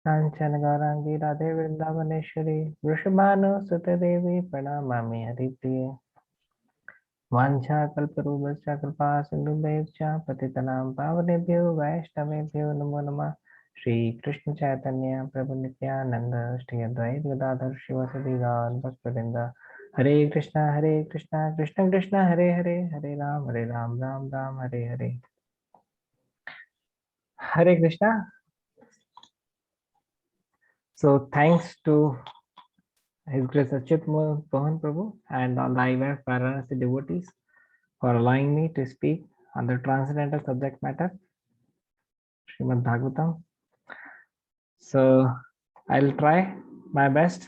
कांचन गौरांगी राधे वृंदावनेश्वरी वृषभानुसुते देवी प्रणमामि हरिप्रिये वाञ्छाकल्पतरुभ्यश्च कृपा सिन्धुभ्यश्च पतितनां पावनेभ्यो वैष्णवेभ्यो नमो नमः। श्री कृष्ण चैतन्य प्रभु नित्यानंद श्री अद्वैत गदाधर शिवासदि गौर भक्तवृंद। हरे कृष्णा कृष्ण कृष्ण हरे हरे, हरे राम राम राम हरे हरे। हरे Krishna. So thanks to His Grace Achyut Mohan Prabhu and all the IVF Varanasi devotees for allowing me to speak on the transcendental subject matter, Srimad Bhagavatam. So I'll try my best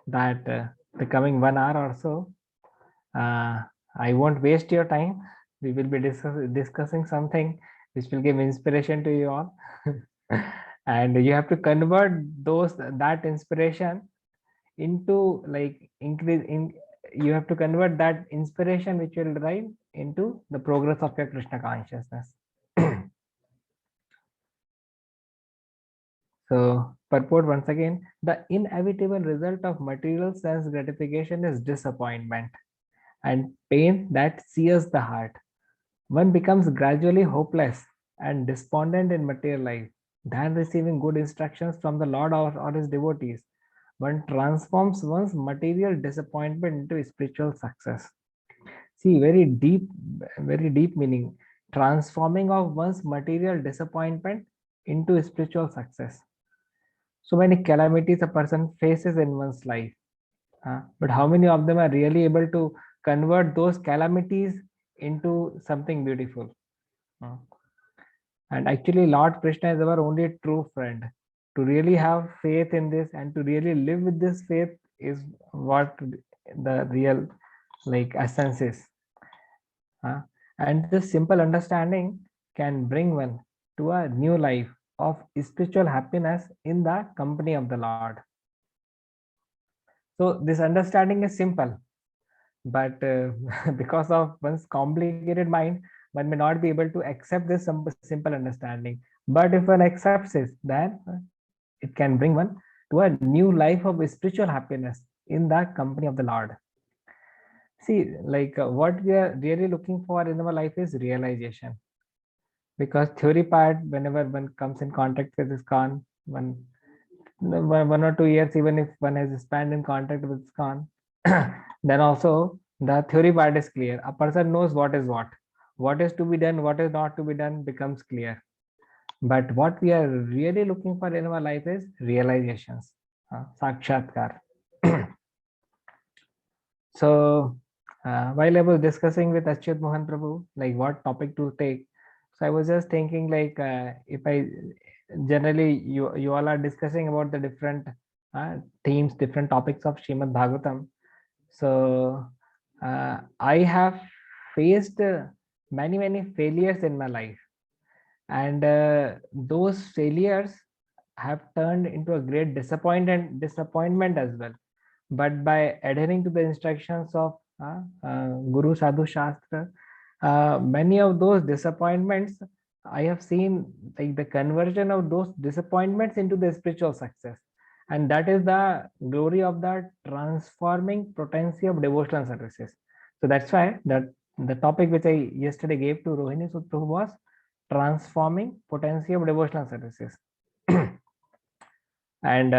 that the coming 1 hour or so, I won't waste your time. We will be discussing something which will give inspiration to you all. And you have to convert that inspiration into like you have to convert that inspiration which will drive into the progress of your Krishna consciousness. So purport once again, the inevitable result of material sense gratification is disappointment and pain that sears the heart. One becomes gradually hopeless and despondent in material life. Than receiving good instructions from the Lord or his devotees, one transforms one's material disappointment into spiritual success. See, very deep meaning. Transforming of one's material disappointment into spiritual success. So many calamities a person faces in one's life, but how many of them are really able to convert those calamities into something beautiful? And actually, Lord Krishna is our only true friend. To really have faith in this and to really live with this faith is what the real essence is. And this simple understanding can bring one to a new life of spiritual happiness in the company of the Lord. So this understanding is simple, but because of one's complicated mind, one may not be able to accept this simple understanding. But if one accepts it, then it can bring one to a new life of spiritual happiness in the company of the Lord. See, what we are really looking for in our life is realization. Because theory part, whenever one comes in contact with ISKCON, 1 or 2 years, even if one has spent in contact with ISKCON, then also the theory part is clear. A person knows what is to be done, what is not to be done becomes clear. But what we are really looking for in our life is realizations, sakshatkar. So while I was discussing with Achyut Mohan Prabhu, like what topic to take, so I was just thinking if I generally you all are discussing about the different themes, different topics of Srimad Bhagavatam. So I have faced many failures in my life, and those failures have turned into a great disappointment as well. But by adhering to the instructions of Guru Sadhu Shastra, many of those disappointments I have seen, like the conversion of those disappointments into the spiritual success. And that is the glory of the transforming potency of devotional services. So that's why the topic which I yesterday gave to Rohini Sutra was transforming potency of devotional services. And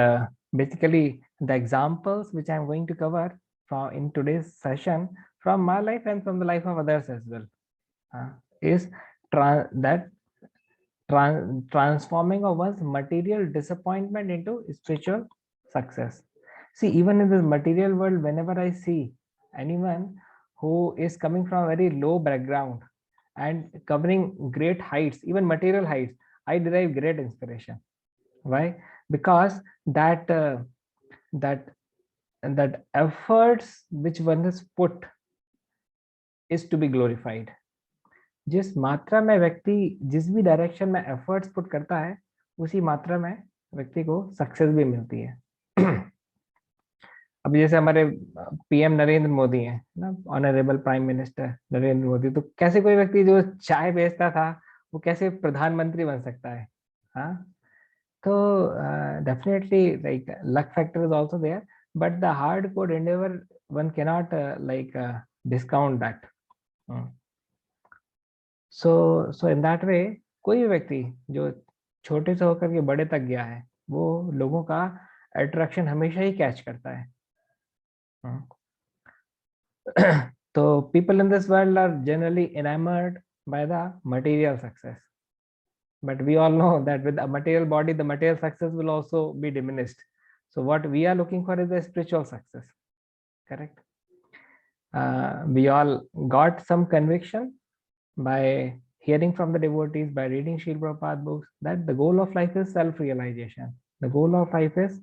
basically the examples which I'm going to cover from in today's session from my life and from the life of others as well is transforming of one's material disappointment into spiritual success. See, even in this material world, whenever I see anyone who is coming from a very low background and covering great heights, even material heights, I derive great inspiration. Why? Because that efforts which one has put is to be glorified. जिस मात्रा में व्यक्ति जिस भी direction में efforts put करता है, उसी मात्रा में व्यक्ति को सक्सेस भी मिलती है. अभी जैसे हमारे पीएम नरेंद्र मोदी हैं ना, honourable prime minister Narendra Modi, तो कैसे कोई व्यक्ति जो चाय बेचता था वो कैसे प्रधानमंत्री बन सकता है? हाँ, So definitely, like luck factor is also there, but the hardcore endeavor one cannot discount that. Hmm. So in that way, कोई भी व्यक्ति जो छोटे से होकर के बड़े तक गया है, वो लोगों का अट्रैक्शन हमेशा ही कैच करता है. Hmm. So people in this world are generally enamored by the material success. But we all know that with a material body, the material success will also be diminished. So what we are looking for is a spiritual success. Correct? We all got some conviction by hearing from the devotees, by reading Srila Prabhupada books, that the goal of life is self-realization. The goal of life is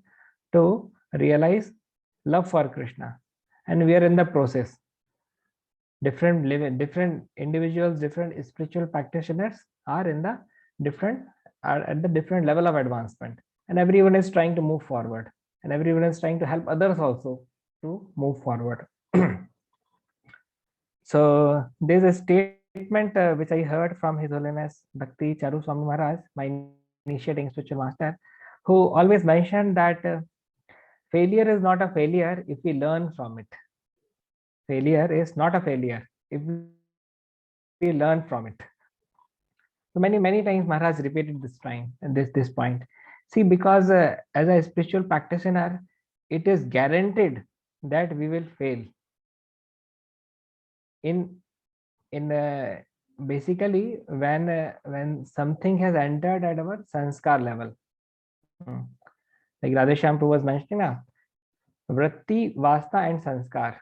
to realize love for Krishna. And we are in the process. Different individuals, different spiritual practitioners are in the are at the different level of advancement, and everyone is trying to move forward, and everyone is trying to help others also to move forward. So there's a statement which I heard from His Holiness Bhakti Charu Swami Maharaj, my initiating spiritual master, who always mentioned that failure is not a failure if we learn from it. Failure is not a failure if we learn from it. So many times Maharaj repeated this time and this point. See, because as a spiritual practitioner, it is guaranteed that we will fail. In basically when something has entered at our sanskar level, like Radheshyam Prabhu was mentioning now, vritti, vasana, and sanskar.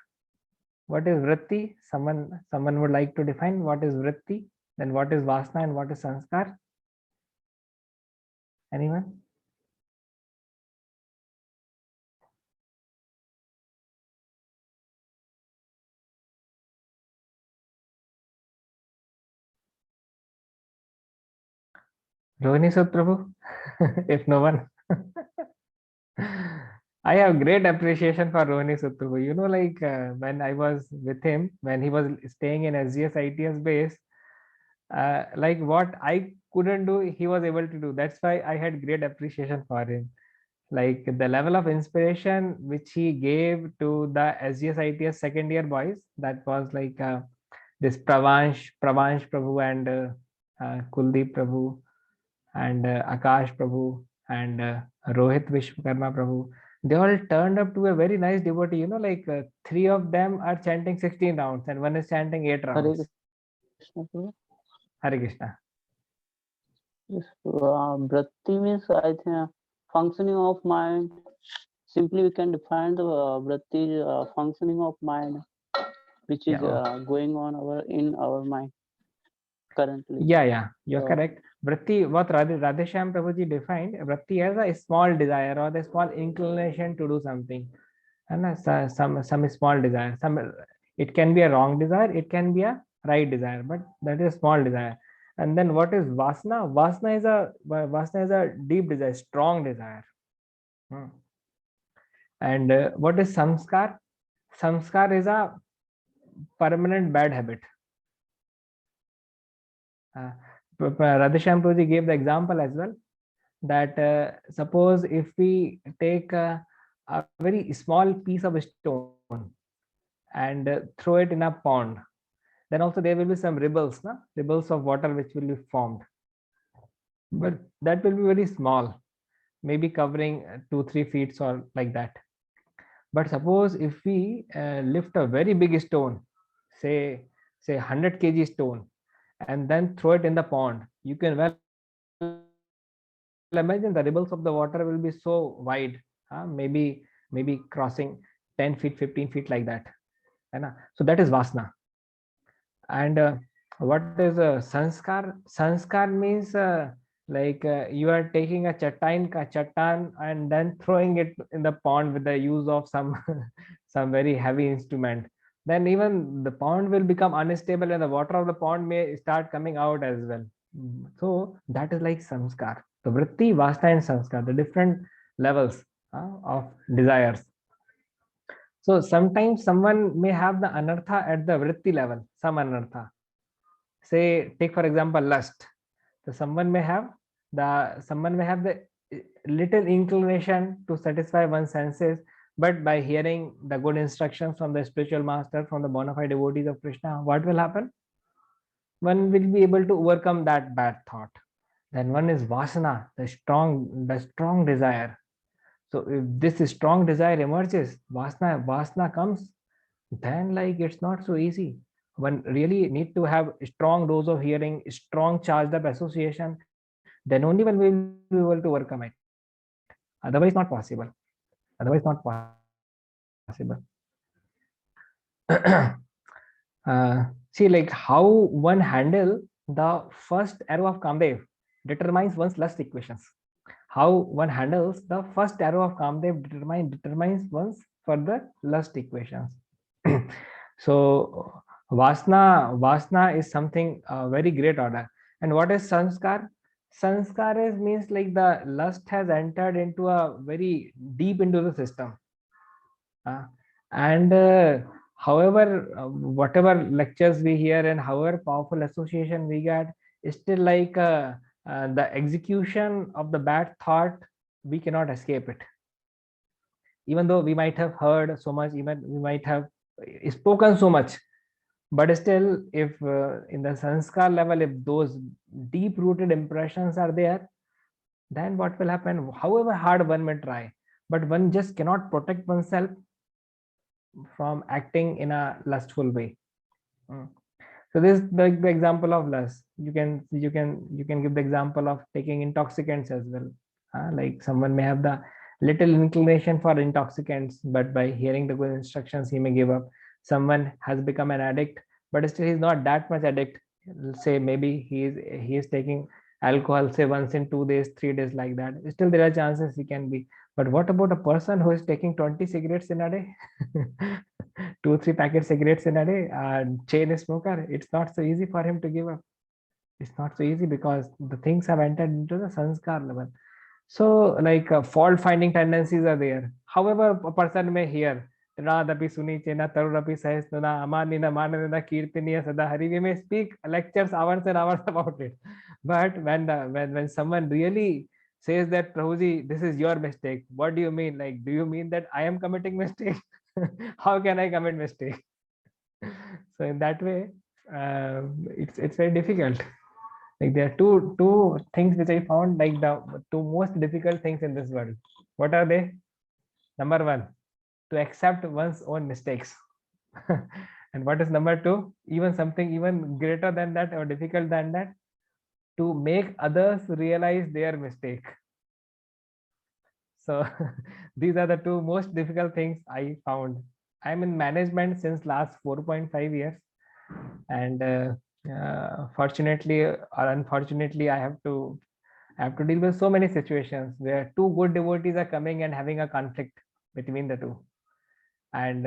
What is vritti? Someone would like to define what is vritti, then what is vasana and what is sanskar? Anyone? Rohini Sud Prabhu? If no one. I have great appreciation for Rohini Sud Prabhu. You know, like when I was with him, when he was staying in SGS ITS base, like what I couldn't do, he was able to do. That's why I had great appreciation for him. Like the level of inspiration which he gave to the SGS ITS second year boys, that was like this Pravansh Prabhu and Kuldeep Prabhu and Akash Prabhu and Rohit Vishwakarma Prabhu. They all turned up to a very nice devotee. You know, like three of them are chanting 16 rounds and one is chanting 8 Hare rounds. Krishna, Prabhu. Hare Krishna. Yes, vritti means, I think, functioning of mind. Simply, we can define the vritti functioning of mind, which is going on in our mind currently. Yeah, you're correct. Vritti, what Radheshyam Prabhuji defined, vritti as a small desire or the small inclination to do something. And some small desire. It can be a wrong desire, it can be a right desire, but that is a small desire. And then what is vasana? Vasana is a deep desire, strong desire. And what is samskar? Samskar is a permanent bad habit. Radheshyam Prabhuji gave the example as well, that suppose if we take a very small piece of stone and throw it in a pond, then also there will be some ripples of water which will be formed, but that will be very small, maybe covering 2-3 feet or like that. But suppose if we lift a very big stone, say 100 kg stone, and then throw it in the pond, you can well imagine the ripples of the water will be so wide, maybe crossing 10 feet, 15 feet, like that. So that is vasana. And what is sanskar? Sanskar means you are taking a chattan and then throwing it in the pond with the use of some some very heavy instrument. Then even the pond will become unstable and the water of the pond may start coming out as well. So that is like samskar. So vritti, vasana, and sanskar, the different levels of desires. So sometimes someone may have the anartha at the vritti level, some anartha. Say, take for example, lust. So someone may have the little inclination to satisfy one's senses, but by hearing the good instructions from the spiritual master, from the bona fide devotees of Krishna, what will happen? One will be able to overcome that bad thought. Then one is vasana, the strong desire. So if this strong desire emerges, vasana comes, then like it's not so easy. One really need to have a strong dose of hearing, strong charged up association, then only one will be able to overcome it. Otherwise not possible. Otherwise not possible. See, like how one handle the first arrow of Kamdev determines one's lust equations. How one handles the first arrow of Kamdev determines one's further lust equations. So vasna is something very great order. And what is sanskar? Sanskar is means like the lust has entered into a very deep into the system. Uh, and however, whatever lectures we hear and however powerful association we get, still like the execution of the bad thought, we cannot escape it. Even though we might have heard so much, even we might have spoken so much, but still, if in the sanskar level, if those deep rooted impressions are there, then what will happen? However hard one may try, but one just cannot protect oneself from acting in a lustful way. So this is the example of lust. You can give the example of taking intoxicants as well. Like someone may have the little inclination for intoxicants, but by hearing the good instructions, he may give up. Someone has become an addict, but still he's not that much addict. Say maybe he is taking alcohol, say once in 2 days, 3 days, like that. Still there are chances he can be. But what about a person who is taking 20 cigarettes in a day? 2 3 packet cigarettes in a day, chain smoker, it's not so easy for him to give up. It's not so easy because the things have entered into the sanskar level. So like fault finding tendencies are there. However, a person may hear Radapi Sunichena Tarurapi Sahesnuna Amanina Manana Kirtiniya Sada Hari. We may speak lectures hours and hours about it. But when someone really says that Prabhuji, this is your mistake, what do you mean? Like, do you mean that I am committing mistake? How can I commit mistake? So in that way, it's very difficult. Like there are two things which I found like the two most difficult things in this world. What are they? Number one, to accept one's own mistakes. And what is number two? Even something even greater than that or difficult than that, to make others realize their mistake. So these are the two most difficult things I found. I'm in management since last 4.5 years, and fortunately or unfortunately, I have to deal with so many situations where two good devotees are coming and having a conflict between the two, and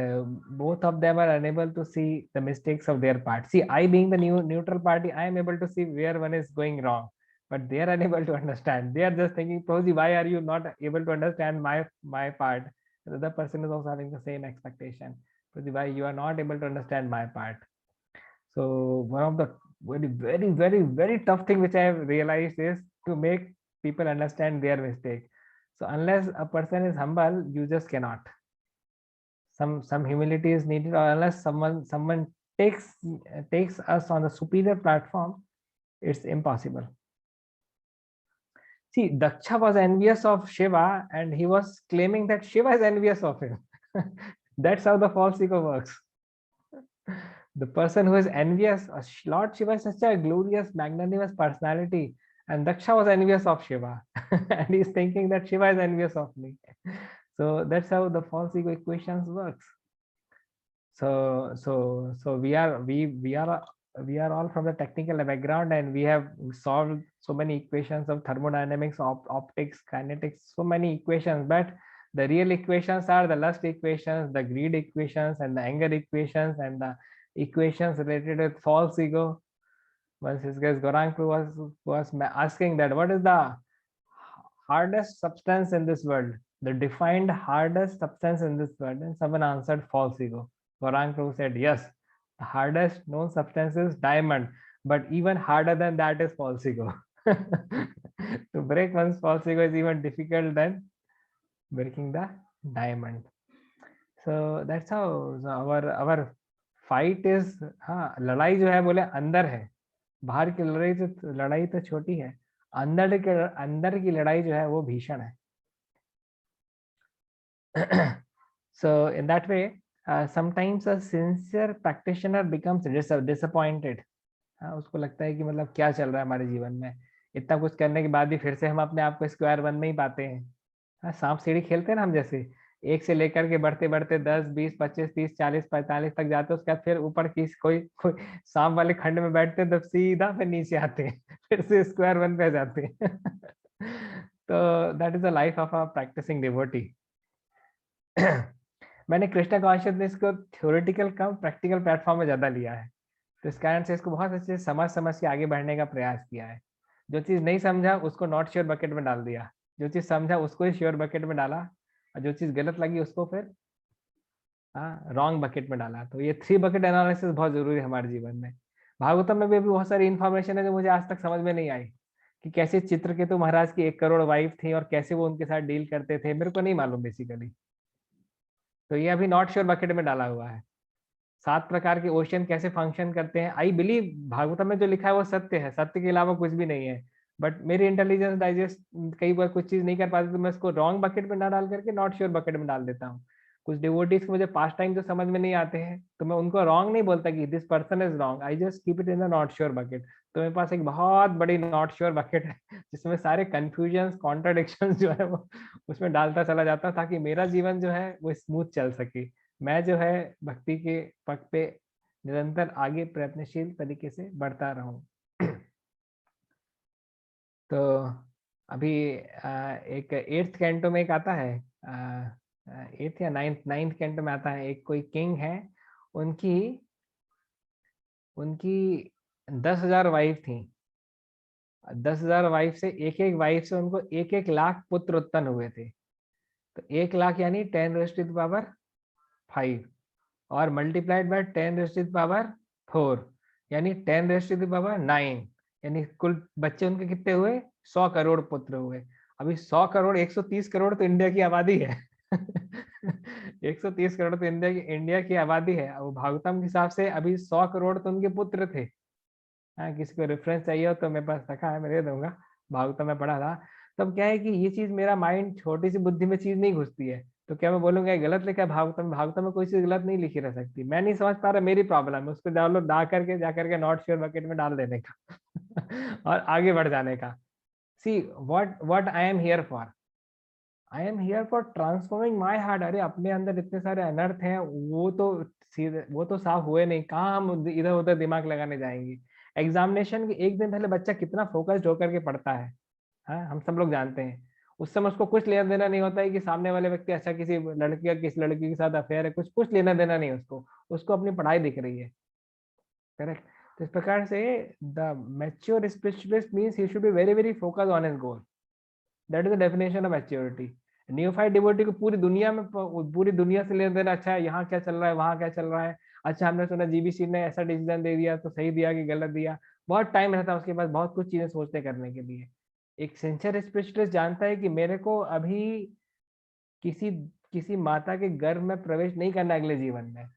both of them are unable to see the mistakes of their part. See, I being the neutral party, I am able to see where one is going wrong, but they are unable to understand. They are just thinking, Prabhuji, why are you not able to understand my part? The other person is also having the same expectation. Prabhuji, why you are not able to understand my part? So one of the very tough thing which I have realized is to make people understand their mistake. So unless a person is humble, you just cannot. Some humility is needed, or unless someone takes us on the superior platform, it's impossible. See, Daksha was envious of Shiva, and he was claiming that Shiva is envious of him. That's how the false ego works. The person who is envious, Lord Shiva is such a glorious, magnanimous personality, and Daksha was envious of Shiva, and he's thinking that Shiva is envious of me. So that's how the false ego equations works. So we are all from the technical background, and we have solved so many equations of thermodynamics, optics, kinetics, so many equations. But the real equations are the lust equations, the greed equations, and the anger equations, and the equations related with false ego. Once his guest Gaurang was asking that what is the hardest substance in this world, the defined hardest substance in this world, and someone answered false ego. Gaurang Prabhu said, yes, the hardest known substance is diamond, but even harder than that is false ego. To break one's false ego is even difficult than breaking the diamond. So that's how our fight is, हाँ लड़ाई जो है बोले अंदर है, बाहर की लड़ाई तो छोटी है, अंदर की लड़ाई जो है वो भीषण है. So in that way, sometimes a sincere practitioner becomes disappointed. उसको लगता है कि मतलब क्या चल रहा है हमारे जीवन में, इतना कुछ करने के बाद भी फिर से हम अपने आप को स्क्वायर वन में ही पाते हैं. सांप सीढ़ी खेलते हैं ना हम, जैसे एक से लेकर के बढ़ते बढ़ते 10, 20, 25, 30, 40, 45 तक जाते हैं, उसके बाद फिर ऊपर की कोई कोई सांप वाले खंड में बैठते हैं, तब सीधा फिर नीचे आते हैं, फिर से स्क्वायर वन पे जाते हैं. तो that is the life of a practicing devotee. मैंने कृष्णा कॉन्शियसनेस को थ्योरेटिकल कम प्रैक्टिकल प्लेटफॉर्म में ज्यादा लिया है, तो इस कारण से इसको बहुत अच्छे से समझ के आगे बढ़ने का प्रयास किया है. जो चीज नहीं समझा उसको नॉट श्योर बकेट में डाल दिया, जो चीज समझा उसको ही श्योर बकेट में डाला, और जो चीज गलत लगी उसको फिर रॉन्ग बकेट में डाला. तो ये 3 बकेट एनालिसिस बहुत जरूरी है हमारे जीवन में. भागवतम में भी बहुत सारी इन्फॉर्मेशन है जो मुझे आज तक समझ में नहीं आई, कि कैसे चित्रकेतु महाराज की 1 करोड़ वाइफ थी और कैसे वो उनके साथ डील करते थे, मेरे को नहीं मालूम बेसिकली. तो ये अभी नॉट श्योर बकेट में डाला हुआ है. 7 प्रकार के ओशन कैसे फंक्शन करते हैं, आई बिलीव भागवतम में जो लिखा है वो सत्य है, सत्य के अलावा कुछ भी नहीं है. बट मेरी इंटेलिजेंस डाइजेस्ट कई बार कुछ चीज नहीं कर पाती, तो मैं इसको रॉन्ग बकेट में ना डाल करके नॉट श्योर बकेट में डाल देता हूँ. कुछ डिवोटीज मुझे पास्ट टाइम जो समझ में नहीं आते हैं, तो मैं उनको रॉन्ग नहीं बोलता कि this person is wrong, I just keep it in the not sure bucket. तो मेरे पास एक बहुत बड़ी नॉट श्योर बकेट है, जिसमें सारे कंफ्यूजन कॉन्ट्राडिक्शन जो है वो उसमें डालता चला जाता, ताकि मेरा जीवन जो है वो स्मूथ चल सके, मैं जो है भक्ति के पथ पे निरंतर आगे प्रयत्नशील तरीके से बढ़ता रहूं. तो अभी एक 8th कैंटो में एक आता है, 8th या 9th कैंटो में आता है, एक कोई किंग है, उनकी उनकी 10,000 वाइफ थी. 10,000 वाइफ से एक एक वाइफ से उनको 1-1 लाख पुत्र उत्पन्न हुए थे. तो 1 लाख यानी 10⁵ और मल्टीप्लाइड बाय 10⁻⁴, यानी 10⁻⁹, यानी कुल बच्चे उनके कितने हुए, 100 करोड़ पुत्र हुए. अभी 100 करोड़ 130 करोड़ तो इंडिया की आबादी है. 130 करोड़ तो इंडिया की आबादी है. वो भागवतम के हिसाब से अभी 100 करोड़ तो उनके पुत्र थे. हाँ, किसी को रेफरेंस चाहिए हो तो मेरे पास रखा है, मैं दे दूंगा, भागवतम में पढ़ा था. तब क्या है कि ये चीज मेरा माइंड, छोटी सी बुद्धि में चीज नहीं घुसती है, तो क्या मैं बोलूंगा ये गलत लिखा है भागवतम में, भागवतम में कोई चीज गलत नहीं लिखी रह सकती, मैं नहीं समझ पा रहा, मेरी प्रॉब्लम है, उसको डालो दा करके जा करके नॉट श्योर बकेट में डाल देने का. और आगे बढ़ जाने का. See what I am here for, I am here for transforming my heart. अरे अपने अंदर इतने सारे अनर्थ हैं, वो तो सीधे वो तो साफ हुए नहीं, कहाँ हम इधर उधर दिमाग लगाने जाएंगे. एग्जामिनेशन के एक दिन पहले बच्चा कितना फोकस्ड होकर के पढ़ता है, हाँ हम सब लोग जानते हैं. उस समय उसको कुछ लेना देना नहीं होता है कि सामने वाले व्यक्ति अच्छा किसी लड़की या किसी लड़की के साथ अफेयर है, कुछ लेना देना नहीं उसको, उसको अपनी पढ़ाई दिख रही है. करेक्ट. तो इस प्रकार से the mature spiritualist means he should be very very focused on his goal. That is the definition of maturity. Neophyte devotee को पूरी दुनिया से लेना देना, अच्छा है यहाँ क्या चल रहा है, वहाँ क्या चल रहा है, अच्छा हमने सुना जीबीसी ने ऐसा डिसीजन दे दिया तो सही दिया कि गलत दिया, बहुत टाइम रहता है उसके पास, बहुत कुछ चीजें सोचने करने के लिए. एक सिंसियर स्पिरिचुअलिस्ट जानता है कि मेरे को अभी किसी किसी माता के गर्भ में प्रवेश नहीं करना अगले जीवन में,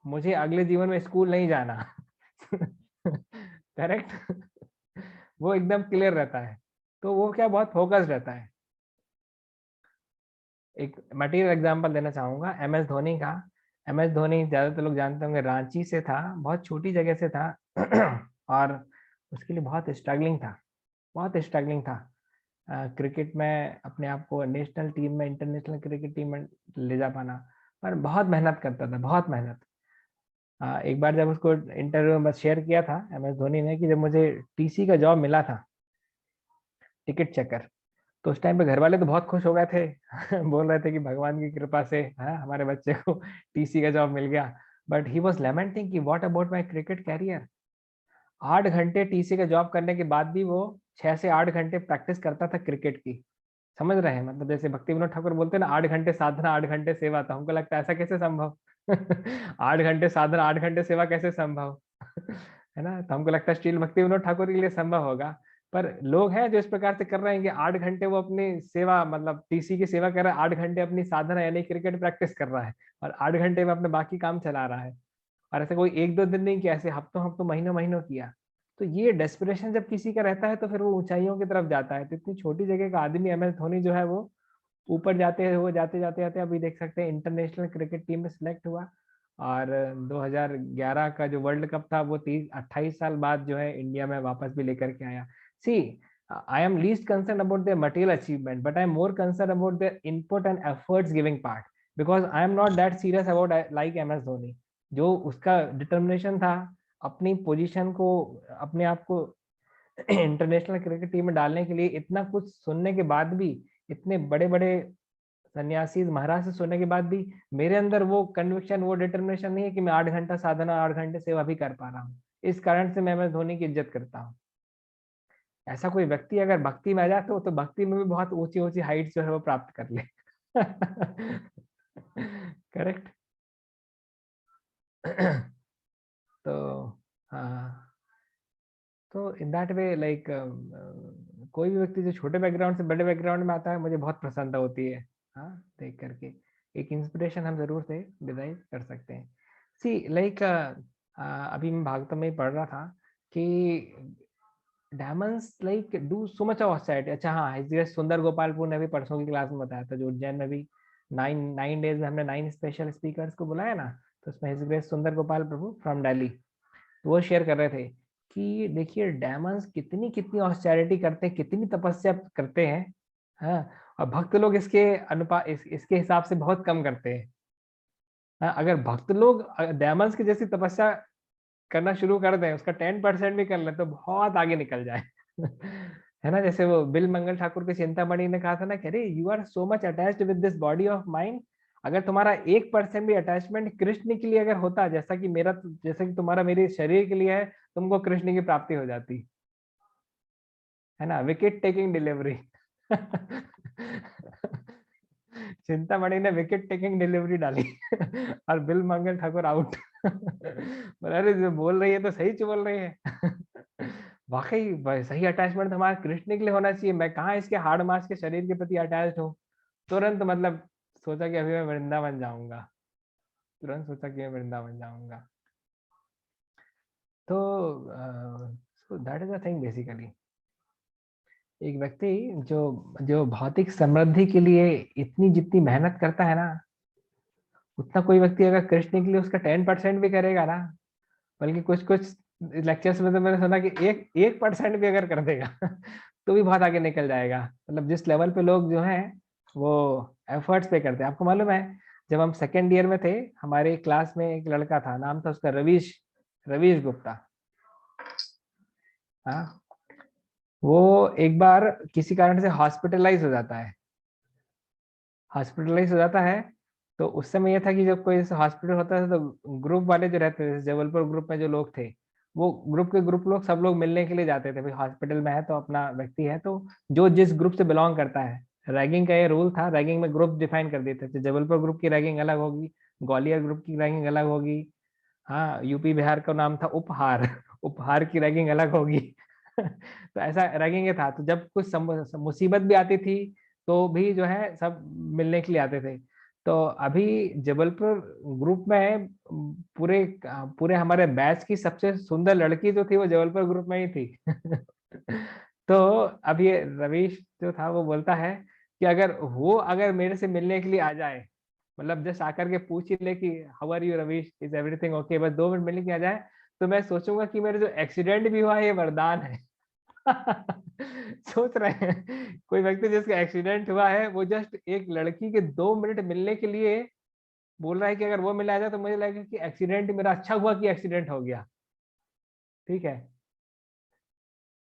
मुझे अगले जीवन में स्कूल नहीं जाना. करेक्ट. वो एकदम क्लियर रहता है, तो वो क्या बहुत फोकस्ड रहता है. एक मटेरियल एग्जांपल देना चाहूंगा MS धोनी का. MS धोनी ज्यादातर लोग जानते होंगे, रांची से था, बहुत छोटी जगह से था. और उसके लिए बहुत स्ट्रगलिंग था, बहुत स्ट्रगलिंग था. क्रिकेट में अपने आप को नेशनल टीम में, इंटरनेशनल क्रिकेट टीम में ले जा पाना, पर बहुत मेहनत करता था, बहुत मेहनत. एक बार जब उसको इंटरव्यू में शेयर किया था MS धोनी ने कि जब मुझे TC का जॉब मिला था, टिकट चेकर, तो उस टाइम पे घर वाले तो बहुत खुश हो गए थे. बोल रहे थे कि भगवान की कृपा से हमारे बच्चे को TC का जॉब मिल गया. बट ही वॉज लेमेंटिंग कि what about my cricket career. 8 घंटे TC का जॉब करने के बाद भी वो 6 से 8 घंटे प्रैक्टिस करता था क्रिकेट की. समझ रहे हैं, मतलब जैसे भक्ति विनोद ठाकुर बोलते हैं ना, 8 घंटे साधना 8 घंटे सेवा, तो हमको लगता है ऐसा कैसे संभव. 8 घंटे साधना 8 घंटे सेवा कैसे संभव. है ना, तो हमको लगता है स्टील भक्ति विनोद ठाकुर के लिए संभव होगा. पर लोग हैं जो इस प्रकार से कर रहे हैं कि 8 घंटे वो अपनी सेवा, मतलब टीसी की सेवा कर रहा है, 8 घंटे अपनी साधना यानी क्रिकेट प्रैक्टिस कर रहा है, और 8 घंटे में अपने बाकी काम चला रहा है। और ऐसे कोई एक दो दिन नहीं किया, ऐसे हफ्तों हफ्तों महीनों महीनों किया। तो ये डेस्पिरेशन जब किसी का रहता है तो फिर वो ऊंचाइयों की तरफ जाता है। तो इतनी छोटी जगह का आदमी एम एस धोनी जो है वो ऊपर जाते हुए जाते जाते जाते अभी देख सकते हैं इंटरनेशनल क्रिकेट टीम में सिलेक्ट हुआ। और 2011 का जो वर्ल्ड कप था वो 28 साल बाद जो है इंडिया में वापस भी लेकर के आया। See, I am least concern about their material achievement, but I am more concern about their input and efforts giving part, because I am not that serious about like M S Dhoni. जो उसका determination था अपनी position को, अपने आप को international cricket team में डालने के लिए, इतना कुछ सुनने के बाद भी, इतने बड़े बड़े सन्यासी महाराज से सुनने के बाद भी मेरे अंदर वो कन्विक्शन, वो डिटर्मिनेशन नहीं है कि मैं 8 घंटा साधना, 8 घंटे सेवा भी कर पा रहा हूँ। इस कारण से मैं धोनी की इज्जत करता हूँ। ऐसा कोई व्यक्ति अगर भक्ति में आ जाए तो भक्ति में भी बहुत ऊंची ऊंची हाइट जो है वो प्राप्त कर ले। करेक्ट। तो हाँ, तो इन दैट वे लाइक कोई भी व्यक्ति जो छोटे बैकग्राउंड से बड़े बैकग्राउंड में आता है, मुझे बहुत प्रसन्नता होती है। हाँ, देख करके एक इंस्पिरेशन हम जरूर से डिराइव कर सकते हैं। सी लाइक अभी मैं भागवतम में ही पढ़ रहा था कि diamonds like do so much of austerity. अच्छा हाँ, इसलिए सुंदर गोपालपुर ने भी परसों की क्लास में बताया था, जो उज्जैन में भी 9 डेज में हमने 9 स्पेशल स्पीकर्स को बुलाया ना, तो उसमें हिज ग्रेस सुंदर गोपाल प्रभु फ्रॉम दिल्ली, तो वो शेयर कर रहे थे कि देखिए डायमंड्स कितनी कितनी ऑस्टेरिटी करते हैं, कितनी तपस्या करते हैं। हाँ, और भक्त लोग इसके अनुपात इसके हिसाब से बहुत कम करते हैं। हाँ, अगर भक्त लोग डायमंड्स की जैसी तपस्या करना शुरू कर दें, उसका 10% भी कर ले तो बहुत आगे निकल जाए। है ना, जैसे वो बिल मंगल ठाकुर के चिंतामणि ने कहा था ना कि अरे you are so much attached with this body of mind, अगर तुम्हारा 1% भी अटैचमेंट कृष्ण के लिए अगर होता, जैसा कि मेरा, जैसा कि तुम्हारा मेरे शरीर के लिए है, तुमको कृष्ण की प्राप्ति हो जाती। है ना, विकेट टेकिंग डिलीवरी। चिंतामणि ने विकेट टेकिंग डिलीवरी डाली और बिल मंगल ठाकुर आउट। बोला अरे जो बोल रही है तो सही बोल रही है। वाकई सही अटैचमेंट हमारा कृष्ण के लिए होना चाहिए, मैं कहाँ इसके हार्ड मास के शरीर के प्रति अटैच हूँ। तुरंत मतलब सोचा कि अभी मैं वृंदावन जाऊंगा, तुरंत सोचा कि मैं वृंदावन जाऊंगा। तो that is the thing basically. एक व्यक्ति जो जो भौतिक समृद्धि के लिए इतनी जितनी मेहनत करता है ना, उतना कोई व्यक्ति अगर कृष्ण के लिए उसका 10% भी करेगा ना, बल्कि कुछ कुछ लेक्चर्स में तो मैंने सुना कि 1% भी अगर कर देगा तो भी बहुत आगे निकल जाएगा। मतलब जिस लेवल पे लोग जो हैं वो एफर्ट्स पे करते हैं। आपको मालूम है, जब हम सेकेंड ईयर में थे, हमारे क्लास में एक लड़का था, नाम था उसका रवीश, रवीश गुप्ता। हाँ, वो एक बार किसी कारण से हॉस्पिटलाइज हो जाता है, हॉस्पिटलाइज हो जाता है। तो उस समय यह था कि जब कोई हॉस्पिटल होता था तो ग्रुप वाले जो रहते थे, जबलपुर ग्रुप में जो लोग थे, वो ग्रुप के ग्रुप लोग सब लोग मिलने के लिए जाते थे। भाई हॉस्पिटल में है तो अपना व्यक्ति है तो जो जिस ग्रुप से बिलोंग करता है, रैगिंग का ये रूल था, रैगिंग में ग्रुप डिफाइन कर देते थे, जबलपुर ग्रुप की रैगिंग अलग होगी, ग्वालियर ग्रुप की रैगिंग अलग होगी। हाँ, यूपी बिहार का नाम था उपहार, उपहार की रैगिंग अलग होगी। तो ऐसा रैगिंग था। तो जब कुछ मुसीबत भी आती थी तो भी जो है सब मिलने के लिए आते थे। तो अभी जबलपुर ग्रुप में पूरे पूरे हमारे बैच की सबसे सुंदर लड़की जो थी वो जबलपुर ग्रुप में ही थी। तो अब ये रवीश जो था वो बोलता है कि अगर मेरे से मिलने के लिए आ जाए, मतलब जस्ट आकर के पूछ ही ले कि how are you Ravish, is everything okay, बस 2 मिनट मिलने के आ जाए, तो मैं सोचूंगा कि मेरे जो एक्सीडेंट भी हुआ है ये वरदान है। सोच रहे हैं कोई व्यक्ति जिसका एक्सीडेंट हुआ है, वो जस्ट एक लड़की के 2 मिनट मिलने के लिए बोल रहा है कि अगर वो मिल आ जाए तो मुझे लगेगा कि एक्सीडेंट मेरा अच्छा हुआ कि एक्सीडेंट हो गया। ठीक है,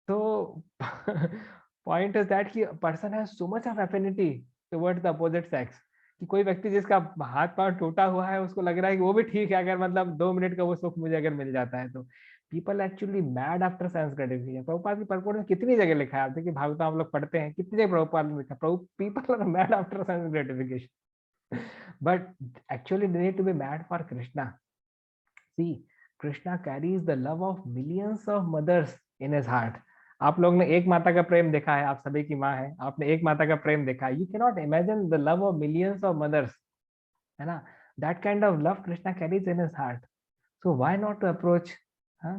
तो पॉइंट इज दैट कि person has so much of affinity towards the opposite sex, कि कोई व्यक्ति जिसका हाथ पांव टूटा हुआ है उसको लग रहा है कि वो भी ठीक है अगर मतलब 2 मिनट का वो सुख मुझे अगर मिल जाता है तो। People actually mad after sense gratification. Prabhupada की परपोर्ट में कितनी जगह लिखा है, आप देखिए भागवत हम लोग पढ़ते हैं, कितनी जगह प्रभुपाद ने लिखा, people are mad after sense gratification, but actually they need to be mad for Krishna. See, Krishna carries the love of millions of mothers in his heart. आप लोग ने एक माता का प्रेम देखा है, आप सभी की माँ है, आपने एक माता का प्रेम देखा है, you can not imagine the love of millions of mothers, है ना? That kind of love Krishna carries in his heart. So why not to approach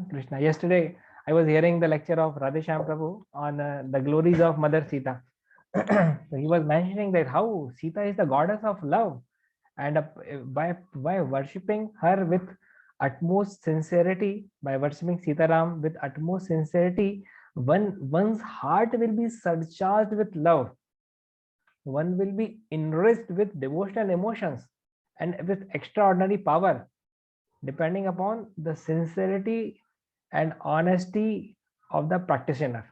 Krishna? Yesterday, I was hearing the lecture of Radheshyam Prabhu on the glories of Mother Sita. So he was mentioning that how Sita is the goddess of love, and by worshipping her with utmost sincerity, by worshipping Sitaram with utmost sincerity, one's heart will be surcharged with love. One will be enriched with devotional emotions and with extraordinary power, depending upon the sincerity and honesty of the practitioner.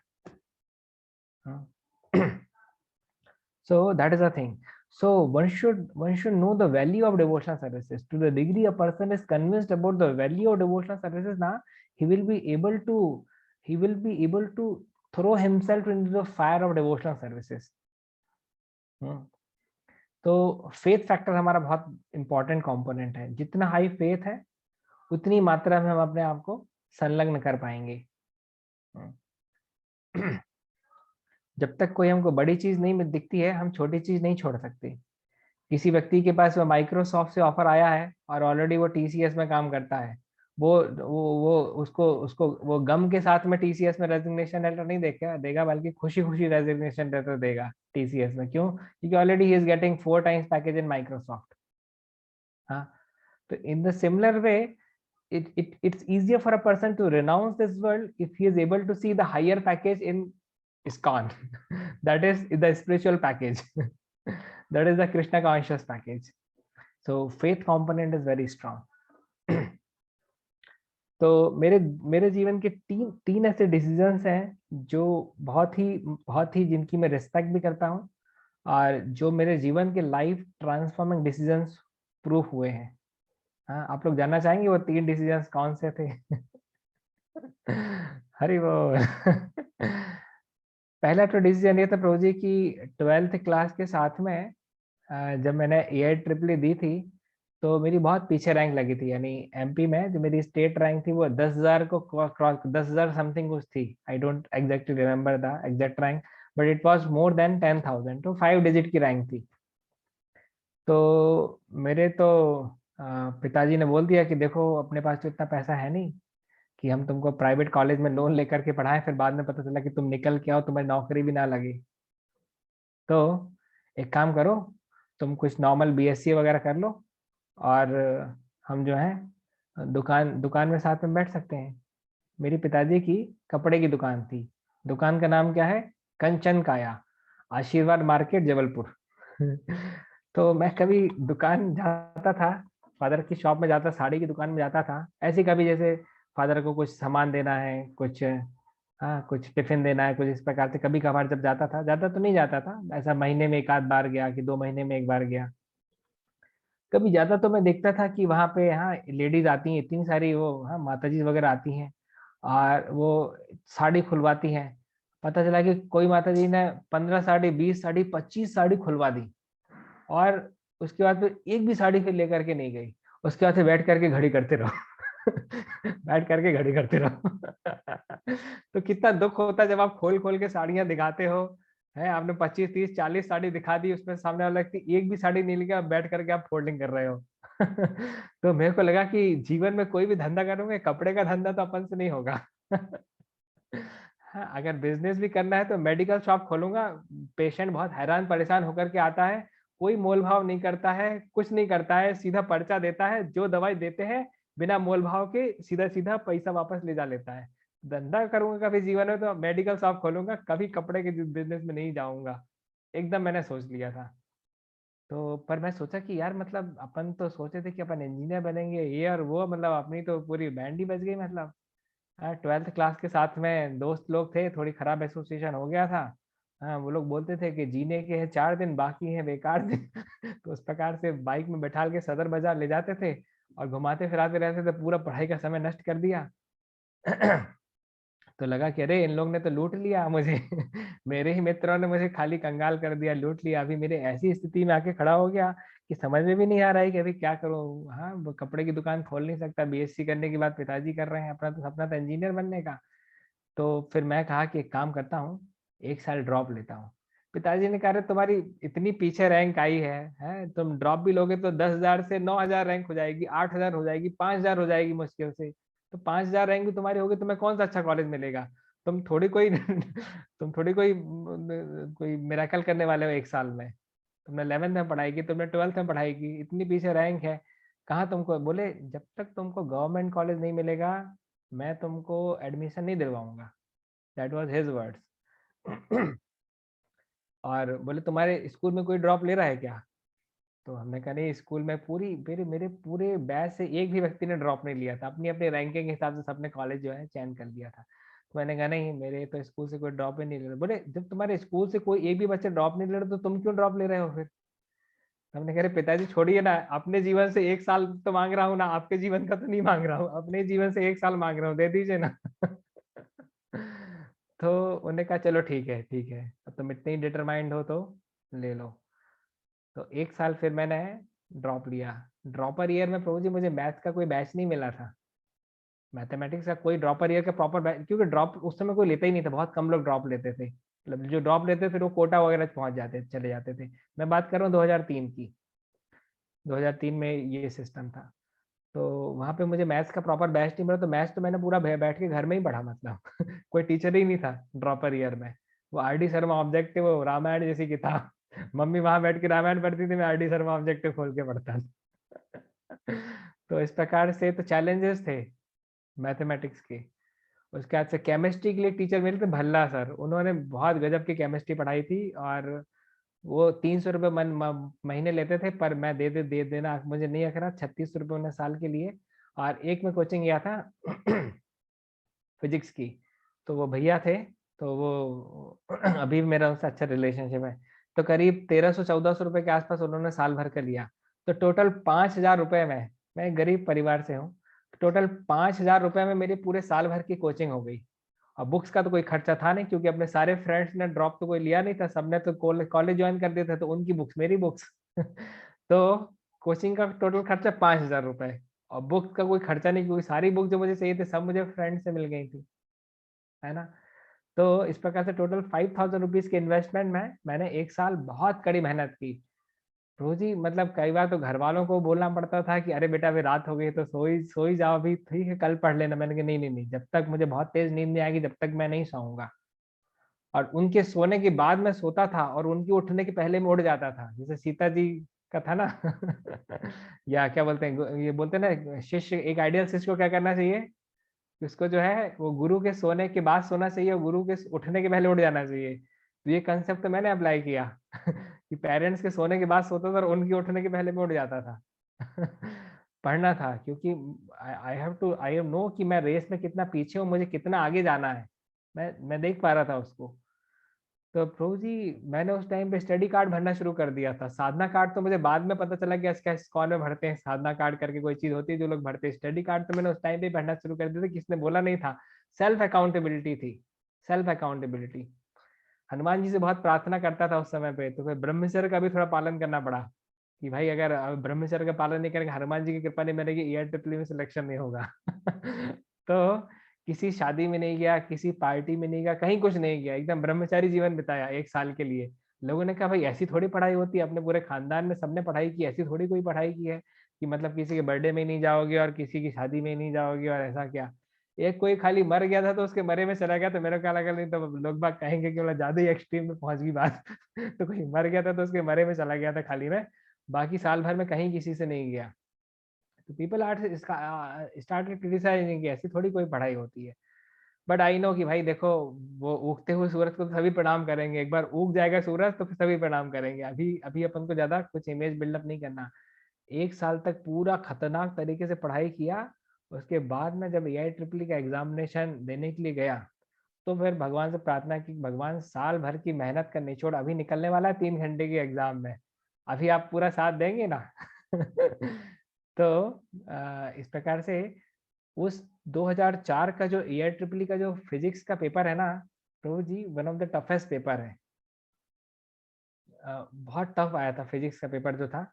So that is the thing. So one should know the value of devotional services. To the degree a person is convinced about the value of devotional services, now he will be able to throw himself into the fire of devotional services. तो faith factor हमारा बहुत important component है. जितना high faith है उतनी मात्रा में हम अपने आप को संलग्न कर पाएंगे. जब तक कोई हमको बड़ी चीज नहीं दिखती है, हम छोटी चीज नहीं छोड़ सकते. किसी व्यक्ति के पास वो माइक्रोसॉफ्ट से ऑफर आया है और ऑलरेडी वो टीसीएस में काम करता है, वो उसको उसको वो गम के साथ में टीसीएस में रेजिग्नेशन लेटर नहीं देगा, बल्कि खुशी खुशी रेजिग्नेशन लेटर देगा टीसीएस में. क्यों? क्योंकि already he is getting 4 times package in Microsoft. हाँ, तो in the similar way, it's easier for a person to renounce this world if he is able to see the higher package in ISKCON. That is the spiritual package. That is the Krishna conscious package. So faith component is very strong. तो मेरे जीवन के तीन ऐसे decisions हैं जो बहुत ही जिनकी मैं रिस्पेक्ट भी करता हूँ, और जो मेरे जीवन के लाइफ ट्रांसफॉर्मिंग डिसीजंस प्रूफ हुए हैं. हाँ, आप लोग जानना चाहेंगे वो 3 डिसीजंस कौन से थे? हरि बोल. पहला तो डिसीजन ये था प्रभु जी की 12th क्लास के साथ में जब मैंने AI दी थी, तो मेरी बहुत पीछे रैंक लगी थी. यानी एमपी में जो मेरी स्टेट रैंक थी वो 10,000 को क्रॉस, 10,000 समथिंग कुछ थी. I don't exactly remember the exact rank, but it was more than 10,000. तो 5 डिजिट की रैंक थी. तो मेरे तो पिताजी ने बोल दिया कि देखो अपने पास तो इतना पैसा है नहीं कि हम तुमको प्राइवेट कॉलेज में लोन लेकर के पढ़ाएं, फिर बाद में पता चला कि तुम निकल के आओ, तुम्हारी नौकरी भी ना लगी. तो एक काम करो, तुम कुछ नॉर्मल बीएससी वगैरह कर लो, और हम जो है दुकान दुकान में साथ में बैठ सकते हैं. मेरी पिताजी की कपड़े की दुकान थी. दुकान का नाम क्या है? कंचन काया, आशीर्वाद मार्केट, जबलपुर. तो मैं कभी दुकान जाता था, फादर की शॉप में जाता, साड़ी की दुकान में जाता था, ऐसे कभी जैसे फादर को कुछ सामान देना है, कुछ हाँ कुछ टिफिन देना है, कुछ इस प्रकार से कभी कभार जब जाता था, ज्यादा तो नहीं जाता था, ऐसा महीने में एक आध बार गया कि 2 महीने में एक बार गया. कभी जाता तो मैं देखता था कि वहां पे हाँ लेडीज आती हैं इतनी सारी, वो हाँ माता जी वगैरह आती हैं और वो साड़ी खुलवाती हैं. पता चला कि कोई माता जी ने 15 साड़ी, 20 साड़ी, 25 साड़ी खुलवा दी, और उसके बाद फिर एक भी साड़ी फिर लेकर के नहीं गई. उसके बाद फिर बैठ करके घड़ी करते रहो. बैठ करके घड़ी करते रहो. तो कितना दुख होता है जब आप खोल खोल के साड़ियां दिखाते हो, है आपने 25, 30, 40 साड़ी दिखा दी, उसमें सामने वाला व्यक्ति एक भी साड़ी नहीं लेके बैठ करके आप फोल्डिंग कर रहे हो. तो मेरे को लगा कि जीवन में कोई भी धंधा करूंगे, कपड़े का धंधा तो अपन से नहीं होगा. हाँ, अगर बिजनेस भी करना है तो मेडिकल शॉप खोलूंगा. पेशेंट बहुत हैरान परेशान होकर के आता है, कोई मोल भाव नहीं करता है, कुछ नहीं करता है, सीधा पर्चा देता है, जो दवाई देते हैं बिना मोल भाव के सीधा सीधा पैसा वापस ले जा लेता है. धंधा करूंगा कभी जीवन में तो मेडिकल शॉप खोलूंगा, कभी कपड़े के बिजनेस में नहीं जाऊंगा. एकदम मैंने सोच लिया था. तो पर मैं सोचा कि यार मतलब अपन तो सोचे थे कि अपन इंजीनियर बनेंगे, ये और वो, मतलब अपनी तो पूरी बैंड ही बज गई. मतलब 12th क्लास के साथ में दोस्त लोग थे, थोड़ी खराब एसोसिएशन हो गया था. हाँ, वो लोग बोलते थे कि जीने के हैं 4 दिन, बाकी हैं बेकार दिन. तो उस प्रकार से बाइक में बैठा के सदर बाजार ले जाते थे और घुमाते फिराते रहते थे, पूरा पढ़ाई का समय नष्ट कर दिया. तो लगा कि अरे इन लोग ने तो लूट लिया मुझे. मेरे ही मित्रों ने मुझे खाली कंगाल कर दिया, लूट लिया. अभी मेरे ऐसी स्थिति में आके खड़ा हो गया कि समझ में भी नहीं आ रहा है कि अभी क्या करूं. हाँ, वो कपड़े की दुकान खोल नहीं सकता, बीएससी करने के बाद पिताजी कर रहे हैं, अपना तो सपना था इंजीनियर बनने का. तो फिर मैं कहा कि एक काम करता हूँ, 1 साल ड्रॉप लेता हूँ। पिताजी ने कहा, अरे तुम्हारी इतनी पीछे रैंक आई है, तुम ड्रॉप भी लोगे तो 10,000 से 9,000 रैंक हो जाएगी, 8,000 हो जाएगी, 5,000 हो जाएगी मुश्किल से। तो 5,000 रैंक भी तुम्हारी होगी, तुम्हें कौन सा अच्छा कॉलेज मिलेगा? तुम थोड़ी कोई तुम थोड़ी कोई मिरेकल करने वाले हो 1 साल में। तुमने 11th में पढ़ाई की, तुमने 12th में पढ़ाई की, इतनी पीछे रैंक है, कहाँ तुमको? बोले जब तक तुमको गवर्नमेंट कॉलेज नहीं मिलेगा, मैं तुमको एडमिशन नहीं दिलवाऊंगा। That was his words. और बोले तुम्हारे स्कूल में कोई ड्रॉप ले रहा है क्या? तो हमने कहा नहीं, स्कूल में पूरी मेरे मेरे पूरे बैच से एक भी व्यक्ति ने ड्रॉप नहीं लिया था, अपनी अपनी रैंकिंग के हिसाब से सबने कॉलेज जो है चयन कर लिया था। तो मैंने कहा नहीं, मेरे तो स्कूल से कोई ड्रॉप ही नहीं ले रहा। बोले जब तुम्हारे स्कूल से कोई एक भी बच्चे ड्रॉप नहीं ले रहे तो तुम क्यों ड्रॉप ले रहे हो फिर? हमने कह रहे पिताजी छोड़िए ना, अपने जीवन से 1 साल तो मांग रहा हूँ ना, आपके जीवन का तो नहीं मांग रहा हूँ, अपने जीवन से 1 साल मांग रहा हूँ, दे दीजिए ना। तो उन्होंने कहा चलो ठीक है ठीक है, अब तुम इतने ही डिटरमाइंड हो तो ले लो। तो 1 साल फिर मैंने ड्रॉप लिया। ड्रॉपर ईयर में प्रभु जी मुझे मैथ्स का कोई बैच नहीं मिला था, मैथमेटिक्स का कोई ड्रॉपर ईयर का प्रॉपर बैच, क्योंकि ड्रॉप उस समय कोई लेता ही नहीं था, बहुत कम लोग ड्रॉप लेते थे, मतलब जो ड्रॉप लेते थे वो कोटा वगैरह पहुंच जाते चले जाते थे। मैं बात कर रहा हूँ 2003 की, 2003 में ये सिस्टम था। तो वहाँ पे मुझे मैथ्स का प्रॉपर बैच नहीं मिला, तो मैथ्स तो मैंने पूरा बैठ के घर में ही पढ़ा, मतलब कोई टीचर ही नहीं था ड्रॉपर ईयर में। वो आर डी शर्मा ऑब्जेक्टिव, वो रामायण जैसी किताब, मम्मी वहां बैठ के रामायण पढ़ती थी, मैं आर डी शर्मा ऑब्जेक्टिव खोल के पढ़ता था। तो इस प्रकार से तो चैलेंजेस थे मैथमेटिक्स के। उसके बाद से केमिस्ट्री के लिए टीचर मिले थे भल्ला सर, उन्होंने बहुत गजब की केमिस्ट्री पढ़ाई थी, और वो 300 रुपये महीने लेते थे, पर मैं दे देना मुझे नहीं रख रहा, 3600 रुपये उन्हें साल के लिए। और एक में कोचिंग गया था फिजिक्स की, तो वो भैया थे, तो वो अभी भी मेरा उनसे अच्छा रिलेशनशिप है। तो करीब 1300-1400 रुपये के आसपास उन्होंने साल भर का लिया। तो टोटल 5,000 रुपये में, मैं एक गरीब परिवार से हूँ, टोटल 5,000 रुपये में मेरी पूरे साल भर की कोचिंग हो गई। और बुक्स का तो कोई खर्चा था नहीं, क्योंकि अपने सारे फ्रेंड्स ने ड्रॉप तो कोई लिया नहीं था, सबने तो कॉलेज ज्वाइन कर दिए थे, तो उनकी बुक्स मेरी बुक्स। तो कोचिंग का टोटल खर्चा 5,000 रुपये, और बुक्स का कोई खर्चा नहीं, क्योंकि सारी बुक जो मुझे चाहिए थी सब मुझे फ्रेंड से मिल गई थी, है ना। तो इस प्रकार से टोटल 5,000 रुपीज के इन्वेस्टमेंट में मैंने 1 साल बहुत कड़ी मेहनत की। रोज ही, मतलब कई बार तो घर वालों को बोलना पड़ता था कि अरे बेटा अभी रात हो गई तो सो ही जाओ, अभी ठीक है कल पढ़ लेना। मैंने कहा नहीं नहीं नहीं, जब तक मुझे बहुत तेज नींद नहीं आएगी जब तक मैं नहीं सोऊंगा। और उनके सोने के बाद मैं सोता था, और उनके उठने के पहले मैं उठ जाता था, जैसे सीता जी का था ना। या क्या बोलते हैं, ये बोलते हैं ना, शिष्य, एक आइडियल शिष्य को क्या करना चाहिए कि उसको जो है वो गुरु के सोने के बाद सोना चाहिए, और गुरु के उठने के पहले उठ जाना चाहिए। तो ये कंसेप्ट तो मैंने अप्लाई किया कि पेरेंट्स के सोने के बाद सोता था और उनके उठने के पहले मैं उठ जाता था। पढ़ना था, क्योंकि आई हैव नो कि मैं रेस में कितना पीछे हूँ, मुझे कितना आगे जाना है, मैं देख पा रहा था उसको। तो प्रभु जी, मैंने उस टाइम पे स्टडी कार्ड भरना शुरू कर दिया था। साधना कार्ड तो मुझे बाद में पता चला कि इसका इस्कॉन में भरते हैं, साधना कार्ड करके कोई चीज होती है जो लोग भरते हैं। स्टडी कार्ड तो मैंने उस टाइम पे भरना शुरू कर दिया था, किसने बोला नहीं था। सेल्फ अकाउंटेबिलिटी थी, सेल्फ अकाउंटेबिलिटी। हनुमान जी से बहुत प्रार्थना करता था उस समय पे, तो फिर ब्रह्मचर्य का भी थोड़ा पालन करना पड़ा, कि भाई अगर ब्रह्मचर्य का पालन नहीं करेंगे, हनुमान जी की कृपा नहीं मिलेगी, EIEEE में सिलेक्शन नहीं होगा। तो किसी शादी में नहीं गया, किसी पार्टी में नहीं गया, कहीं कुछ नहीं गया, एकदम ब्रह्मचारी जीवन बिताया 1 साल के लिए। लोगों ने कहा भाई ऐसी थोड़ी पढ़ाई होती है, अपने पूरे खानदान में सबने पढ़ाई की, ऐसी थोड़ी कोई पढ़ाई की है कि मतलब किसी के बर्थडे में नहीं जाओगे और किसी की शादी में नहीं जाओगे, और ऐसा क्या। एक कोई खाली मर गया था तो उसके मरे में चला गया, तो मेरे को लगा नहीं तो लोग बाग कहेंगे कि मतलब ज्यादा ही एक्सट्रीम में पहुंच गई बात। तो कोई मर गया था तो उसके मरे में चला गया था खाली में, बाकी साल भर में कहीं किसी से नहीं गया। तो पीपल आर्ट इसका स्टार्टेड क्रिटिसाइजिंग कि ऐसी थोड़ी कोई पढ़ाई होती है। बट आई नो कि भाई देखो, वो उगते हुए सूरज को तो सभी प्रणाम करेंगे, एक बार उग जाएगा सूरज तो फिर सभी प्रणाम करेंगे, अभी अभी अपन को ज्यादा कुछ इमेज बिल्डअप नहीं करना। 1 साल तक पूरा खतरनाक तरीके से पढ़ाई किया। उसके बाद में जब EIEEE का एग्जामिनेशन देने के लिए गया, तो फिर भगवान से प्रार्थना की, भगवान साल भर की मेहनत का निचोड़ अभी निकलने वाला है 3 घंटे के एग्जाम में, अभी आप पूरा साथ देंगे ना। तो इस प्रकार से उस 2004 का जो EIEEE का जो फिजिक्स का पेपर है ना Prabhu ji, one of the toughest paper है। बहुत टफ आया था फिजिक्स का पेपर जो था।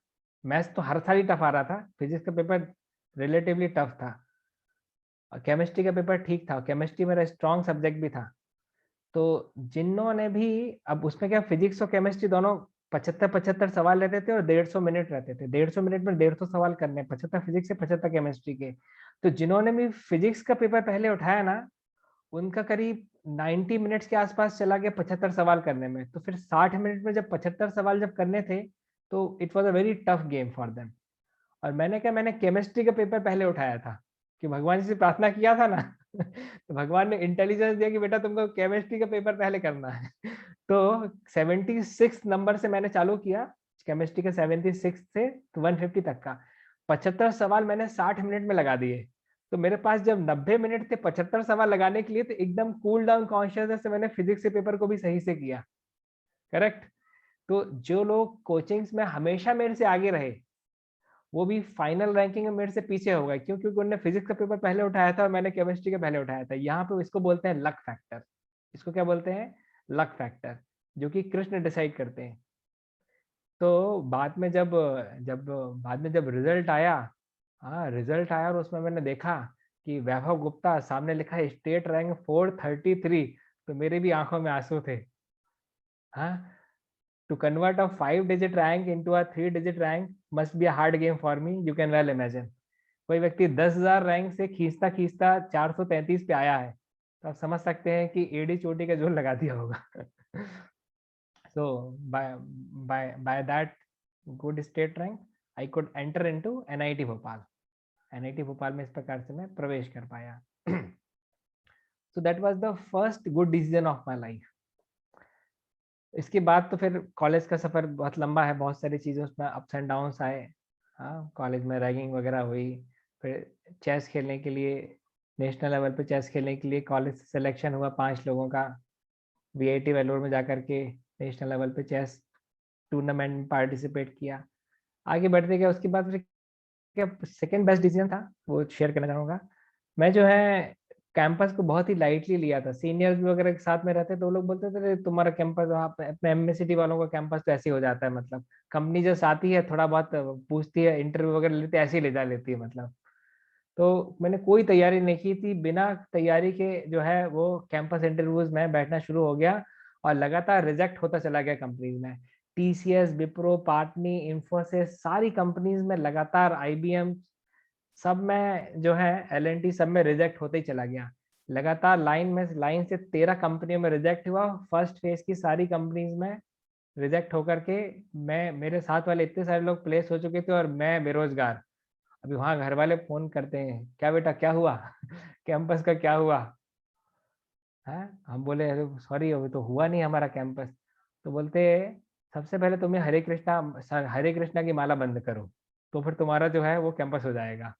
मैथ्स तो हर साल ही टफ आ रहा था, फिजिक्स का पेपर रिलेटिवली टफ था। केमिस्ट्री का पेपर ठीक था, केमिस्ट्री मेरा स्ट्रॉन्ग सब्जेक्ट भी था। तो जिन्होंने भी, अब उसमें क्या, फिजिक्स और केमिस्ट्री दोनों 75-75 सवाल रहते थे और 150 मिनट रहते थे। 150 मिनट में 150 सवाल करने, 75 फिजिक्स से 75 केमिस्ट्री के। तो जिन्होंने भी फिजिक्स का पेपर पहले उठाया ना, उनका करीब 90 मिनट्स के आसपास चला गया 75 सवाल करने में। तो फिर 60 मिनट में जब 75 सवाल जब करने थे, तो it was a very tough game for them. और मैंने क्या, मैंने केमिस्ट्री का पेपर पहले उठाया था, कि भगवान जी से प्रार्थना किया था ना तो भगवान ने इंटेलिजेंस दिया कि बेटा तुमको केमिस्ट्री का पेपर पहले करना है तो 76 नंबर से मैंने चालू किया, केमिस्ट्री के 76 से 150 तक का 75 सवाल मैंने 60 मिनट में लगा दिए। तो मेरे पास जब 90 मिनट थे 75 सवाल लगाने के लिए, तो एकदम कूल डाउन कॉन्शियसनेस से मैंने फिजिक्स के पेपर को भी सही से किया। करेक्ट। तो जो लोग कोचिंग्स में हमेशा मेरे से आगे रहे, वो भी फाइनल रैंकिंग में मेरे से पीछे हो गए। क्यों? क्योंकि उन्होंने फिजिक्स का पेपर पहले उठाया था और मैंने केमिस्ट्री का पहले उठाया था। यहाँ पे इसको बोलते हैं लक फैक्टर। इसको क्या बोलते हैं? लक फैक्टर, जो कि कृष्ण डिसाइड करते हैं। तो बाद में जब रिजल्ट आया, हाँ रिजल्ट आया, और उसमें मैंने देखा कि वैभव गुप्ता सामने लिखा है स्टेट रैंक 433, तो मेरे भी आंखों में आंसू थे। हाँ, to convert a 5-digit rank into a 3-digit rank must be a hard game for me, you can well imagine। कोई व्यक्ति 10,000 रैंक से खींचता खींचता 433 पे आया है, तो आप समझ सकते हैं कि एडी चोटी का जोर लगा दिया होगा so by that good state rank I could enter into NIT Bhopal. NIT Bhopal में इस प्रकार से मैं प्रवेश कर पाया so that was the first good decision of my life। इसके बाद तो फिर कॉलेज का सफर बहुत लंबा है, बहुत सारी चीजें उसमें अप्स एंड डाउन्स आए। हाँ, कॉलेज में रैगिंग वगैरह हुई, फिर चेस खेलने के लिए, नेशनल लेवल पे चेस खेलने के लिए कॉलेज से सिलेक्शन हुआ 5 लोगों का, वीआईटी वेलोर में जाकर के नेशनल लेवल पे चेस टूर्नामेंट में पार्टिसिपेट किया। आगे बढ़ते गया, उसके बाद फिर क्या सेकंड बेस्ट डिसीजन था वो शेयर करना चाहूँगा। मैं जो है कैंपस को बहुत ही लाइटली लिया था। सीनियर्स वगैरह के साथ में रहते तो वो लोग बोलते थे तुम्हारा कैंपस, अपने एमएस सिटी वालों का कैंपस तो ऐसे ही हो जाता है, मतलब कंपनी जो आती है थोड़ा बहुत पूछती है, इंटरव्यू वगैरह लेते ऐसे ही ले जा लेती है मतलब। तो मैंने कोई तैयारी नहीं की थी, बिना तैयारी के जो है वो कैंपस इंटरव्यूज में बैठना शुरू हो गया, और लगातार रिजेक्ट होता चला गया कंपनीज में। टीसीएस, विप्रो, पाटनी, इंफोसिस, सारी कंपनीज में लगातार, आईबीएम सब में जो है, एलएनटी सब में रिजेक्ट होते ही चला गया। लगातार लाइन से 13 कंपनियों में रिजेक्ट हुआ। फर्स्ट फेज की सारी कंपनीज में रिजेक्ट होकर के मैं, मेरे साथ वाले इतने सारे लोग प्लेस हो चुके थे और मैं बेरोजगार। अभी वहां घर वाले फोन करते हैं, क्या बेटा क्या हुआ कैंपस का क्या हुआ है? हम बोले अरे सॉरी, अभी तो हुआ नहीं हमारा कैंपस। तो बोलते सबसे पहले तुम्हें हरे कृष्णा की माला बंद करो, तो फिर तुम्हारा जो है वो कैंपस हो जाएगा।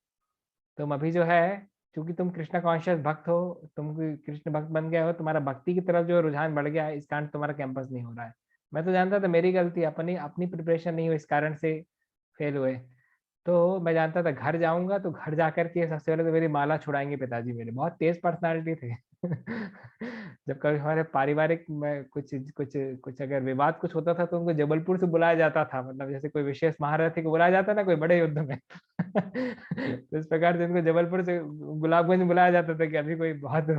तुम अभी जो है, क्योंकि तुम कृष्णा कॉन्शियस भक्त हो, तुम कृष्ण भक्त बन गए हो, तुम्हारा भक्ति की तरफ जो रुझान बढ़ गया है, इस कारण तुम्हारा कैंपस नहीं हो रहा है। मैं तो जानता था मेरी गलती, अपनी अपनी प्रिपरेशन नहीं हुई, इस कारण से फेल हुए। तो मैं जानता था घर जाऊंगा तो घर जाकर के सबसे पहले तो मेरी माला छुड़ाएंगे पिताजी, मेरे बहुत तेज पर्सनालिटी थे जब कभी हमारे पारिवारिक में कुछ कुछ कुछ अगर विवाद कुछ होता था, तो उनको जबलपुर से बुलाया जाता था, मतलब जैसे कोई विशेष महारथी को बुलाया जाता ना कोई बड़े युद्ध में तो इस प्रकार से उनको जबलपुर से गुलाबगंज बुलाया जाता था कि अभी कोई बहुत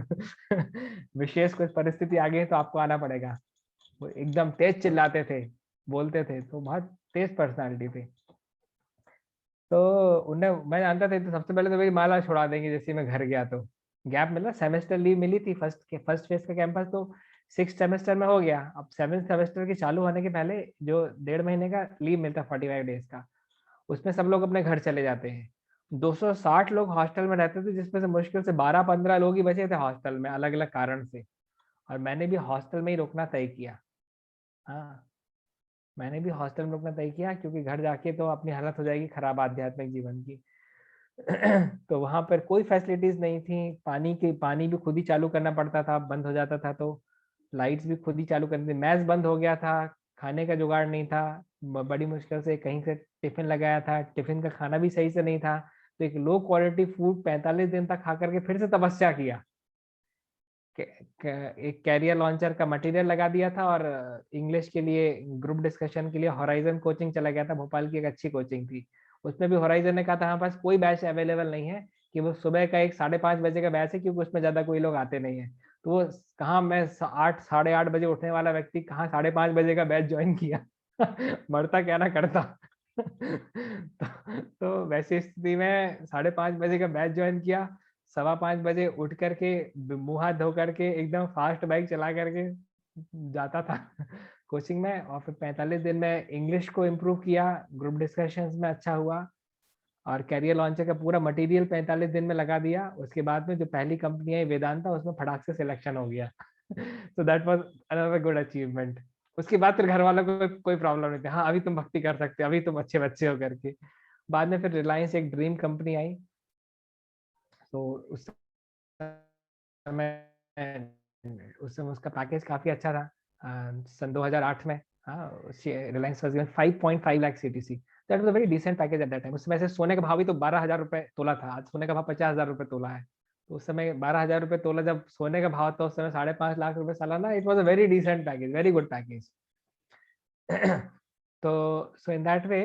विशेष कुछ परिस्थिति आ गई है तो आपको आना पड़ेगा। वो एकदम तेज चिल्लाते थे, बोलते थे, तो बहुत तेज पर्सनालिटी थी। तो उन्हें मैं जानता था तो सबसे पहले तो मेरी माला छुड़ा देंगे जैसे ही मैं घर गया। तो गैप मिला, सेमेस्टर लीव मिली थी फर्स्ट फेज का कैंपस तो 6 सेमेस्टर में हो गया। अब 7 सेमेस्टर के चालू होने के पहले जो 1.5 महीने का लीव मिलता है 45 डेज का, उसमें सब लोग अपने घर चले जाते हैं। 260 लोग हॉस्टल में रहते थे, जिसमें से मुश्किल से 12-15 लोग ही बचे थे हॉस्टल में, अलग अलग कारण से। और मैंने भी हॉस्टल में ही रुकना तय किया। हाँ, मैंने भी हॉस्टल में रुकना तय किया, क्योंकि घर जाके तो अपनी हालत हो जाएगी खराब आध्यात्मिक जीवन की तो वहां पर कोई फैसिलिटीज नहीं थी, पानी भी खुद ही चालू करना पड़ता था, बंद हो जाता था तो लाइट्स भी खुद ही चालू करनी थी, मैस बंद हो गया था, खाने का जुगाड़ नहीं था, बड़ी मुश्किल से कहीं से टिफिन लगाया था, टिफिन का खाना भी सही से नहीं था। तो एक लो क्वालिटी फूड 45 दिन तक खा करके फिर से तपस्या किया। एक कैरियर लॉन्चर का मटेरियल लगा दिया था, और इंग्लिश के लिए ग्रुप डिस्कशन के लिए होराइजन कोचिंग चला गया था, भोपाल की एक अच्छी कोचिंग थी। उसमें भी होराइजन ने कहा था हमारे पास कोई बैच अवेलेबल नहीं है, कि वो सुबह का एक 5:30 बजे का बैच है, क्योंकि उसमें ज्यादा कोई लोग आते नहीं है। तो वो कहाँ, मैं 8 साढ़े 8 बजे उठने वाला व्यक्ति कहाँ 5:30 बजे का बैच ज्वाइन किया। मरता क्या ना करता। तो वैसी स्थिति में 5:30 बजे का बैच ज्वाइन किया। 5:15 बजे उठ करके मुंह हाथ धो करके एकदम फास्ट बाइक चला करके जाता था कोचिंग में। और फिर 45 दिन में इंग्लिश को इम्प्रूव किया, ग्रुप डिस्कशंस में अच्छा हुआ, और कैरियर लॉन्चर का पूरा मटेरियल 45 दिन में लगा दिया। उसके बाद में जो पहली कंपनी आई वेदांता, उसमें फटाक से सिलेक्शन हो गया। So that was another good achievement. उसके बाद फिर घर वालों को कोई प्रॉब्लम नहीं थी, हाँ अभी तुम भक्ति कर सकते हो, अभी तुम अच्छे बच्चे हो करके। बाद में फिर रिलायंस एक ड्रीम कंपनी आई। तो उस समय उस समय उसका पैकेज काफी अच्छा था। सन 2008 में, हाँ, Reliance was given 5.5 lakh CTC. That was a very decent package at that time. उस समय से सोने का भाव भी तो 12,000 रुपए तोला था, आज सोने का भाव 50,000 रुपए तोला है। तो उस समय 12,000 रुपए तोला जब सोने का भाव था, उस समय 5.5 लाख रुपए सालाना, it was a very decent package, very good package. तो सो इन दैट वे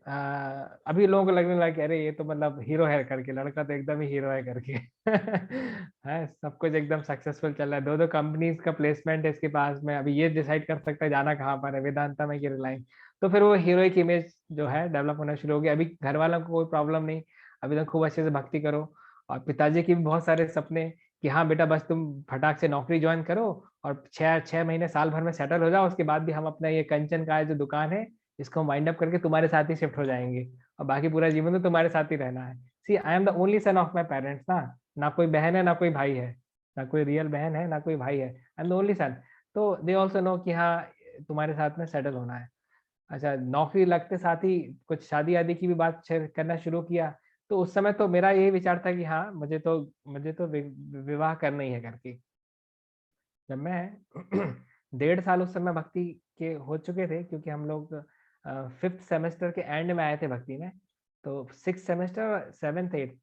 अभी लोगों को लगने लगा कि अरे ये तो मतलब हीरो है करके, लड़का तो एकदम ही हीरो है करके। है, सब कुछ एकदम सक्सेसफुल चल रहा है, दो दो कंपनीज का प्लेसमेंट है इसके पास में, अभी ये डिसाइड कर सकता है जाना कहाँ पर है, वेदांता में कि रिलायंस। तो फिर वो हीरोइक इमेज जो है डेवलप होना शुरू हो गया। अभी घर वालों को कोई प्रॉब्लम नहीं, अभी तो खूब अच्छे से भक्ति करो। और पिताजी की भी बहुत सारे सपने कि हाँ बेटा बस तुम फटाक से नौकरी ज्वाइन करो और 6 महीने साल भर में सेटल हो जाओ, उसके बाद भी हम अपना ये कंचन का जो दुकान है इसको वाइंड अप करके तुम्हारे साथ ही शिफ्ट हो जाएंगे, और बाकी पूरा जीवन तो तुम्हारे साथ ही रहना है। See I am the only son of my parents ना, ना कोई बहन है ना कोई भाई है, ना कोई रियल बहन है ना कोई भाई है, आई एम द ओनली सन। तो दे ऑल्सो नो कि हाँ तुम्हारे साथ में सेटल होना है। अच्छा, नौकरी लगते साथ ही कुछ शादी आदि की भी बात करना शुरू किया। तो उस समय तो मेरा यही विचार था कि हाँ मुझे तो विवाह करना ही है करके। जब मैं 1.5 साल उस समय भक्ति के हो चुके थे, क्योंकि हम लोग 5th सेमेस्टर के एंड में आए थे भक्ति में। तो 6th सेमेस्टर 7th 8th,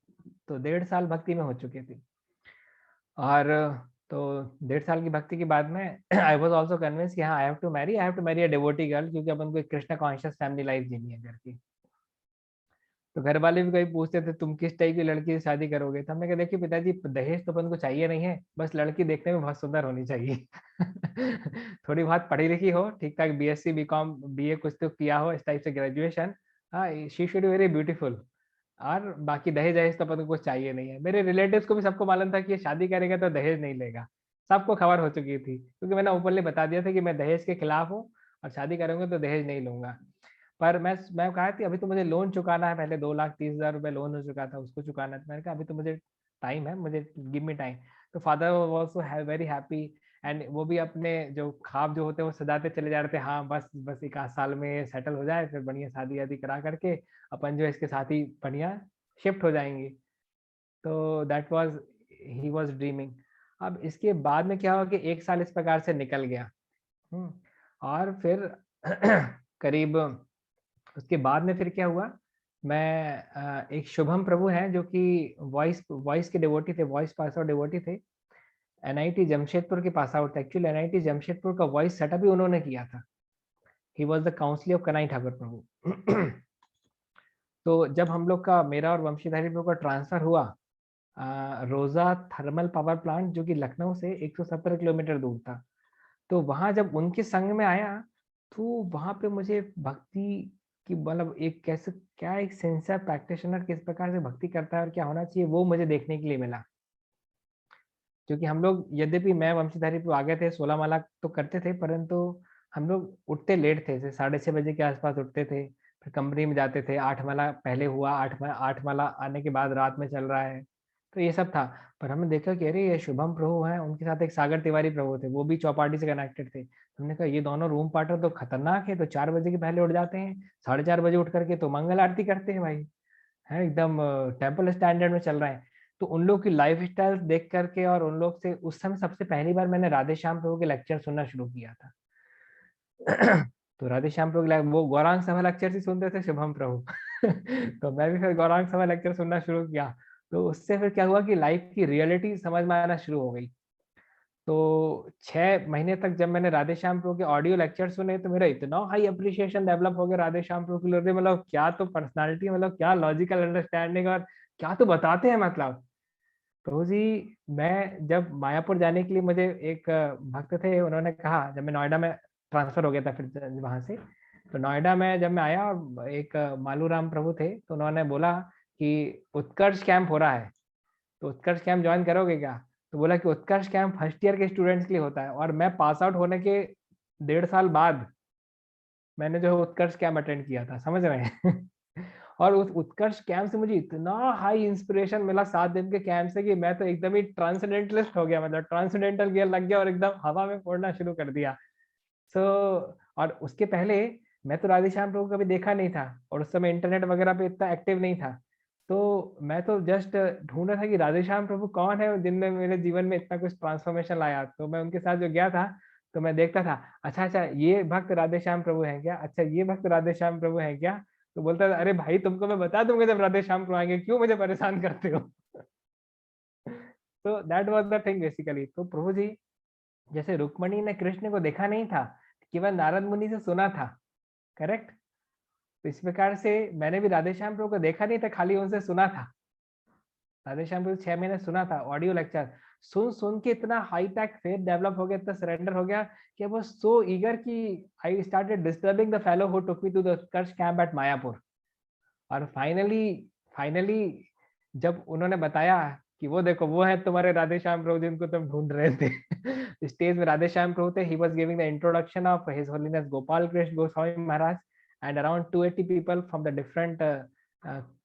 तो 1.5 साल भक्ति में हो चुके थे। और तो 1.5 साल की भक्ति के बाद में आई वॉज ऑल्सो कन्विंस कि हाँ I have to marry a devotee girl, क्योंकि अपन को एक कृष्णा कॉन्शियस फैमिली लाइफ जीनी है करके। तो घर वाले भी कभी पूछते थे तुम किस टाइप की लड़की से शादी करोगे, तो हमने कहा देखिए पिताजी दहेज तो अपन को चाहिए नहीं है, बस लड़की देखने में बहुत सुंदर होनी चाहिए। थोड़ी बहुत पढ़ी लिखी हो, ठीक ठाक बीएससी बीकॉम बीए कुछ तो किया हो, इस टाइप से ग्रेजुएशन, हाँ she should be very beautiful. और बाकी दहेज दहेज तो अपन को कुछ चाहिए नहीं है। मेरे रिलेटिव्स को भी सबको मालूम था कि ये शादी करेगा तो दहेज नहीं लेगा, सबको खबर हो चुकी थी, क्योंकि मैंने ओपनली बता दिया था कि मैं दहेज के खिलाफ हूँ और शादी करूंगा तो दहेज नहीं लूंगा। पर मैं कहा कि अभी तो मुझे लोन चुकाना है, पहले 2,30,000 रुपए लोन हो चुका था, उसको चुकाना था। मैंने कहा अभी तो मुझे टाइम है, मुझे गिव मी टाइम। तो father also very happy, and वो भी अपने जो ख्वाब जो होते हैं वो सजाते चले जा रहे थे, हाँ बस बस 1 आध साल में सेटल हो जाए, फिर बढ़िया शादी वादी करा करके अपन जो इसके साथ ही बढ़िया शिफ्ट हो जाएंगे। तो that was he was dreaming. अब इसके बाद में क्या हुआ कि 1 साल इस प्रकार से निकल गया। और फिर करीब उसके बाद में फिर क्या हुआ, मैं एक शुभम प्रभु हैं जो कि वॉइस वॉइस के डिवोटी थे, वॉइस पास आउट डिवोटी थे, एनआईटी जमशेदपुर के पास आउट थे। एक्चुअली एनआईटी जमशेदपुर का वॉइस सेटअप भी उन्होंने किया था। He was the counsellor of Kanai Thakur Prabhu. तो जब हम लोग का, मेरा और वंशीधारी प्रभु का ट्रांसफर हुआ रोजा थर्मल पावर प्लांट जो कि लखनऊ से 117 किलोमीटर दूर था, तो वहां जब उनके संग में आया, तो वहां पे मुझे भक्ति की मतलब एक कैसे, क्या एक सिंसियर प्रैक्टिशनर किस प्रकार से भक्ति करता है और क्या होना चाहिए, वो मुझे देखने के लिए मिला। क्योंकि हम लोग, यद्यपि मैं वंशीधारी पे आ गए थे, 16 माला तो करते थे, परंतु हम लोग उठते लेट थे, 6:30 बजे के आसपास उठते थे, फिर कंपनी में जाते थे। 8 माला पहले हुआ, 8 माला आने के बाद रात में चल रहा है, तो ये सब था। पर हमने देखा कि अरे ये शुभम प्रभु हैं, उनके साथ एक सागर तिवारी प्रभु थे, वो भी चौपाटी से कनेक्टेड थे। हमने कहा ये दोनों रूम पार्टनर तो खतरनाक है, तो 4 बजे के पहले उठ जाते हैं, 4:30 बजे उठ करके तो मंगल आरती करते हैं भाई, है एकदम टेम्पल स्टैंडर्ड में चल रहा है। तो उन लोग की लाइफ स्टाइल देख करके, और उन लोग से उस समय सबसे पहली बार मैंने राधे श्याम प्रभु के लेक्चर सुनना शुरू किया था। तो राधे श्याम प्रभु वो गौरांग सभा लेक्चर ही सुनते थे शुभम प्रभु। तो मैं भी फिर गौरांग सभा लेक्चर सुनना शुरू किया। तो उससे फिर क्या हुआ कि लाइफ की रियलिटी समझ में आना शुरू हो गई। तो 6 महीने तक जब मैंने राधे श्याम प्रभु के ऑडियो लेक्चर सुने, तो मेरा इतना हाई अप्रिसिएशन डेवलप हो गया राधे श्याम प्रभु के लिए, मतलब क्या तो पर्सनालिटी, मतलब क्या लॉजिकल अंडरस्टैंडिंग, और क्या तो बताते हैं मतलब। प्रभु जी, मैं जब मायापुर जाने के लिए, मुझे एक भक्त थे, उन्होंने कहा, जब मैं नोएडा में ट्रांसफर हो गया था फिर वहां से, तो नोएडा में जब मैं आया और एक मालूराम प्रभु थे, तो उन्होंने बोला कि उत्कर्ष कैंप हो रहा है, तो उत्कर्ष कैंप ज्वाइन करोगे क्या? तो बोला कि उत्कर्ष कैंप फर्स्ट ईयर के स्टूडेंट्स के लिए होता है, और मैं पास आउट होने के 1.5 साल बाद मैंने जो उत्कर्ष कैंप अटेंड किया था, समझ रहे हैं? और उस उत्कर्ष कैंप से मुझे इतना हाई इंस्पिरेशन मिला 7 दिन के कैंप से, कि मैं तो एकदम ही ट्रांसेंडेंटलिस्ट हो गया, मतलब ट्रांसेंडेंटल गियर लग गया और एकदम हवा में फोड़ना शुरू कर दिया। सो और उसके पहले मैं तो राधेश्याम प्रभु को कभी देखा नहीं था, और उस समय इंटरनेट वगैरह पे इतना एक्टिव नहीं था, तो मैं तो जस्ट ढूंढ रहा था कि राधेश्याम प्रभु कौन है जिनने मेरे जीवन में इतना कुछ ट्रांसफॉर्मेशन लाया। तो मैं उनके साथ जो गया था, तो मैं देखता था, अच्छा अच्छा ये भक्त राधेश्याम प्रभु है क्या, अच्छा ये भक्त राधेश्याम प्रभु है क्या। तो बोलता था, अरे भाई तुमको मैं बता दूंगा जब राधेश्याम प्रभु आएंगे, क्यों मुझे परेशान करते हो। तो that was the thing basically. तो प्रभु जी, जैसे रुक्मणी ने कृष्ण को देखा नहीं था, केवल नारद मुनि से सुना था, करेक्ट। तो इस प्रकार से मैंने भी राधेश्याम प्रभु को देखा नहीं था, खाली उनसे सुना था। राधेश्याम प्रभु 6 महीने सुना था ऑडियो लेक्चर, सुन सुन के इतना हाई टेक फेथ डेवलप हो गया, इतना सरेंडर हो गया कि वो सो ईगर कि I started disturbing the fellow who took me to the Utkarsh camp at Mayapur. और फाइनली फाइनली जब उन्होंने बताया कि वो देखो वो है तुम्हारे राधेश्याम प्रभु जिनको तुम ढूंढ रहे थे, स्टेज में राधेश्याम प्रभु थे, he was giving the introduction of his holiness Gopal Krishna Goswami Maharaj, and around 280 people from the different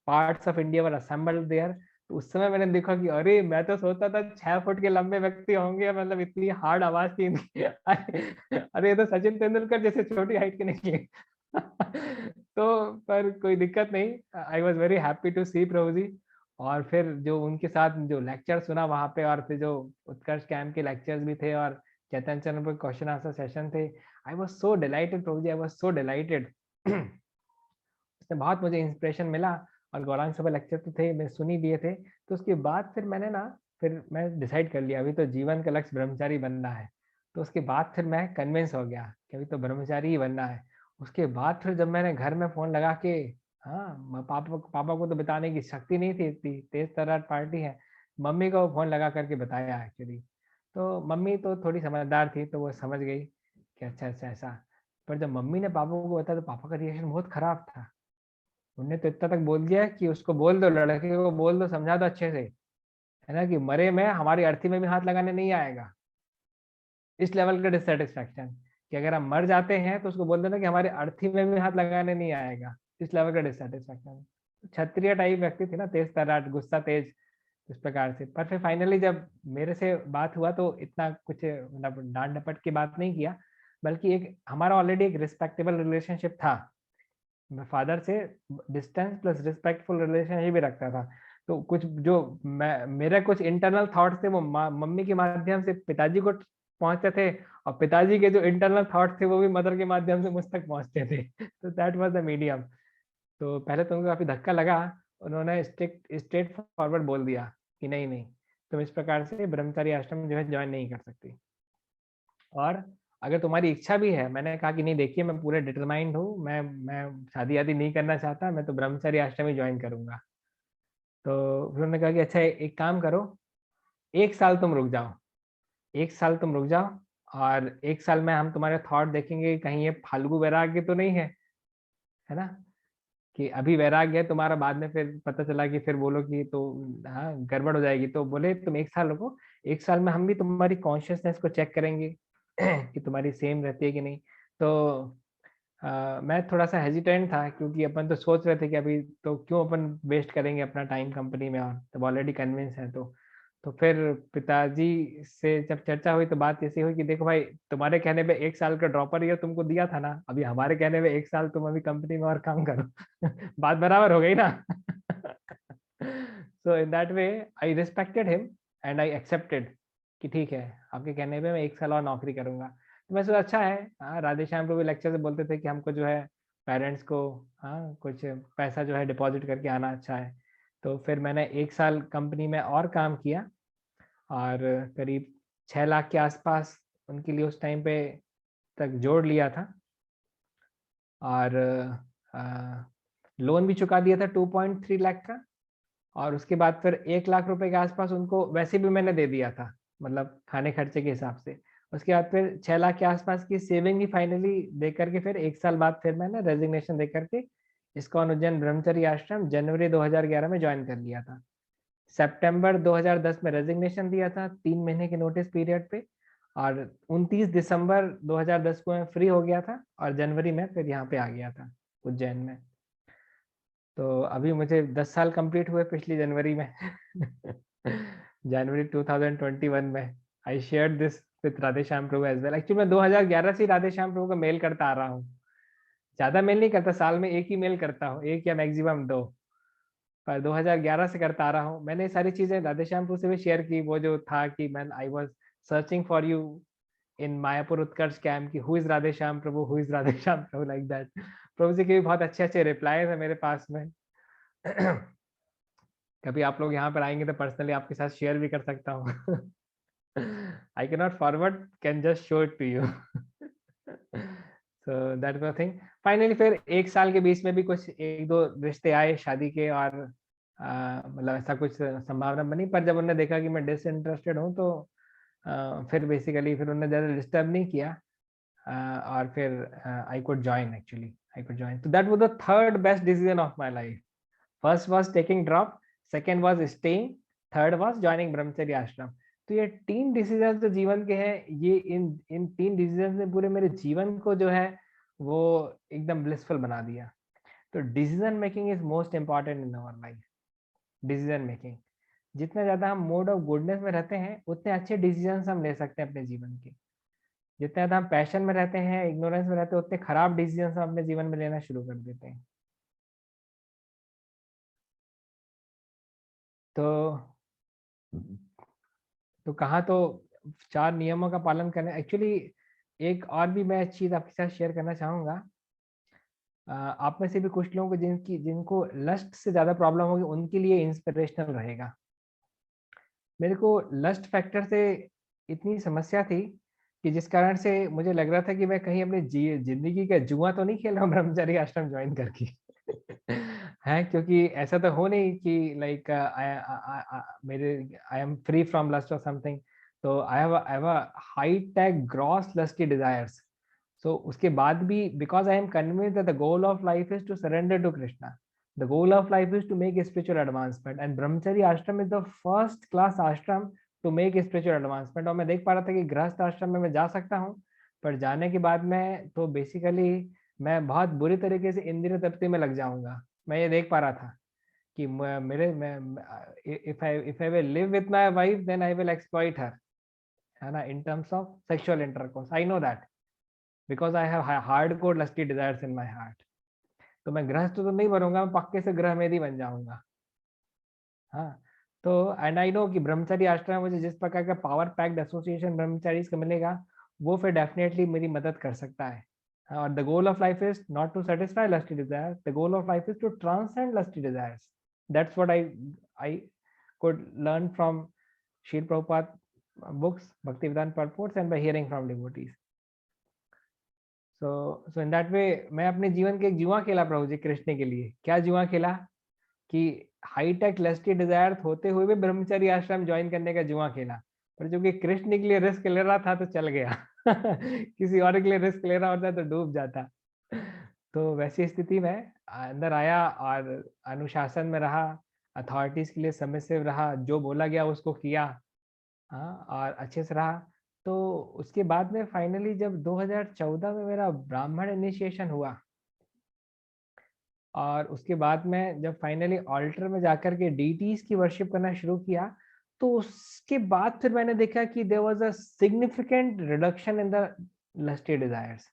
parts of India were assembled there. तो उस समय मैंने देखा कि अरे मैं तो सोचता था 6 फुट के लंबे व्यक्ति होंगे, मतलब इतनी हार्ड आवाज थी इनकी। अरे ये तो सचिन तेंदुलकर जैसे छोटी हाइट के निकले। तो पर कोई दिक्कत नहीं, I was very happy to see Prabhu ji. और फिर जो उनके साथ जो लेक्चर सुना वहां पे, और फिर जो उत्कर्ष कैंप के लेक्चर्स भी थे, और चैतन्य चरण पर क्वेश्चन आंसर सेशन थे, I was so delighted Prabhu ji, I was so delighted. उससे बहुत मुझे इंस्पिरेशन मिला। और गौरांग सभा लेक्चर तो थे, मैं सुनी दिए थे। तो उसके बाद फिर मैंने ना, फिर मैं डिसाइड कर लिया अभी तो जीवन का लक्ष्य ब्रह्मचारी बनना है। तो उसके बाद फिर मैं कन्विंस हो गया कि अभी तो ब्रह्मचारी ही बनना है। उसके बाद फिर जब मैंने घर में फोन लगा के, हाँ पापा को तो बताने की शक्ति नहीं थी, इतनी तेज तर्रार पार्टी है, मम्मी को फोन लगा करके बताया एक्चुअली। तो मम्मी तो थोड़ी समझदार थी, तो वो समझ गई कि अच्छा अच्छा ऐसा। पर जब मम्मी ने पापा को बताया, तो पापा का रिएक्शन बहुत खराब था। उनने तो इतना तक बोल दिया कि उसको बोल दो, लड़के को बोल दो, समझा दो अच्छे से, है ना, कि मरे में हमारी अर्थी में भी हाथ लगाने नहीं आएगा। इस लेवल का डिससेटिस्फैक्शन, कि अगर हम मर जाते हैं तो उसको बोल देना कि हमारे अर्थी में भी हाथ लगाने नहीं आएगा। इस लेवल का डिससेटिस्फैक्शन। क्षत्रिय टाइप व्यक्ति थी ना, तेज तर्रार, गुस्सा तेज, इस प्रकार से। पर फिर फाइनली जब मेरे से बात हुआ, तो इतना कुछ मतलब डांट डपट की बात नहीं किया, बल्कि एक हमारा ऑलरेडी एक रिस्पेक्टेबल रिलेशनशिप था। मैं फादर से डिस्टेंस प्लस रिस्पेक्टफुल रिलेशनशिप भी रखता था। तो कुछ जो मैं मेरे कुछ इंटरनल थॉट्स थे, वो मम्मी के माध्यम से पिताजी को पहुंचते थे, और पिताजी के जो इंटरनल थॉट्स थे वो भी मदर के माध्यम से मुझ तक पहुंचते थे। तो दैट वाज द मीडियम। तो पहले तो उनको काफी धक्का लगा। उन्होंने स्ट्रेट फॉरवर्ड बोल दिया कि नहीं नहीं, तुम इस प्रकार से ब्रह्मचारी आश्रम जो है ज्वाइन नहीं कर सकती। और अगर तुम्हारी इच्छा भी है, मैंने कहा कि नहीं देखिए, मैं पूरे डिटरमाइंड हूँ, मैं शादी आदि नहीं करना चाहता, मैं तो ब्रह्मचारी आश्रम ही ज्वाइन करूंगा। तो फिर उन्होंने कहा कि अच्छा एक काम करो, 1 साल तुम रुक जाओ, 1 साल तुम रुक जाओ, और 1 साल में हम तुम्हारे थॉट देखेंगे कहीं ये फालतू वैराग्य तो नहीं है ना, कि अभी वैराग्य है तुम्हारा, बाद में फिर पता चला कि फिर बोलो कि तो हाँ गड़बड़ हो जाएगी। तो बोले तुम 1 साल रुको, 1 साल में हम भी तुम्हारी कॉन्शियसनेस को चेक करेंगे कि तुम्हारी सेम रहती है कि नहीं। तो मैं थोड़ा सा हेजिटेंट था, क्योंकि अपन तो सोच रहे थे कि अभी तो क्यों अपन वेस्ट करेंगे अपना टाइम कंपनी में, और तब ऑलरेडी कन्विंस है। तो फिर पिताजी से जब चर्चा हुई, तो बात ऐसी हुई कि देखो भाई, तुम्हारे कहने पे 1 साल का ड्रॉपर ईयर तुमको दिया था ना, अभी हमारे कहने पे 1 साल तुम अभी कंपनी में और काम करो। बात बराबर हो गई ना। So in that way I respected him, and I accepted कि ठीक है, आपके कहने पे मैं 1 साल और नौकरी करूंगा। तो मैं सोचा अच्छा है। हाँ, राधेश्याम प्रभु लेक्चर से बोलते थे कि हमको जो है पेरेंट्स को, हाँ, कुछ पैसा जो है डिपॉजिट करके आना अच्छा है। तो फिर मैंने 1 साल कंपनी में और काम किया, और करीब 6 लाख के आसपास उनके लिए उस टाइम पे तक जोड़ लिया था। और लोन भी चुका दिया था 2.3 लाख का। और उसके बाद फिर 1 लाख रुपए के आसपास उनको वैसे भी मैंने दे दिया था, मतलब खाने खर्चे के हिसाब से। उसके बाद फिर 6 लाख के आसपास की सेविंग ही फाइनली दे करके फिर 1 साल बाद फिर मैंने रेजिग्नेशन दे करके इस्कॉन उज्जैन ब्रह्मचर्य आश्रम जनवरी 2011 में ज्वाइन कर लिया था। सितंबर 2010 में रेजिग्नेशन दिया था 3 महीने के नोटिस पीरियड पे, और 29 दिसंबर 2010 को मैं फ्री हो गया था, और जनवरी में फिर यहाँ पे आ गया था उज्जैन में। तो अभी मुझे 10 साल कंप्लीट हुए पिछली जनवरी में। जनवरी 2021 में I share this with Radheshyam Prabhu as well. Actually मैं 2011 से राधेश्याम प्रभु का मेल करता आ रहा हूँ, ज्यादा मेल नहीं करता, साल में एक ही मेल करता हूँ, एक या मैक्सिमम 2, पर 2011 से करता आ रहा हूँ। मैंने सारी चीजें राधेश्याम प्रभु से भी शेयर की, वो जो था कि man I was searching for you in Mayapur Utkarsh camp, की who is Radheshyam Prabhu, who is Radheshyam Prabhu, like that. Prabhu ji के भी बहुत अच्छे अच्छे रिप्लाई है मेरे पास में। कभी आप लोग यहाँ पर आएंगे तो पर्सनली आपके साथ शेयर भी कर सकता हूँ। I can not forward, can just show it to you. So that was thing. Finally फिर 1 साल के बीच में भी कुछ 1-2 रिश्ते आए शादी के, और मतलब ऐसा कुछ संभावना बनी, पर जब उन्होंने देखा कि मैं डिसइंटरेस्टेड हूँ तो फिर बेसिकली फिर उन्होंने ज़्यादा डिस्टर्ब नहीं किया, और फिर I could join, actually I could join. तो that was the third best decision of my life. First was taking drop, second was staying, third was joining brahmacharya ashram. तो ये 3 डिसीजन जो जीवन के हैं, ये इन इन 3 डिसीजन ने पूरे मेरे जीवन को जो है वो एकदम ब्लिसफुल बना दिया। तो decision making is most important in our life. Decision making, जितना ज्यादा हम मोड ऑफ गुडनेस में रहते हैं उतने अच्छे डिसीजन हम ले सकते हैं अपने जीवन के। जितना ज्यादा हम पैशन में रहते हैं, इग्नोरेंस में रहते हैं, उतने खराब डिसीजन हम अपने जीवन में लेना शुरू कर देते हैं। तो कहाँ तो 4 नियमों का पालन करना। एक्चुअली एक और भी मैं चीज आपके साथ शेयर करना चाहूंगा। आप में से भी कुछ लोगों को जिनको लस्ट से ज्यादा प्रॉब्लम होगी, उनके लिए इंस्पिरेशनल रहेगा। मेरे को लस्ट फैक्टर से इतनी समस्या थी कि जिस कारण से मुझे लग रहा था कि मैं कहीं अपनी जिंदगी का जुआ तो नहीं खेल रहा हूँ ब्रह्मचारी आश्रम ज्वाइन करके। है, क्योंकि ऐसा तो हो नहीं कि लाइक मेरे I am free from lust और समथिंग। तो I have a high tag gross lusty desires. So उसके बाद भी, because I am convinced that the goal of life is to surrender to Krishna, the goal of life is to make a spiritual advancement, and brahmacharya ashram is the first class ashram to make a spiritual advancement। और मैं देख पा रहा था कि गृहस्थ आश्रम में मैं जा सकता हूँ, पर जाने के बाद मैं तो बेसिकली मैं बहुत बुरी तरीके से इंद्रिय तृप्ति में लग जाऊंगा। मैं ये देख पा रहा था कि मेरे मैं if I will live with my wife then I will exploit her, है ना, in terms of sexual intercourse. I know that because I have hardcore lusty desires in my heart. तो मैं गृहस्थ तो नहीं बनूंगा, मैं पक्के से गृहमेधी बन जाऊंगा। हाँ, तो एंड आई नो कि ब्रह्मचारी आश्रम में मुझे जिस प्रकार का पावर पैक्ड एसोसिएशन ब्रह्मचारी का मिलेगा, वो फिर डेफिनेटली मेरी मदद कर सकता है। हाँ, और the goal of life is not to satisfy lusty desire, the goal of life is to transcend lusty desires. That's what I could learn from Srila Prabhupada books, Bhaktivedanta purports, and by hearing from devotees. So in that way मैं अपने जीवन के एक जुआ खेला प्रभु जी कृष्ण के लिए। क्या जुआ खेला कि हाईटेक लस्टी डिजायर होते हुए भी ब्रह्मचर्य आश्रम ज्वाइन करने का जुआ खेला, पर जो कि कृष्ण के लिए रिस्क ले रहा था तो चल गया। किसी और के लिए रिस्क ले रहा होता तो डूब जाता। तो वैसी स्थिति में अंदर आया और अनुशासन में रहा, अथॉरिटीज के लिए सबमिसिव रहा, जो बोला गया उसको किया, हाँ, और अच्छे से रहा। तो उसके बाद में फाइनली जब 2014 में मेरा ब्राह्मण इनिशिएशन हुआ, और उसके बाद में जब फाइनली ऑल्टर में जाकर के डीटीज की वर्शिप करना शुरू किया, तो उसके बाद फिर मैंने देखा कि there was a significant reduction in the lusty desires.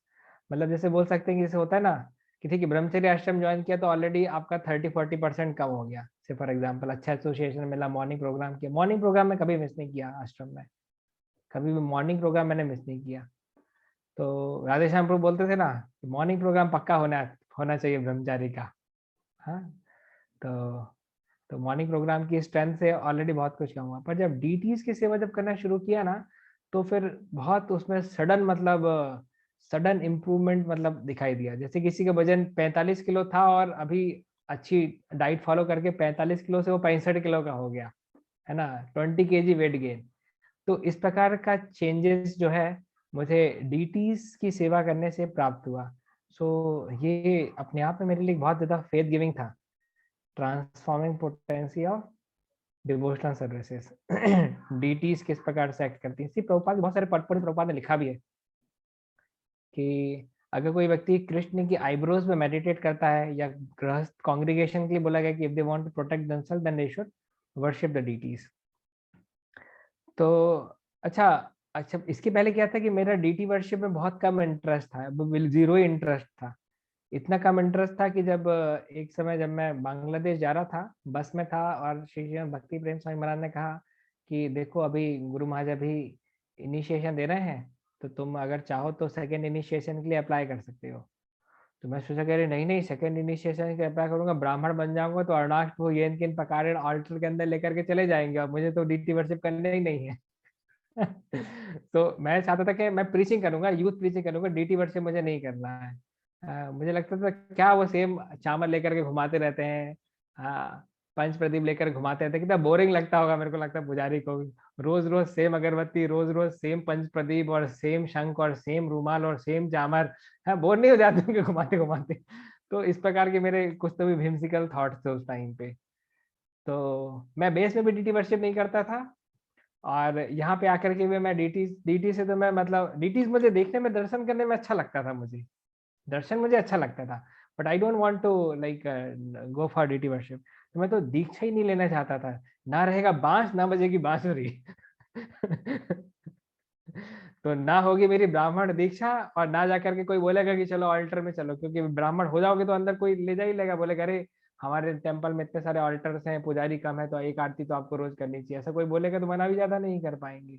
मतलब जैसे बोल सकते हैं कि जैसे होता है ना कि ठीक है ब्रह्मचर्य आश्रम ज्वाइन किया तो ऑलरेडी आपका 30-40% कम हो गया। से फॉर एग्जाम्पल अच्छा एसोसिएशन मिला, मॉर्निंग प्रोग्राम किया, मॉर्निंग प्रोग्राम में कभी मिस नहीं किया आश्रम में, कभी भी मॉर्निंग प्रोग्राम मैंने मिस नहीं किया। तो राधेश्याम प्रभु बोलते थे ना मॉर्निंग प्रोग्राम पक्का होना होना चाहिए ब्रह्मचारी का। हाँ, तो मॉर्निंग प्रोग्राम की स्ट्रेंथ से ऑलरेडी बहुत कुछ कम हुआ, पर जब डीटीज की सेवा जब करना शुरू किया ना, तो फिर बहुत उसमें सडन मतलब सडन इम्प्रूवमेंट मतलब दिखाई दिया। जैसे किसी का वजन 45 किलो था और अभी अच्छी डाइट फॉलो करके 45 किलो से वो 65 किलो का हो गया, है ना, 20 केजी वेट गेन। तो इस प्रकार का चेंजेस जो है मुझे डीटीज की सेवा करने से प्राप्त हुआ। सो ये अपने आप में मेरे लिए बहुत ज़्यादा फेथ गिविंग था, transforming potency of devotional services. Deities किस प्रकार से एक्ट करती है, इसी प्रभुपाद बहुत सारे पद प्रभुपाद ने लिखा भी है कि अगर कोई व्यक्ति कृष्ण की आईब्रोज में मेडिटेट करता है, या गृहस्थ कांग्रीगेशन के लिए बोला गया कि if they want to protect themselves then they should worship the deities. तो अच्छा अच्छा, इसके पहले क्या था कि मेरा डीटी वर्शिप में बहुत कम इंटरेस्ट था, जीरो इंटरेस्ट था। इतना कम इंटरेस्ट था कि जब एक समय जब मैं बांग्लादेश जा रहा था, बस में था, और श्री श्री भक्ति प्रेम स्वामी महाराज ने कहा कि देखो अभी गुरु महाराज अभी इनिशिएशन दे रहे हैं, तो तुम अगर चाहो तो सेकंड इनिशिएशन के लिए अप्लाई कर सकते हो। तो मैं सोचा कि अरे नहीं नहीं, सेकंड इनिशिएशन के अप्लाई करूंगा, ब्राह्मण बन जाऊंगा तो अरुणाक्ष को येन किन पकारे ऑल्टर के अंदर लेकर के चले जाएंगे, और मुझे तो डीटी वर्शिप करने ही नहीं है। तो मैं चाहता था कि मैं प्रीचिंग करूंगा, यूथ प्रीचिंग करूंगा, डीटी वर्शिप मुझे नहीं करना है। मुझे लगता था क्या वो सेम चावल लेकर के घुमाते रहते हैं, हाँ, पंच प्रदीप लेकर घुमाते रहते हैं, कितना बोरिंग लगता होगा, मेरे को लगता है पुजारी को रोज रोज सेम अगरबत्ती, रोज रोज सेम पंच प्रदीप और सेम शंख और सेम रूमाल और सेम चामर, हाँ, बोर नहीं हो जाते उनके घुमाते घुमाते। तो इस प्रकार के मेरे कुछ तो भी व्हिम्सिकल थॉट्स थे उस टाइम पे। तो मैं बेस में भी डीटी वर्शिप नहीं करता था, और यहाँ पे आकर के भी मैं डीटी से तो मैं मतलब डीटीज मुझे देखने में, दर्शन करने में अच्छा लगता था, मुझे दर्शन मुझे अच्छा लगता था, but I don't want to like go for deity worship. तो मैं तो दीक्षा ही नहीं लेना चाहता था, ना रहेगा बांस ना बजेगी बांसुरी। तो ना होगी मेरी ब्राह्मण दीक्षा, और ना जाकर के कोई बोलेगा कि चलो ऑल्टर में चलो, क्योंकि ब्राह्मण हो जाओगे तो अंदर कोई ले जा ही लेगा, बोलेगा अरे हमारे टेम्पल में इतने सारे ऑल्टर्स हैं, पुजारी कम है, तो एक आरती तो आपको रोज करनी चाहिए, ऐसा कोई बोलेगा तो मना भी ज्यादा नहीं कर पाएंगे।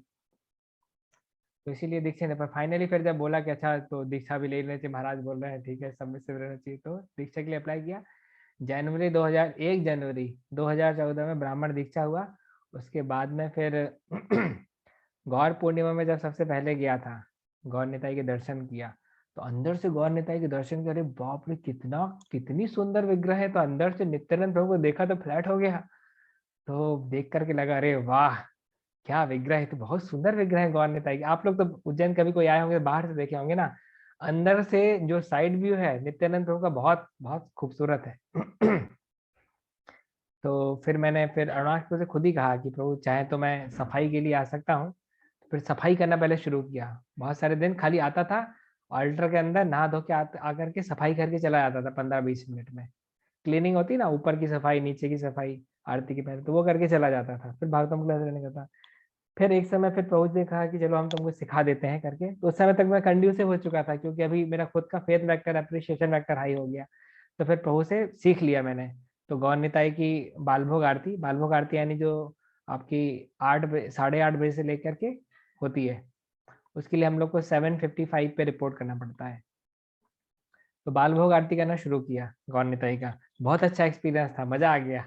तो इसीलिए दीक्षा नहीं, पर फाइनली फिर जब बोला कि अच्छा तो दीक्षा भी ले लेना चाहिए, महाराज बोल रहे हैं ठीक है सबमिसिव रहना चाहिए, तो दीक्षा के लिए अप्लाई किया। जनवरी 2014 में ब्राह्मण दीक्षा हुआ। उसके बाद में फिर गौर पूर्णिमा में जब सबसे पहले गया था, गौर निताई के दर्शन किया, तो अंदर से गौर निताई के दर्शन करे, बाप रे कितना कितनी सुंदर विग्रह है, तो अंदर से नित्यानंद प्रभु को देखा तो फ्लैट हो गया। तो देख करके लगा अरे वाह क्या विग्रह है, तो बहुत सुंदर विग्रह है गौर निताई की। आप लोग तो उज्जैन कभी कोई आए होंगे, बाहर से देखे होंगे ना, अंदर से जो साइड व्यू है नित्यानंद प्रभु का बहुत बहुत खूबसूरत है। तो फिर मैंने फिर अरुणाचल से खुद ही कहा कि प्रभु चाहे तो मैं सफाई के लिए आ सकता हूँ। फिर सफाई करना पहले शुरू किया, बहुत सारे दिन खाली आता था, ऑल्टर के अंदर नहा धो के आकर के सफाई करके चला जाता था 15-20 मिनट में। क्लीनिंग होती ना, ऊपर की सफाई नीचे की सफाई आरती के पहले, तो वो करके चला जाता था, फिर भागवतम क्लास रहने का था। फिर एक समय फिर प्रभु जी ने कहा कि चलो हम तुमको सिखा देते हैं करके, तो उस समय तक मैं कंड्यूसिव हो चुका था, क्योंकि अभी मेरा खुद का faith vector appreciation vector high हो गया। तो फिर प्रभु से सीख लिया मैंने। तो गौर निताई की बालभोग आरती यानी जो आपकी 8 साढ़े 8 बजे से लेकर के होती है, उसके लिए हम लोग को 7:55 पे रिपोर्ट करना पड़ता है। तो बाल भोग आरती करना शुरू किया गौर निताई का, बहुत अच्छा एक्सपीरियंस था, मजा आ गया।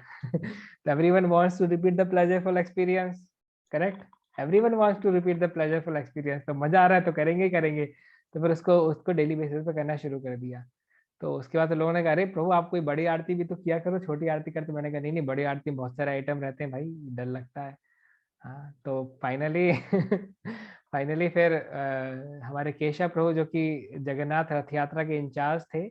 Everyone wants to repeat the pleasureful experience, correct, everyone wants to repeat the pleasureful experience, तो मजा आ रहा है तो करेंगे ही करेंगे। तो फिर उसको उसको डेली बेसिस पे करना शुरू कर दिया। तो उसके बाद तो लोगों ने कहा अरे प्रभु आप कोई बड़ी आरती भी तो किया करो, छोटी आरती करते। मैंने कहा नहीं नहीं, बड़ी आरती में बहुत सारे आइटम रहते हैं भाई, डर लगता है। हाँ, तो फाइनली फाइनली फिर हमारे केशव प्रभु जो कि जगन्नाथ रथ यात्रा के इंचार्ज थे,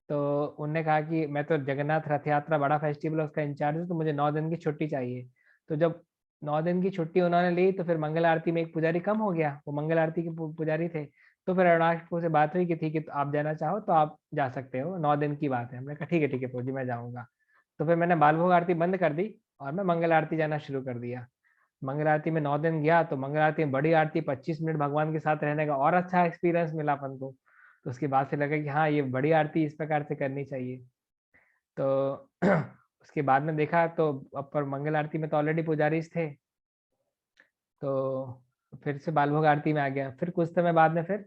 तो उनने कहा कि मैं तो जगन्नाथ रथ यात्रा बड़ा फेस्टिवल है उसका इंचार्ज हूँ, तो मुझे 9 दिन की छुट्टी चाहिए। तो जब 9 दिन की छुट्टी उन्होंने ली, तो फिर मंगल आरती में एक पुजारी कम हो गया, वो मंगल आरती के पुजारी थे। तो फिर अरुणाचल से बात हुई कि ठीक है तो आप जाना चाहो तो आप जा सकते हो, 9 दिन की बात है। हमने कहा ठीक है प्रभु जी मैं जाऊँगा। तो फिर मैंने बाल भोग आरती बंद कर दी, और मैं मंगल आरती जाना शुरू कर दिया। मंगल आरती में 9 दिन गया, तो मंगल आरती में बड़ी आरती 25 मिनट भगवान के साथ रहने का और अच्छा एक्सपीरियंस मिला अपन को। तो उसके बाद से लगा कि हाँ ये बड़ी आरती इस प्रकार से करनी चाहिए। तो उसके बाद में देखा तो पर मंगल आरती में तो ऑलरेडी पुजारी थे, तो फिर से बाल भोग आरती में आ गया। फिर कुछ समय बाद में फिर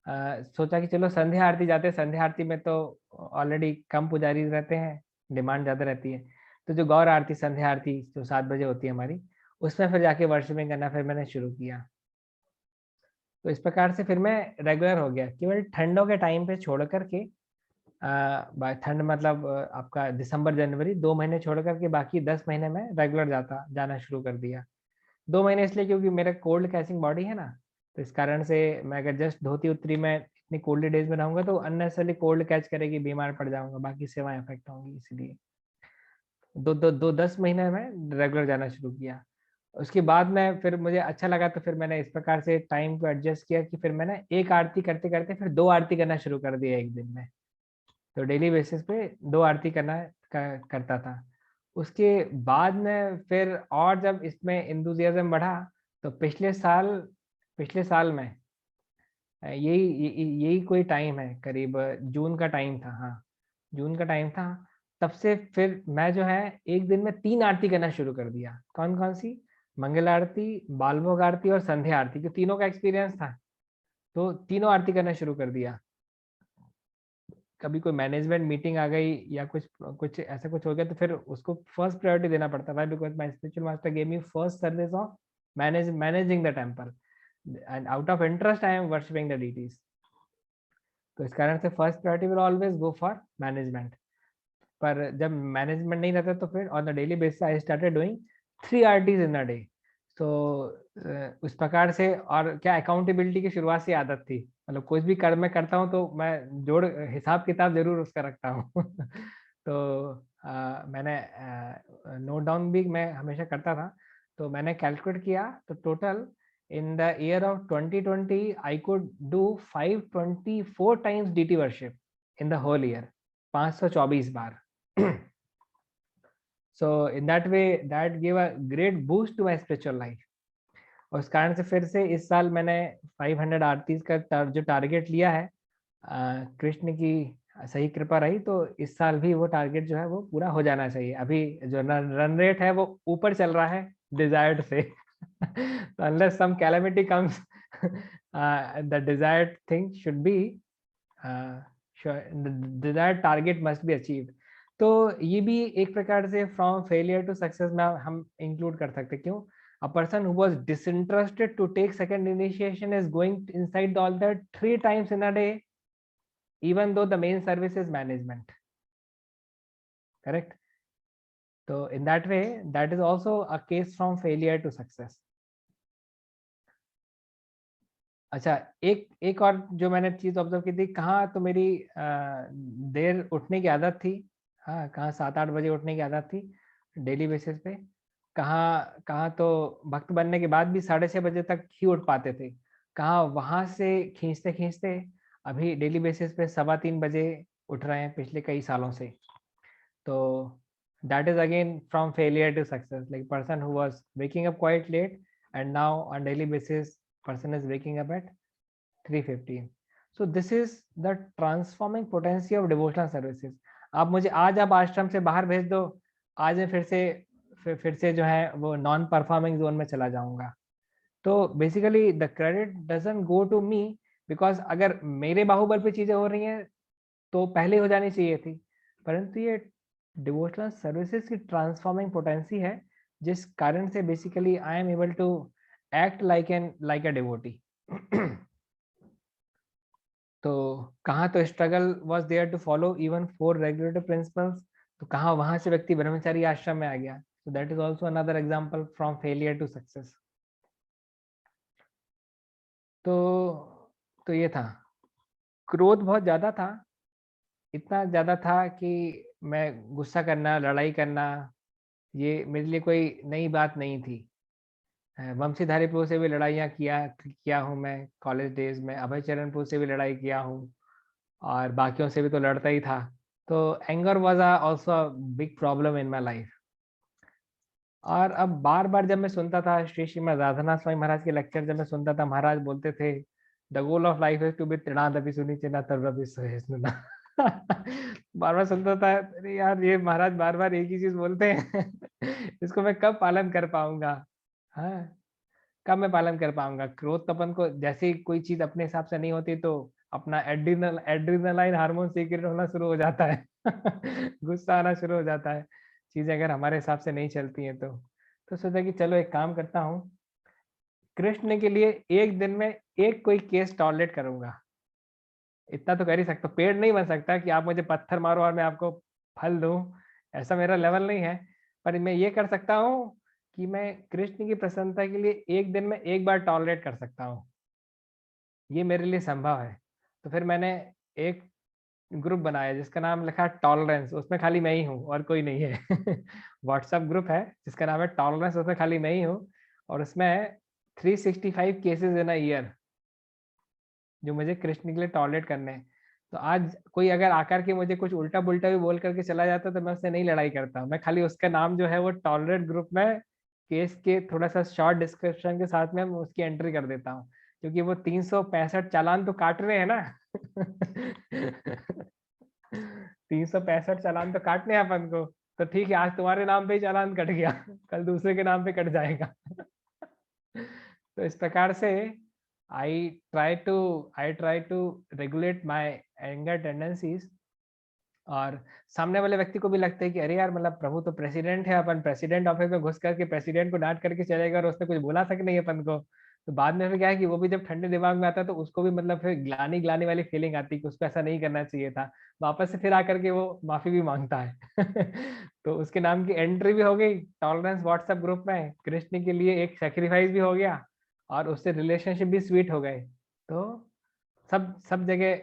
सोचा कि चलो संध्या आरती जाते हैं, संध्या आरती में तो ऑलरेडी कम पुजारी रहते हैं, डिमांड ज्यादा रहती है। तो जो गौर आरती संध्या आरती जो 7 बजे होती है हमारी, उसमें फिर जाके वर्शिपिंग करना फिर मैंने शुरू किया। तो इस प्रकार से फिर मैं रेगुलर हो गया, केवल ठंडों के टाइम पे छोड़ करके बाय ठंड मतलब आपका दिसंबर जनवरी 2 महीने छोड़ करके बाकी 10 महीने में रेगुलर जाना शुरू कर दिया। 2 महीने इसलिए क्योंकि मेरा कोल्ड कैचिंग बॉडी है ना, तो इस कारण से मैं अगर जस्ट धोती उतरी मैं इतनी कोल्ड डेज में रहूंगा तो अननेसेसरली कोल्ड कैच करेगी, बीमार पड़ जाऊंगा, बाकी सेवाएं अफेक्ट होंगी, इसलिए 10 महीने में रेगुलर जाना शुरू किया। उसके बाद में फिर मुझे अच्छा लगा तो फिर मैंने इस प्रकार से टाइम को एडजस्ट किया कि फिर मैंने एक आरती करते करते फिर 2 आरती करना शुरू कर दिया एक दिन में। तो डेली बेसिस पे 2 आरती करता था। उसके बाद में फिर और जब इसमें एंथुसियाज्म बढ़ा तो पिछले साल में यही कोई टाइम है, करीब जून का टाइम था, हाँ जून का टाइम था। तब से फिर मैं जो है एक दिन में 3 आरती करना शुरू कर दिया। कौन कौन सी? मंगल आरती, बालभोग आरती और संध्या आरती, जो तीनों का एक्सपीरियंस था, तो तीनों आरती करना शुरू कर दिया। कभी कोई मैनेजमेंट मीटिंग आ गई या कुछ कुछ ऐसा कुछ हो गया तो फिर उसको फर्स्ट प्रायोरिटी देना पड़ता था, because my spiritual master gave me first service of managing the temple, and out of interest I am worshipping the deities. तो इस कारण से first priority will always go for management. पर जब मैनेजमेंट नहीं रहता तो फिर on the daily basis I started doing 3 aratis in a day. तो उस प्रकार से, और क्या अकाउंटेबिलिटी की शुरुआत से आदत थी, मतलब कुछ भी कर्म मैं करता हूँ तो मैं जोड़ हिसाब किताब जरूर उसका रखता हूँ। तो मैंने नोट डाउन भी मैं हमेशा करता था। तो मैंने कैलकुलेट किया तो total in the year of 2020 I could do 524 times DT worship in the whole year, 524 bar. so in that way that gave a great boost to my spiritual life। और उस कारण से फिर से इस साल मैंने 500 आरतीज का जो टारगेट लिया है, कृष्ण की सही कृपा रही तो इस साल भी वो टारगेट जो है वो पूरा हो जाना चाहिए। अभी जो रन रेट है वो ऊपर चल रहा है डिजायर्ड से। so unless some calamity comes, the desired thing should be, the desired target must be achieved। तो ये भी एक प्रकार से फ्रॉम फेलियर टू सक्सेस में हम इंक्लूड कर सकते। क्यों? a person who was disinterested to take second initiation is going inside the altar 3 times in a day, even though the main service is management, correct? So in that way that is also a case from failure to success। अच्छा, एक और जो मैंने चीज observe की थी, कहाँ तो मेरी देर उठने की आदत थी, हाँ कहाँ 7-8 बजे उठने की आदत थी डेली बेसिस पे, कहाँ कहाँ तो भक्त बनने के बाद भी 6:30 बजे तक ही उठ पाते थे, कहाँ वहां से खींचते खींचते अभी डेली बेसिस पे 3:15 बजे उठ रहे हैं पिछले कई सालों से। तो that is again from failure to success, like person who was waking up quite late and now on daily basis person is waking up at 3:15। so this is the transforming potency of devotional services। आप मुझे आज आप आश्रम से बाहर भेज दो, आज मैं फिर से जो है वो नॉन परफॉर्मिंग जोन में चला जाऊंगा। तो basically the credit doesn't go to me, because अगर मेरे बाहुबल पे चीजें हो रही हैं तो पहले हो जानी चाहिए थी, परंतु ये डिवोशनल सर्विसेज की ट्रांसफॉर्मिंग पोटेंसी है जिस कारण से basically I am able to act like a devotee. तो कहाँ तो struggle was there to follow even 4 regulatory principles, तो कहाँ वहां से व्यक्ति ब्रह्मचारी आश्रम में आ गया। So that is also another example from failure to success. तो ये था, क्रोध बहुत ज्यादा था, इतना ज्यादा था कि मैं गुस्सा करना, लड़ाई करना, ये मेरे लिए कोई नई बात नहीं थी। वंशीधारी प्रभु से भी लड़ाइयाँ किया हूँ मैं कॉलेज डेज में, अभय चरण प्रभु से भी लड़ाई किया हूँ, और बाकियों से भी तो लड़ता ही था। तो anger was also a big problem in my life. और अब बार बार जब मैं सुनता था श्रीमद राधानाथ स्वामी महाराज के लेक्चर, जब मैं सुनता था महाराज बोलते थे the goal of life is to be तृणादपि सुनी चिना तर्वपि सहिष्णुना। बार बार सुनता था, अरे यार ये महाराज बार बार एक ही चीज बोलते हैं। इसको मैं कब पालन कर पाऊंगा? हाँ, कब मैं पालन कर पाऊंगा? क्रोध तपन को जैसे ही कोई चीज अपने हिसाब से नहीं होती तो अपना एड्रीनलाइन हार्मोन सीक्रेट होना शुरू हो जाता है। गुस्सा आना शुरू हो जाता है, चीजें अगर हमारे हिसाब से नहीं चलती हैं तो सोचा कि चलो एक काम करता हूँ, कृष्ण के लिए एक दिन में एक कोई केस टॉलरेट करूंगा। इतना तो कर ही सकता हूँ, पेड़ नहीं बन सकता कि आप मुझे पत्थर मारो और मैं आपको फल दूं, ऐसा मेरा लेवल नहीं है। पर मैं ये कर सकता हूँ कि मैं कृष्ण की प्रसन्नता के लिए एक दिन में एक बार टॉलरेट कर सकता हूँ, ये मेरे लिए संभव है। तो फिर मैंने एक ग्रुप बनाया जिसका नाम लिखा टॉलरेंस, उसमें खाली मैं ही हूँ और कोई नहीं है। व्हाट्सएप ग्रुप है जिसका नाम है टॉलरेंस, उसमें खाली मैं ही हूँ, और उसमें 365 केसेस इन अ ईयर जो मुझे कृष्ण के लिए टॉलरेट करने हैं। तो आज कोई अगर आकर के मुझे कुछ उल्टा पुल्टा भी बोल करके चला जाता तो मैं उससे नहीं लड़ाई करता, मैं खाली उसका नाम जो है वो टॉलरेट ग्रुप में केस के थोड़ा सा शॉर्ट डिस्क्रिप्शन के साथ में मैं उसकी एंट्री कर देता हूँ, क्योंकि वो 365 चालान तो काट रहे हैं ना। 365 चालान तो काटने हैं अपन को, तो ठीक है आज तुम्हारे नाम पे ही चालान कट गया, कल दूसरे के नाम पे कट जाएगा। तो इस प्रकार से I try to regulate my anger tendencies. और सामने वाले व्यक्ति को भी लगता है कि अरे यार मतलब प्रभु तो प्रेसिडेंट है, अपन प्रेसिडेंट ऑफिस में घुस करके प्रेसिडेंट को डांट करके चलेगा और उसने कुछ बोला तक नहीं अपन को। तो बाद में फिर क्या है कि वो भी जब ठंडे दिमाग में आता है तो उसको भी मतलब फिर ग्लानी ग्लानी वाली फीलिंग आती है कि उसको ऐसा नहीं करना चाहिए था, वापस से फिर आकर के वो माफी भी मांगता है। तो उसके नाम की एंट्री भी हो गई टॉलरेंस व्हाट्सएप ग्रुप में, कृष्ण के लिए एक सेक्रीफाइस भी हो गया और उससे रिलेशनशिप भी स्वीट हो गए। तो सब सब जगह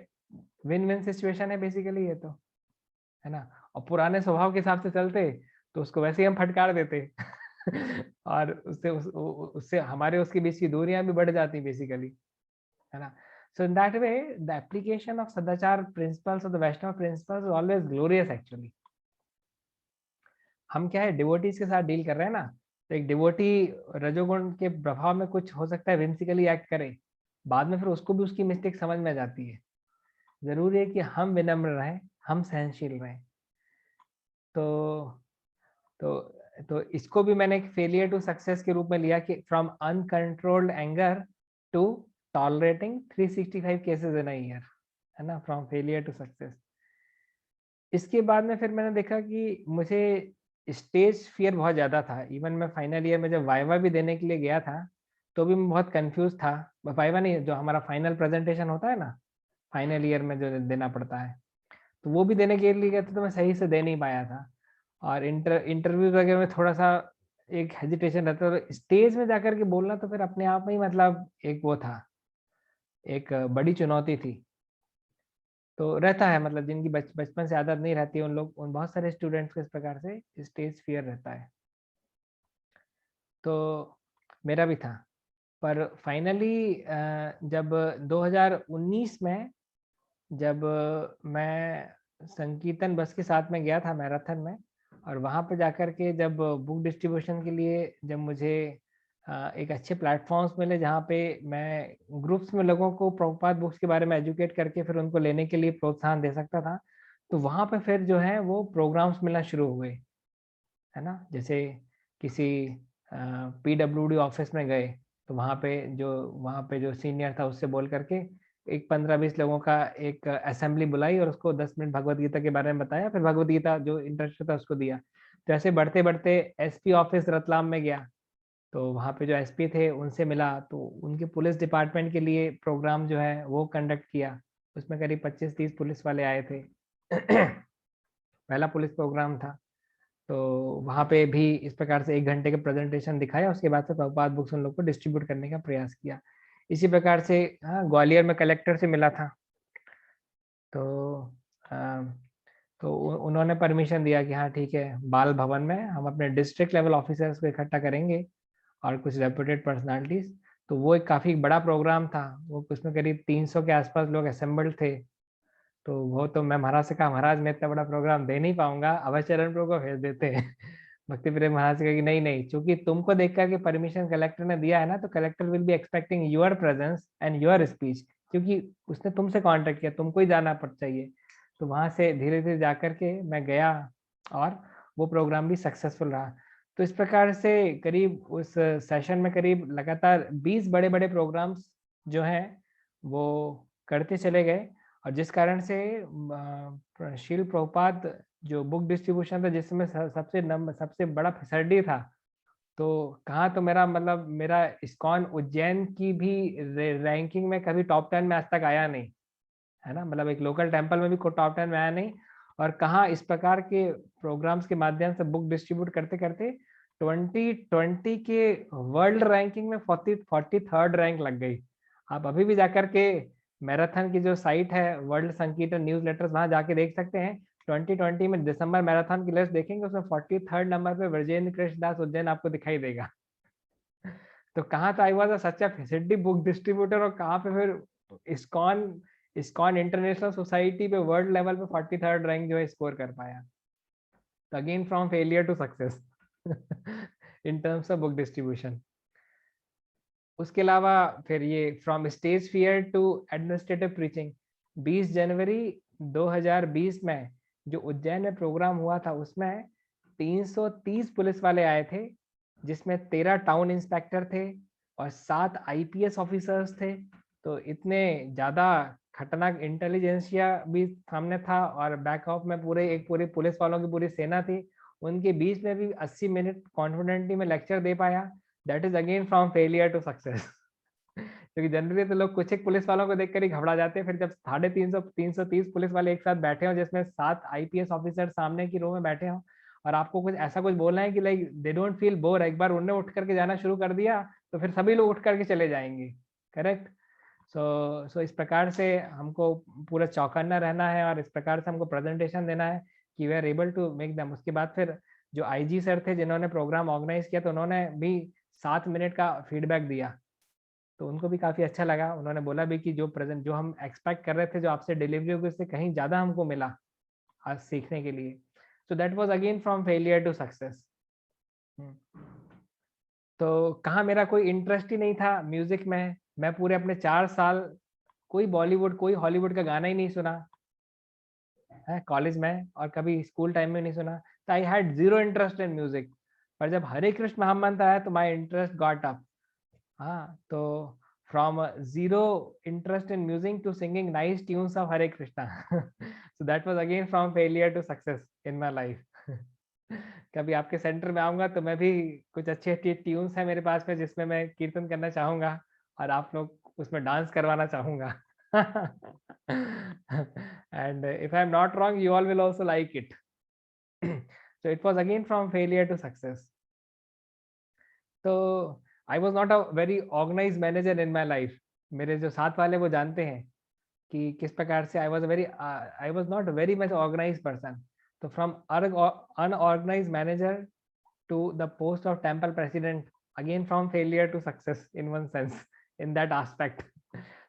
विन विन सिचुएशन है बेसिकली ये तो, है ना। और पुराने स्वभाव के हिसाब से चलते तो उसको वैसे ही हम फटकार देते। और उससे हमारे उसके बीच की दूरियां भी बढ़ जाती बेसिकली, है ना। So in that way the application of सदाचार principles of the Vaishnava principles always glorious actually. हम क्या है डिवोटीज के साथ डील कर रहे हैं ना, तो एक डिवोटी रजोगुण के प्रभाव में कुछ हो सकता है विंसिकली एक्ट करे, बाद में फिर उसको भी उसकी मिस्टेक समझ में आ जाती है। जरूरी है कि हम विनम्र रहें, हम सहनशील रहें। तो तो तो इसको भी मैंने एक फेलियर टू सक्सेस के रूप में लिया कि from uncontrolled anger to tolerating 365 cases in a year, है ना, फ्रॉम फेलियर टू सक्सेस। इसके बाद में फिर मैंने देखा कि मुझे स्टेज फियर बहुत ज़्यादा था। इवन मैं फाइनल ईयर में जब वाइवा भी देने के लिए गया था तो भी मैं बहुत कंफ्यूज था। वाइवा नहीं, जो हमारा फाइनल प्रेजेंटेशन होता है ना फाइनल ईयर में जो देना पड़ता है, तो वो भी देने के लिए गया था तो मैं सही से दे नहीं पाया था। और इंटरव्यू वगैरह में थोड़ा सा एक हेजिटेशन रहता है, तो स्टेज में जाकर के बोलना तो फिर अपने आप में ही मतलब एक वो था, एक बड़ी चुनौती थी। तो रहता है मतलब जिनकी बचपन से आदत नहीं रहती है उन लोग, उन बहुत सारे स्टूडेंट्स को इस प्रकार से स्टेज फियर रहता है। तो मेरा भी था। पर फाइनली जब 2019 में जब मैं संकीर्तन बस के साथ में गया था मैराथन में, और वहाँ पे जाकर के जब बुक डिस्ट्रीब्यूशन के लिए जब मुझे एक अच्छे प्लेटफॉर्म्स मिले जहाँ पे मैं ग्रुप्स में लोगों को प्रभुपाद बुक्स के बारे में एजुकेट करके फिर उनको लेने के लिए प्रोत्साहन दे सकता था, तो वहाँ पे फिर जो है वो प्रोग्राम्स मिलना शुरू हुए, है ना। जैसे किसी PWD ऑफिस में गए तो वहाँ पे जो सीनियर था उससे बोल करके एक 15-20 लोगों का एक असेंबली बुलाई और उसको 10 मिनट भगवत गीता के बारे में बताया, फिर भगवत गीता जो इंटरेस्ट था उसको दिया। तो ऐसे बढ़ते बढ़ते SP ऑफिस रतलाम में गया, तो वहाँ पे जो SP थे उनसे मिला, तो उनके पुलिस डिपार्टमेंट के लिए प्रोग्राम जो है वो कंडक्ट किया। उसमें करीब 25-30 पुलिस वाले आए थे। पहला पुलिस प्रोग्राम था। तो वहाँ पे भी इस प्रकार से 1 घंटे का प्रेजेंटेशन दिखाया, उसके बाद से प्रभुपाद बुक्स उन लोग को डिस्ट्रीब्यूट करने का प्रयास किया। इसी प्रकार से हाँ ग्वालियर में कलेक्टर से मिला था। तो उन्होंने परमिशन दिया कि हाँ ठीक है, बाल भवन में हम अपने डिस्ट्रिक्ट लेवल ऑफिसर्स को इकट्ठा करेंगे और कुछ रेपुटेड पर्सनालिटीज। तो वो एक काफ़ी बड़ा प्रोग्राम था, वो उसमें करीब 300 के आसपास लोग असेंबल्ड थे। तो वो तो मैं महाराज से कहा, महाराज मैं इतना बड़ा प्रोग्राम दे नहीं पाऊंगा, अभय चरण प्रभु को भेज देते हैं। भक्ति प्रेम महाराज से कहा कि नहीं नहीं, चूंकि तुमको देख करके परमिशन कलेक्टर ने दिया है ना, तो collector will be expecting your presence and your speech, क्योंकि उसने तुमसे कांटेक्ट किया, तुमको ही जाना पड़ चाहिए। तो वहां से धीरे धीरे जा करके मैं गया और वो प्रोग्राम भी सक्सेसफुल रहा। तो इस प्रकार से करीब उस सेशन में करीब लगातार 20 बड़े बड़े प्रोग्राम्स जो हैं वो करते चले गए। और जिस कारण से शील प्रभुपाद जो बुक डिस्ट्रीब्यूशन था जिसमें सबसे बड़ा फिसड्डी था, तो कहाँ तो मेरा मतलब मेरा इस्कॉन उज्जैन की भी रैंकिंग में कभी टॉप 10 में आज तक आया नहीं, है ना, मतलब एक लोकल टेम्पल में भी कोई टॉप 10 में आया नहीं, और कहाँ इस प्रकार के प्रोग्राम्स के माध्यम से बुक डिस्ट्रीब्यूट करते करते 2020 के वर्ल्ड रैंकिंग में 43rd रैंक लग गई। आप अभी भी जाकर के मैराथन की जो साइट है वर्ल्ड संकीर्तन न्यूज लेटर्स, वहां जाके देख सकते हैं। 2020 में दिसंबर मैराथन की लिस्ट देखेंगे, उसमें 43rd नंबर पे ब्रजेंद्र कृष्ण दास उज्जैन आपको दिखाई देगा। तो कहाँ तो I was such facility book distributor, और कहाँ पे फिर इस्कॉन इस्कॉन इंटरनेशनल सोसाइटी पे वर्ल्ड लेवल पे 43rd रैंक जो है स्कोर कर पाया। तो again from failure to success in terms of book distribution. उसके अलावा फिर ये from stage fear to administrative preaching. 20 जनवरी 2020 में जो उज्जैन में प्रोग्राम हुआ था, उसमें 330 पुलिस वाले आए थे, जिसमें 13 टाउन इंस्पेक्टर थे और 7 आईपीएस ऑफिसर्स थे। तो इतने ज्यादा खतरनाक इंटेलिजेंसिया भी सामने था, और बैकअप में पूरी पुलिस वालों की पूरी सेना थी। उनके बीच में भी 80 मिनट कॉन्फिडेंटली में लेक्चर दे पाया। That is again from failure to success. क्योंकि जनरली तो लोग कुछ एक पुलिस वालों को देखकर ही घबरा जाते हैं, फिर जब 330 पुलिस वाले एक साथ बैठे हो, जिसमें 7 आईपीएस ऑफिसर सामने की रो में बैठे हो, और आपको कुछ ऐसा कुछ बोलना है कि like they don't feel bore, एक बार उन्होंने उठ करके जाना शुरू कर दिया तो फिर सभी लोग उठ करके चले जाएंगे। करेक्ट। सो इस प्रकार से हमको पूरा चौकन्ना रहना है, और इस प्रकार से हमको प्रेजेंटेशन देना है कि we are able to make them. उसके बाद फिर जो आईजी सर थे जिन्होंने प्रोग्राम ऑर्गेनाइज किया, तो उन्होंने भी 7 मिनट का फीडबैक दिया, तो उनको भी काफी अच्छा लगा। उन्होंने बोला भी कि जो हम एक्सपेक्ट कर रहे थे, जो आपसे डिलीवरी होगी, उससे कहीं ज्यादा हमको मिला आज सीखने के लिए। So that was again from failure to success. तो कहाँ मेरा कोई इंटरेस्ट ही नहीं था म्यूजिक में। मैं पूरे अपने 4 साल कोई बॉलीवुड कोई हॉलीवुड का गाना ही नहीं सुना है कॉलेज में, और कभी स्कूल टाइम में नहीं सुना। तो I had zero interest in music. पर जब हरे कृष्ण महामंत्र आया तो माई इंटरेस्ट गॉट अप। हाँ, तो from zero interest in music to singing nice tunes of Hare Krishna. So that was again from failure to success in my life. कभी आपके centre में आऊंगा तो मैं भी कुछ अच्छे अच्छे ट्यून्स है मेरे पास में, जिसमें मैं कीर्तन करना चाहूंगा और आप लोग उसमें डांस करवाना चाहूंगा। And if I am not wrong, you all will also like it. So it was again from failure to success. तो I was not a very organize manager in my life. मेरे जो साथ वाले वो जानते हैं कि किस प्रकार से I was not very much organize person. तो from unorganize manager to the post of temple president, again from failure to success in one sense, in that aspect.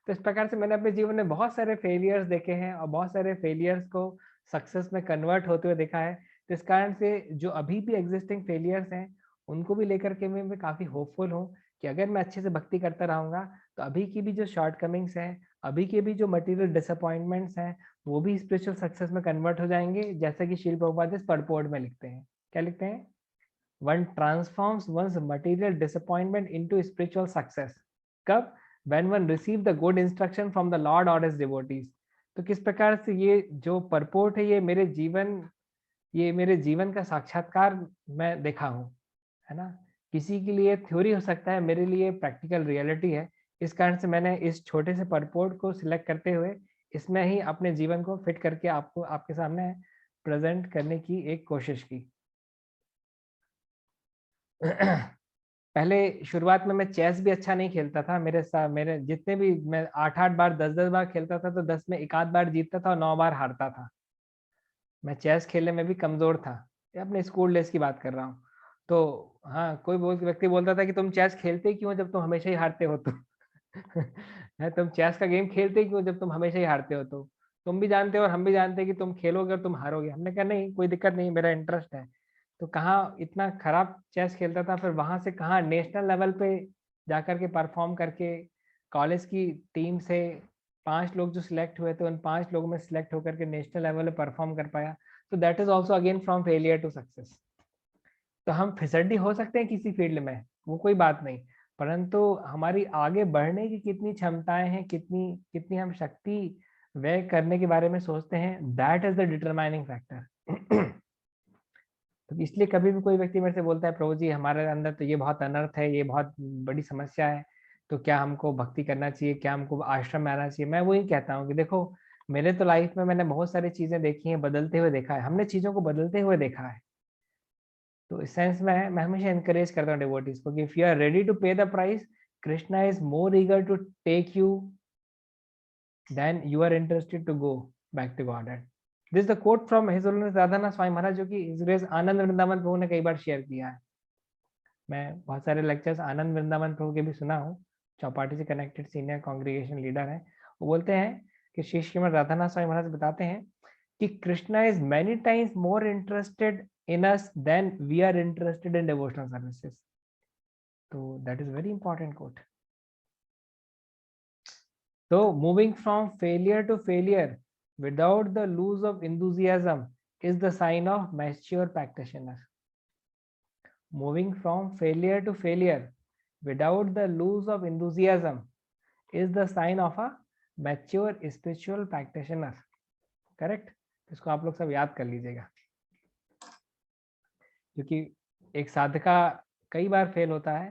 तो इस प्रकार से मैंने अपने जीवन में बहुत सारे फेलियर्स देखे हैं, और बहुत सारे फेलियर्स को सक्सेस में कन्वर्ट होते हुए देखा है। तो इस कारण से जो अभी भी एग्जिस्टिंग फेलियर्स हैं, उनको भी लेकर के मैं काफी होपफुल हूँ कि अगर मैं अच्छे से भक्ति करता रहूंगा, तो अभी की भी जो शॉर्टकमिंग्स हैं, अभी के भी जो मटेरियल डिसअपॉइंटमेंट्स हैं, वो भी स्पिरिचुअल सक्सेस में कन्वर्ट हो जाएंगे। जैसा कि श्रील प्रभुपाद इस परपोर्ट में लिखते हैं। क्या लिखते हैं? One transforms one's material disappointment into spiritual success. कब? When one receive the good instruction from the Lord or his devotees. तो किस प्रकार से ये जो परपोर्ट है, ये मेरे जीवन का साक्षात्कार मैं देखा हूँ, है ना। किसी के लिए थ्योरी हो सकता है, मेरे लिए प्रैक्टिकल रियलिटी है। इस कारण से मैंने इस छोटे से परपोर्ट को सिलेक्ट करते हुए इसमें ही अपने जीवन को फिट करके आपको आपके सामने प्रेजेंट करने की एक कोशिश की। पहले शुरुआत में मैं चेस भी अच्छा नहीं खेलता था। मेरे साथ मेरे जितने भी मैं 8-8 बार 10-10 बार खेलता था, तो 10 में एक आध बार जीतता था और 9 बार हारता था। मैं चेस खेलने में भी कमजोर था। ये अपने स्कूल डेज की बात कर रहा हूँ। तो हाँ, कोई व्यक्ति बोलता था कि तुम चेस खेलते ही क्यों जब तुम हमेशा ही हारते हो। तो है, तुम चेस का गेम खेलते ही क्यों जब तुम हमेशा ही हारते हो। तो तुम भी जानते हो और हम भी जानते हैं कि तुम खेलोगे और तुम हारोगे। हमने कहा नहीं, कोई दिक्कत नहीं, मेरा इंटरेस्ट है। तो कहाँ इतना खराब चेस खेलता था, फिर वहां से कहाँ नेशनल लेवल पे जाकर के परफॉर्म करके कॉलेज की टीम से 5 लोग जो सिलेक्ट हुए थे, उन 5 लोगों में सिलेक्ट होकर के नेशनल लेवल पे परफॉर्म कर पाया। तो that is also again from failure to success. तो हम फिसड्डी हो सकते हैं किसी फील्ड में, वो कोई बात नहीं, परंतु हमारी आगे बढ़ने की कितनी क्षमताएं हैं, कितनी कितनी हम शक्ति व्यय करने के बारे में सोचते हैं, that is the determining factor. तो इसलिए कभी भी कोई व्यक्ति मेरे से बोलता है, प्रभु जी हमारे अंदर तो ये बहुत अनर्थ है, ये बहुत बड़ी समस्या है, तो क्या हमको भक्ति करना चाहिए, क्या हमको आश्रम में आना चाहिए, मैं वही कहता हूँ कि देखो, मेरे तो लाइफ में मैंने बहुत सारी चीजें देखी हैं, बदलते हुए देखा है, हमने चीजों को बदलते हुए देखा है। तो इस सेंस में मैं हमेशा एनकरेज करता हूँ डिवोटीज को कि if you are ready to pay the price, Krishna is more eager to take you then you are interested to go back to God. This the quote from his holiness Radhanath Swami Maharaj, जो कि his grace Ananda Vrindavan Prabhu ने कई बार share किया है। मैं बहुत सारे lectures आनंद वृंदावन प्रभु के भी सुना हूँ, चौपाटी से कनेक्टेड सीनियर कांग्रेगेशन लीडर है। वो बोलते हैं कि श्री श्रीमद राधानाथ स्वामी महाराज बताते हैं कि Krishna is many times more interested in us than we are interested in devotional services. So that is very important quote. So moving from failure to failure without the lose of enthusiasm is the sign of mature practitioner. Moving from failure to failure without the lose of enthusiasm is the sign of a mature spiritual practitioner. Correct? इसको आप लोग सब याद कर लीजिएगा, क्योंकि एक साधका कई बार फेल होता है,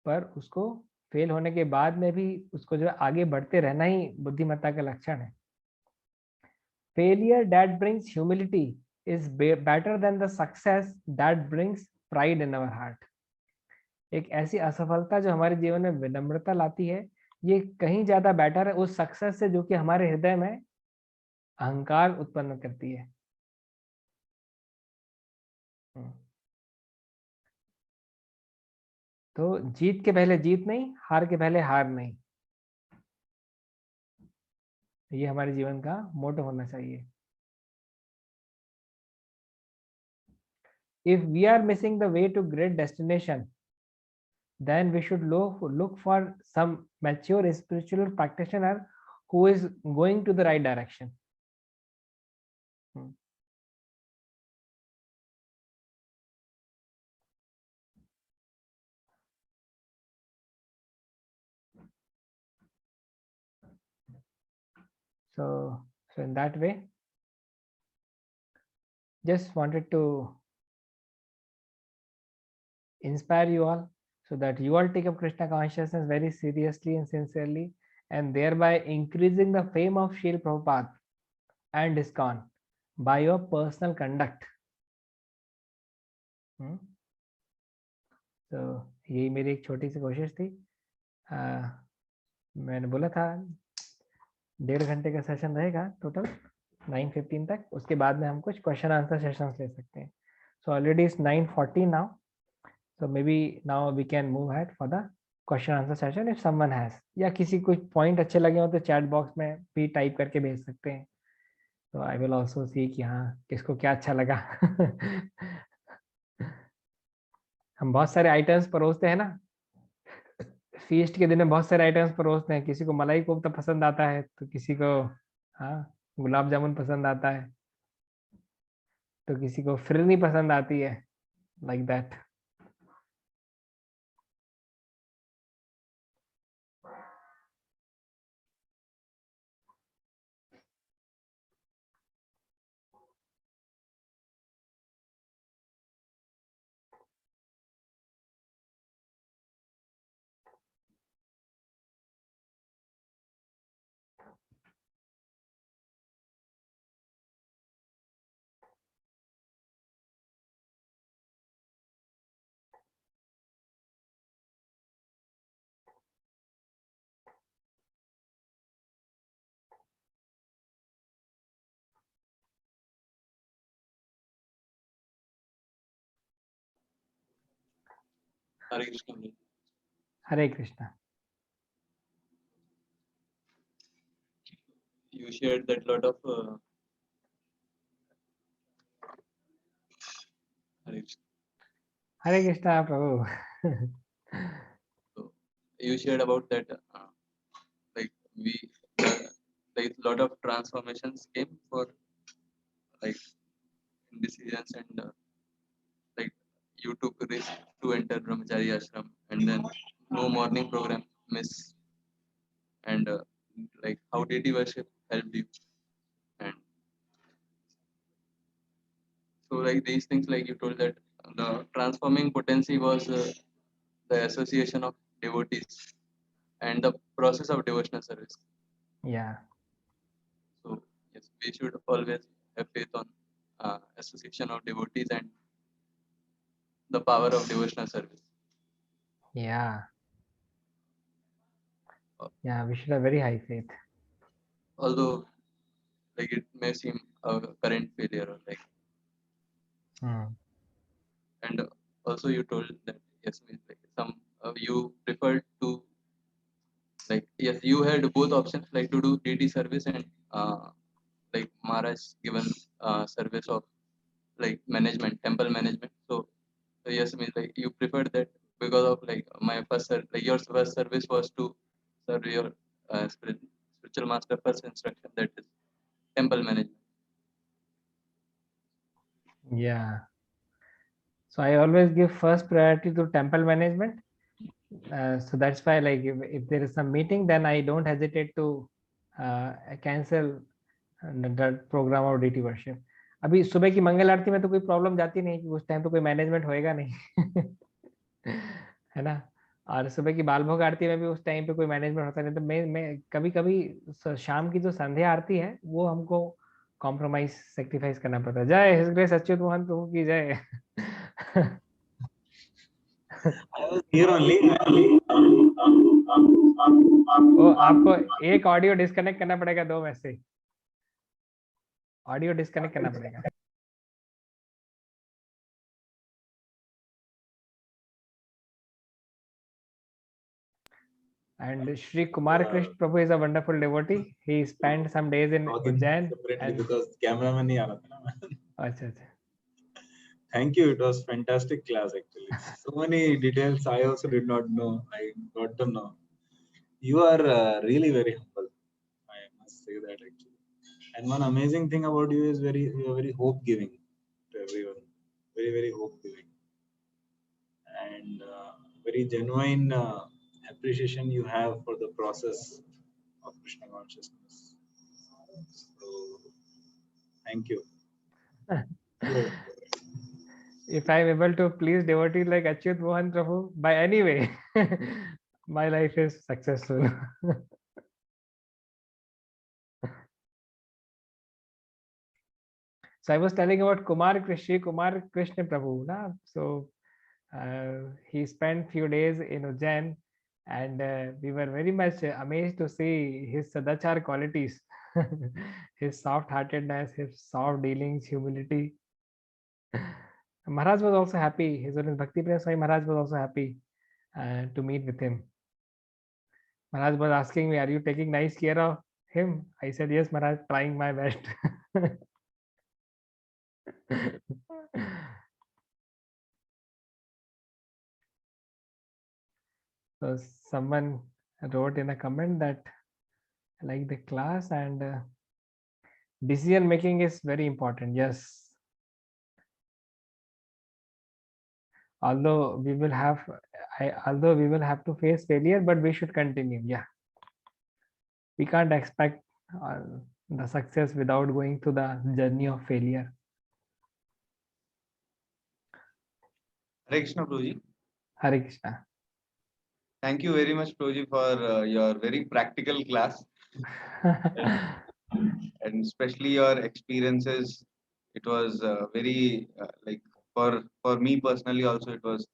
पर उसको फेल होने के बाद में भी उसको जो आगे बढ़ते रहना ही बुद्धिमत्ता का लक्षण है। Failure that brings humility is better than the success that brings pride in our heart. एक ऐसी असफलता जो हमारे जीवन में विनम्रता लाती है, ये कहीं ज्यादा बेटर है उस सक्सेस से जो कि हमारे हृदय में अहंकार उत्पन्न करती है। तो जीत के पहले जीत नहीं, हार के पहले हार नहीं, ये हमारे जीवन का मोटो होना चाहिए। If we are missing the way to great destination, then we should look for some mature spiritual practitioner who is going to the right direction. So in that way, just wanted to inspire you all so that you all take up Krishna consciousness very seriously and sincerely, and thereby increasing the fame of Srila Prabhupada and ISKCON by your personal conduct. तो यही मेरी एक छोटी सी कोशिश थी। मैंने बोला था 1.5 घंटे का सेशन रहेगा टोटल 9:15 तक, उसके बाद में हम कुछ क्वेश्चन आंसर सेशंस ले सकते हैं। So already it's 9:40 now, so maybe now we can move ahead for the question answer session if someone has, या किसी कुछ पॉइंट अच्छे लगे हो तो चैट बॉक्स में भी टाइप करके भेज सकते हैं, तो आई विल आल्सो सी कि हाँ किसको क्या अच्छा लगा। हम बहुत सारे आइटम्स परोसते हैं ना, फीस्ट के दिन में बहुत सारे आइटम्स परोसते हैं, किसी को मलाई कोफ्ता पसंद आता है, तो किसी को हाँ गुलाब जामुन पसंद आता है, तो किसी को फिरनी पसंद आती है, like that. Hare Krishna. Hare Krishna. You shared that lot of Hare Krishna. Hare Krishna Prabhu. So you shared about that like we like lot of transformations came for like decisions and like you took risk to enter Brahmachari ashram and then no morning program miss, and like how deity worship helped you, and so like these things, like you told that the transforming potency was the association of devotees and the process of devotional service. Yeah. So yes, we should always have faith on association of devotees and the power of devotional service. Yeah. Yeah, we should have very high faith. Although, like it may seem a current failure, or like, and also you told that yes, means like some you preferred to, like, yes, you had both options, like to do DD service and like Maharaj given service of like management, temple management. So yes, means like you preferred that because of like my first like your first service was to serve your spiritual master first instruction, that is temple management. Yeah. So I always give first priority to temple management. So that's why, like, if there is some meeting, then I don't hesitate to cancel the program of DT worship. अभी सुबह की मंगल आरती में तो कोई problem जाती नहीं, कि उस टाइम तो कोई मैनेजमेंट होएगा नहीं है ना। और सुबह की बाल भोग आरती में भी उस टाइम पे कोई मैनेजमेंट होता नहीं, तो मैं कभी कभी शाम की जो संध्या आरती है वो हमको कॉम्प्रोमाइज सेक्रीफाइस करना पड़ता है। जय हिज ग्रेस अच्युत मोहन प्रभु की जय। I was here only. वो आपको एक ऑडियो डिस्कनेक्ट करना पड़ेगा, 2 में से ऑडियो डिस्कनेक्ट करना पड़ेगा। And Shri Kumar Krishna Prabhu is a wonderful devotee. He spent some days in Ujjain. Separately And because cameraman nahi aa raha tha na. अच्छा अच्छा। Thank you. It was fantastic class actually. So many details I also did not know. I got to know. You are really very humble. I must say that actually. And one amazing thing about you is you are very hope giving to everyone. Very very hope giving. And very genuine appreciation you have for the process of Krishna consciousness. So thank you. If I'm able to please devotees like Achyut Mohan Prabhu by any way, my life is successful. So I was telling about Kumar Krishna Prabhu, na? So he spent few days in Ujjain, and we were very much amazed to see his sadachar qualities, his soft-heartedness, his soft dealings, humility. Maharaj was also happy. His Holiness Bhakti Prem Swami Maharaj was also happy to meet with him. Maharaj was asking me, "Are you taking nice care of him?" I said, "Yes, Maharaj, trying my best." So someone wrote in a comment that I like the class, and decision making is very important. Yes. Although we will have to face failure, but we should continue. Yeah. We can't expect the success without going through the journey of failure. Hare Krishna, Prabhuji. Hare Krishna. Thank you very much, Prabhuji, for your very practical class and especially your experiences. It was very like for me personally also, it was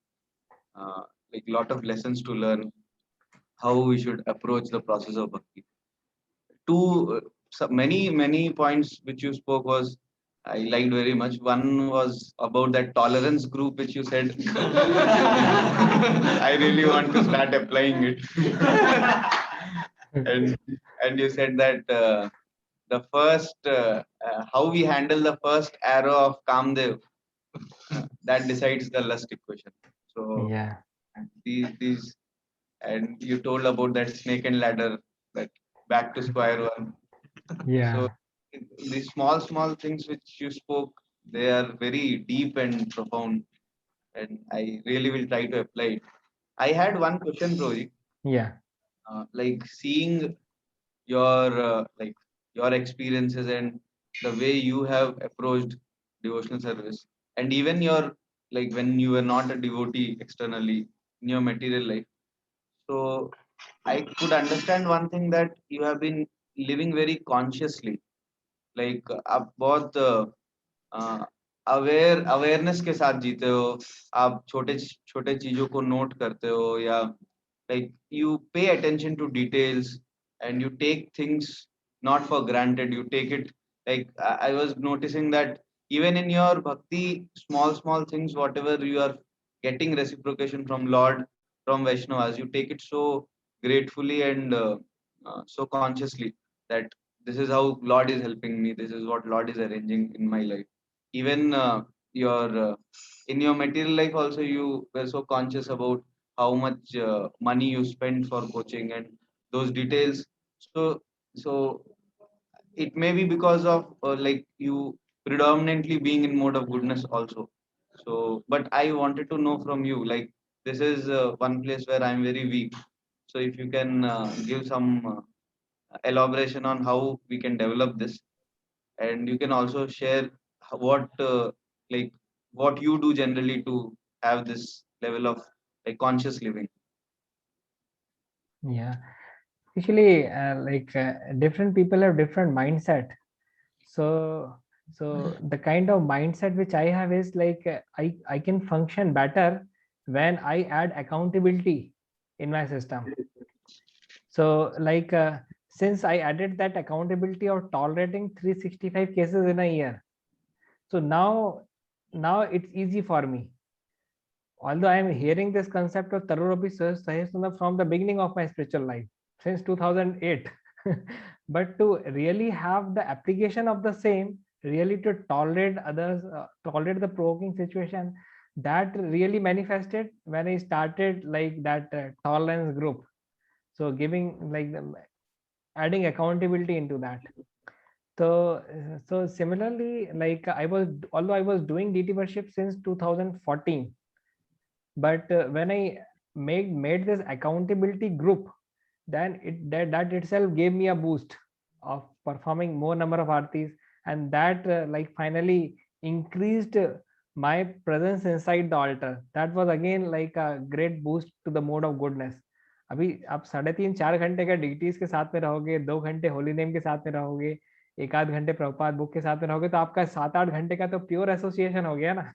like lot of lessons to learn how we should approach the process of bhakti. Many points which you spoke was I liked very much. One was about that tolerance group which you said. I really want to start applying it. and you said that the first how we handle the first arrow of Kamdev that decides the lust equation. So yeah. these and you told about that snake and ladder, that back to square one. Yeah. So these small things which you spoke, they are very deep and profound, and I really will try to apply it. I had one question, Rohit. Yeah. Like seeing your like your experiences and the way you have approached devotional service, and even your like when you were not a devotee externally in your material life. So I could understand one thing, that you have been living very consciously like आप बहुत awareness के साथ जीते हो, आप छोटे छोटे चीजों को नोट करते हो, या like you pay attention to details and you take things not for granted, you take it like I was noticing that even in your bhakti, small things, whatever you are getting reciprocation from Lord, from Vaishnavas, you take it so gratefully and so consciously that this is how Lord is helping me, this is what Lord is arranging in my life. Even your in your material life also, you were so conscious about how much money you spend for coaching and those details. So it may be because of like you predominantly being in mode of goodness also. So but I wanted to know from you, like this is one place where I'm very weak, so if you can give some elaboration on how we can develop this, and you can also share what like what you do generally to have this level of like conscious living. Yeah, actually, different people have different mindset. So, so the kind of mindset which I have is like I can function better when I add accountability in my system. So, since I added that accountability of tolerating 365 cases in a year, so now it's easy for me. Although I am hearing this concept of Taruropi Sahasrara from the beginning of my spiritual life, since 2008, but to really have the application of the same, really to tolerate others, tolerate the provoking situation, that really manifested when I started like that tolerance group. So giving like adding accountability into that. So similarly, like although I was doing DT worship since 2014, but when I made this accountability group, then that itself gave me a boost of performing more number of artis, and that like finally increased my presence inside the altar. That was again like a great boost to the mode of goodness. अभी आप 3.5-4 घंटे का deities के साथ में रहोगे, 2 घंटे holy name के साथ में रहोगे, एक आध घंटे प्रभुपाद बुक के साथ में रहोगे, तो आपका 7-8 घंटे का तो प्योर एसोसिएशन हो गया ना।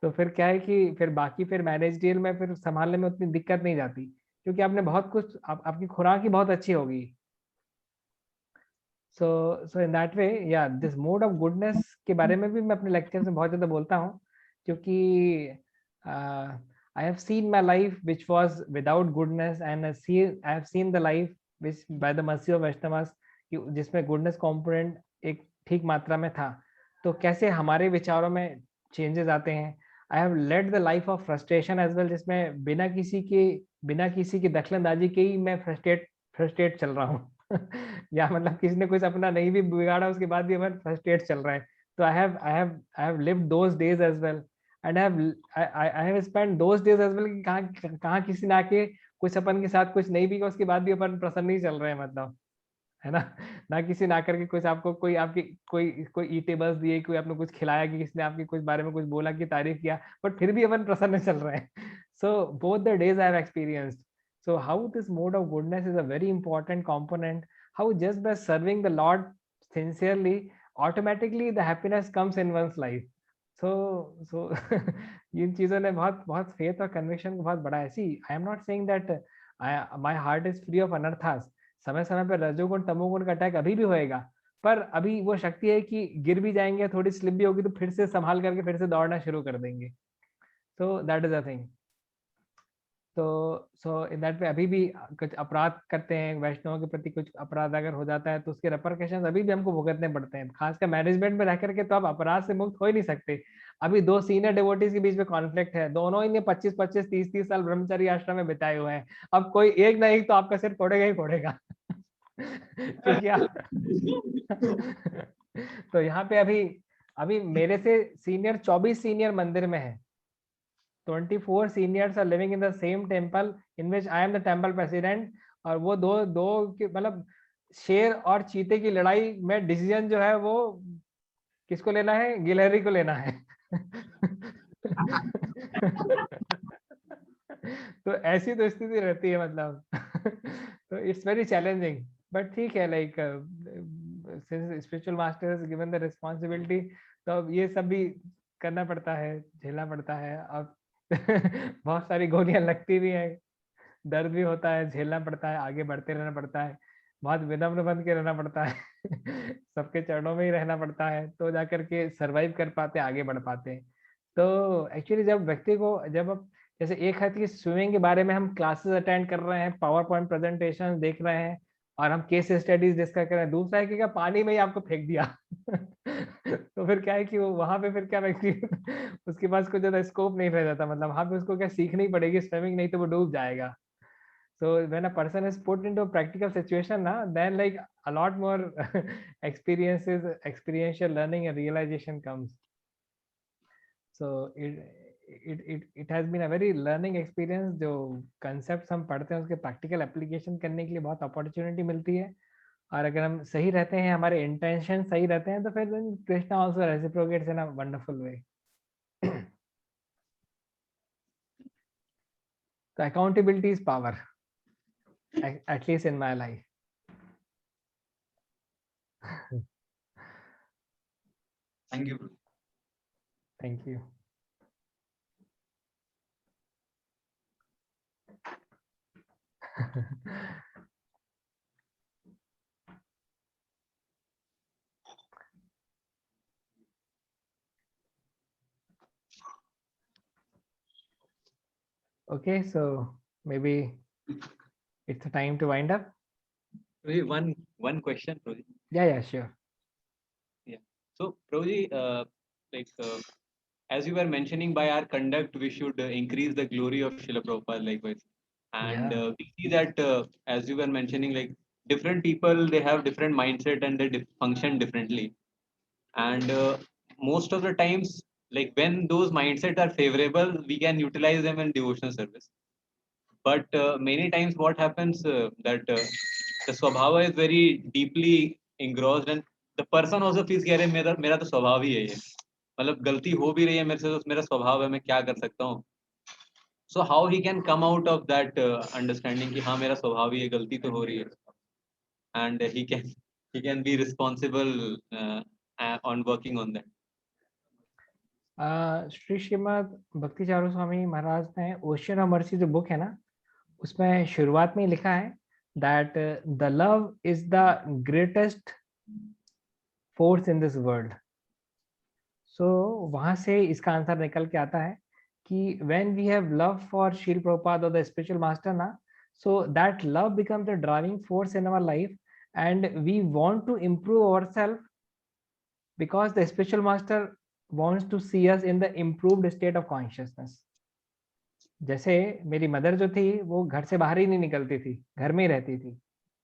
तो फिर क्या है कि फिर बाकी फिर मैनेजरियल में फिर संभालने में उतनी दिक्कत नहीं जाती, क्योंकि आपने बहुत कुछ आपकी खुराक ही बहुत अच्छी होगी। सो इन दैट वे या दिस मोड ऑफ गुडनेस के बारे में भी मैं अपने लेक्चर्स में बहुत ज़्यादा बोलता हूँ, क्योंकि I have seen my life which was without goodness, and I have seen the life which by the mercy of Vaishnavas, जिसमें गुडनेस कॉम्पोनेंट एक ठीक मात्रा में था। तो कैसे हमारे विचारों में चेंजेस आते हैं। I have led the life of frustration as well, जिसमें बिना किसी की दखलंदाजी के ही मैं फ्रस्ट्रेट चल रहा हूँ। या मतलब किसी ने कुछ अपना नहीं भी बिगाड़ा, उसके बाद भी हमारा फ्रस्ट्रेट चल रहा है। तो I have lived those days as well, and I have spent those days as well. कहाँ किसी ने आके कुछ अपन के साथ कुछ नहीं भी, उसके बाद भी अपन प्रसन्न ही चल रहे हैं, मतलब है ना किसी ने आकर के कुछ आपको कोई आपकी कोई ईटेबल्स दिए, कोई आपने कुछ खिलाया, कि किसी ने आपके कुछ बारे में कुछ बोला, की तारीफ किया, बट फिर भी अपन प्रसन्न चल रहे हैं। So both the days I have experienced. So how this mode of goodness is a very important component. How just by serving the Lord sincerely, automatically the happiness comes in one's life. So इन चीजों ने बहुत faith और conviction को बहुत बढ़ाया। See, I am not saying that my heart is free of anarthas. समय समय पर रजोगुण तमोगुण का अटैक अभी भी होएगा, पर अभी वो शक्ति है कि गिर भी जाएंगे, थोड़ी स्लिप भी होगी, तो फिर से संभाल करके फिर से दौड़ना शुरू कर देंगे। So that is the thing. तो इन दैट पे अभी भी कुछ अपराध करते हैं वैष्णवों के प्रति, कुछ अपराध अगर हो जाता है तो उसके रेपरकशंस अभी भी हमको भुगतने पड़ते हैं। खासकर मैनेजमेंट में रह करके तो आप अपराध से मुक्त हो ही नहीं सकते। अभी 2 सीनियर डिवोटीज के बीच में कॉन्फ्लिक्ट है, दोनों ही ने 25-25 30-30 साल ब्रह्मचर्य आश्रम में बिताए हुए हैं। अब कोई एक ना एक तो आपका सिर फोड़ेगा ही फोड़ेगा। क्योंकि तो यहाँ पे अभी मेरे से सीनियर 24 सीनियर मंदिर में है। 24 seniors are living in the same temple in which I am the temple president, और वो दो मतलब शेर और चीते की लड़ाई में डिसीजन जो है वो किसको लेना है, गिलहरी को लेना है। तो ऐसी तो स्थिति रहती है, मतलब तो इट्स वेरी चैलेंजिंग, बट ठीक है, like since spiritual master has given the responsibility, तो अब ये सब भी करना पड़ता है, झेलना पड़ता है. अब बहुत सारी गोलियां लगती भी है, दर्द भी होता है, झेलना पड़ता है, आगे बढ़ते रहना पड़ता है, बहुत विनम्र बन के रहना पड़ता है. सबके चरणों में ही रहना पड़ता है, तो जाकर के सरवाइव कर पाते, आगे बढ़ पाते हैं. तो एक्चुअली जब व्यक्ति को, जब अब जैसे एक है कि स्विमिंग के बारे में हम क्लासेस अटेंड कर रहे हैं, पावर पॉइंट प्रेजेंटेशन देख रहे हैं और हम केस स्टडीज डिस्कस कर रहे हैं, दूसरा है कि क्या पानी में ही आपको फेंक दिया. तो फिर क्या है कि वो वहां पे फिर क्या व्यक्ति उसके पास कोई ज्यादा स्कोप नहीं रह जाता, मतलब वहां पे उसको क्या सीखनी पड़ेगी स्विमिंग, नहीं तो वो डूब जाएगा. So when a person is put into a practical situation, then like a lot more experiential learning and realization comes. So it has been a very learning experience. जो concepts हम पढ़ते हैं उसके practical application करने के लिए बहुत opportunity मिलती है, और अगर हम सही रहते हैं, हमारे intention सही रहते हैं, तो फिर Krishna also reciprocates in a wonderful way. So accountability is power, at least in my life. Thank you. Thank you. Okay, so maybe it's a time to wind up. Maybe one question, Prabhuji. Yeah, sure. So, Prabhuji, as you were mentioning, by our conduct, we should increase the glory of Srila Prabhupada likewise. And Yeah. we see that, as you were mentioning, like different people, they have different mindset and they function differently. And most of the times, like when those mindsets are favorable, we can utilize them in devotional service. But many times what happens that the swabhava is very deeply engrossed and the person also feels कि अरे मेरा तो स्वभाव ही है ये, मतलब गलती हो भी रही है मेरे से तो मेरा स्वभाव है, मैं क्या कर सकता हूँ. So how he can come out of that understanding कि हाँ मेरा स्वभाव ही है, गलती तो हो रही है, and he can be responsible on working on that. Shri Shrimad भक्ति चारू स्वामी महाराज ने ओशन ऑफ मर्सी जो बुक है ना, उसमें शुरुआत में लिखा है that the love is the greatest force in this world. So वहां से इसका आंसर निकल के आता है कि when we have love for Srila Prabhupada और द स्पिरिचुअल मास्टर ना, so that love becomes the driving force in our life and we want to improve ourselves because the spiritual master wants to see us in the improved state of consciousness. जैसे मेरी mother जो थी वो घर से बाहर ही नहीं निकलती थी, घर में ही रहती थी,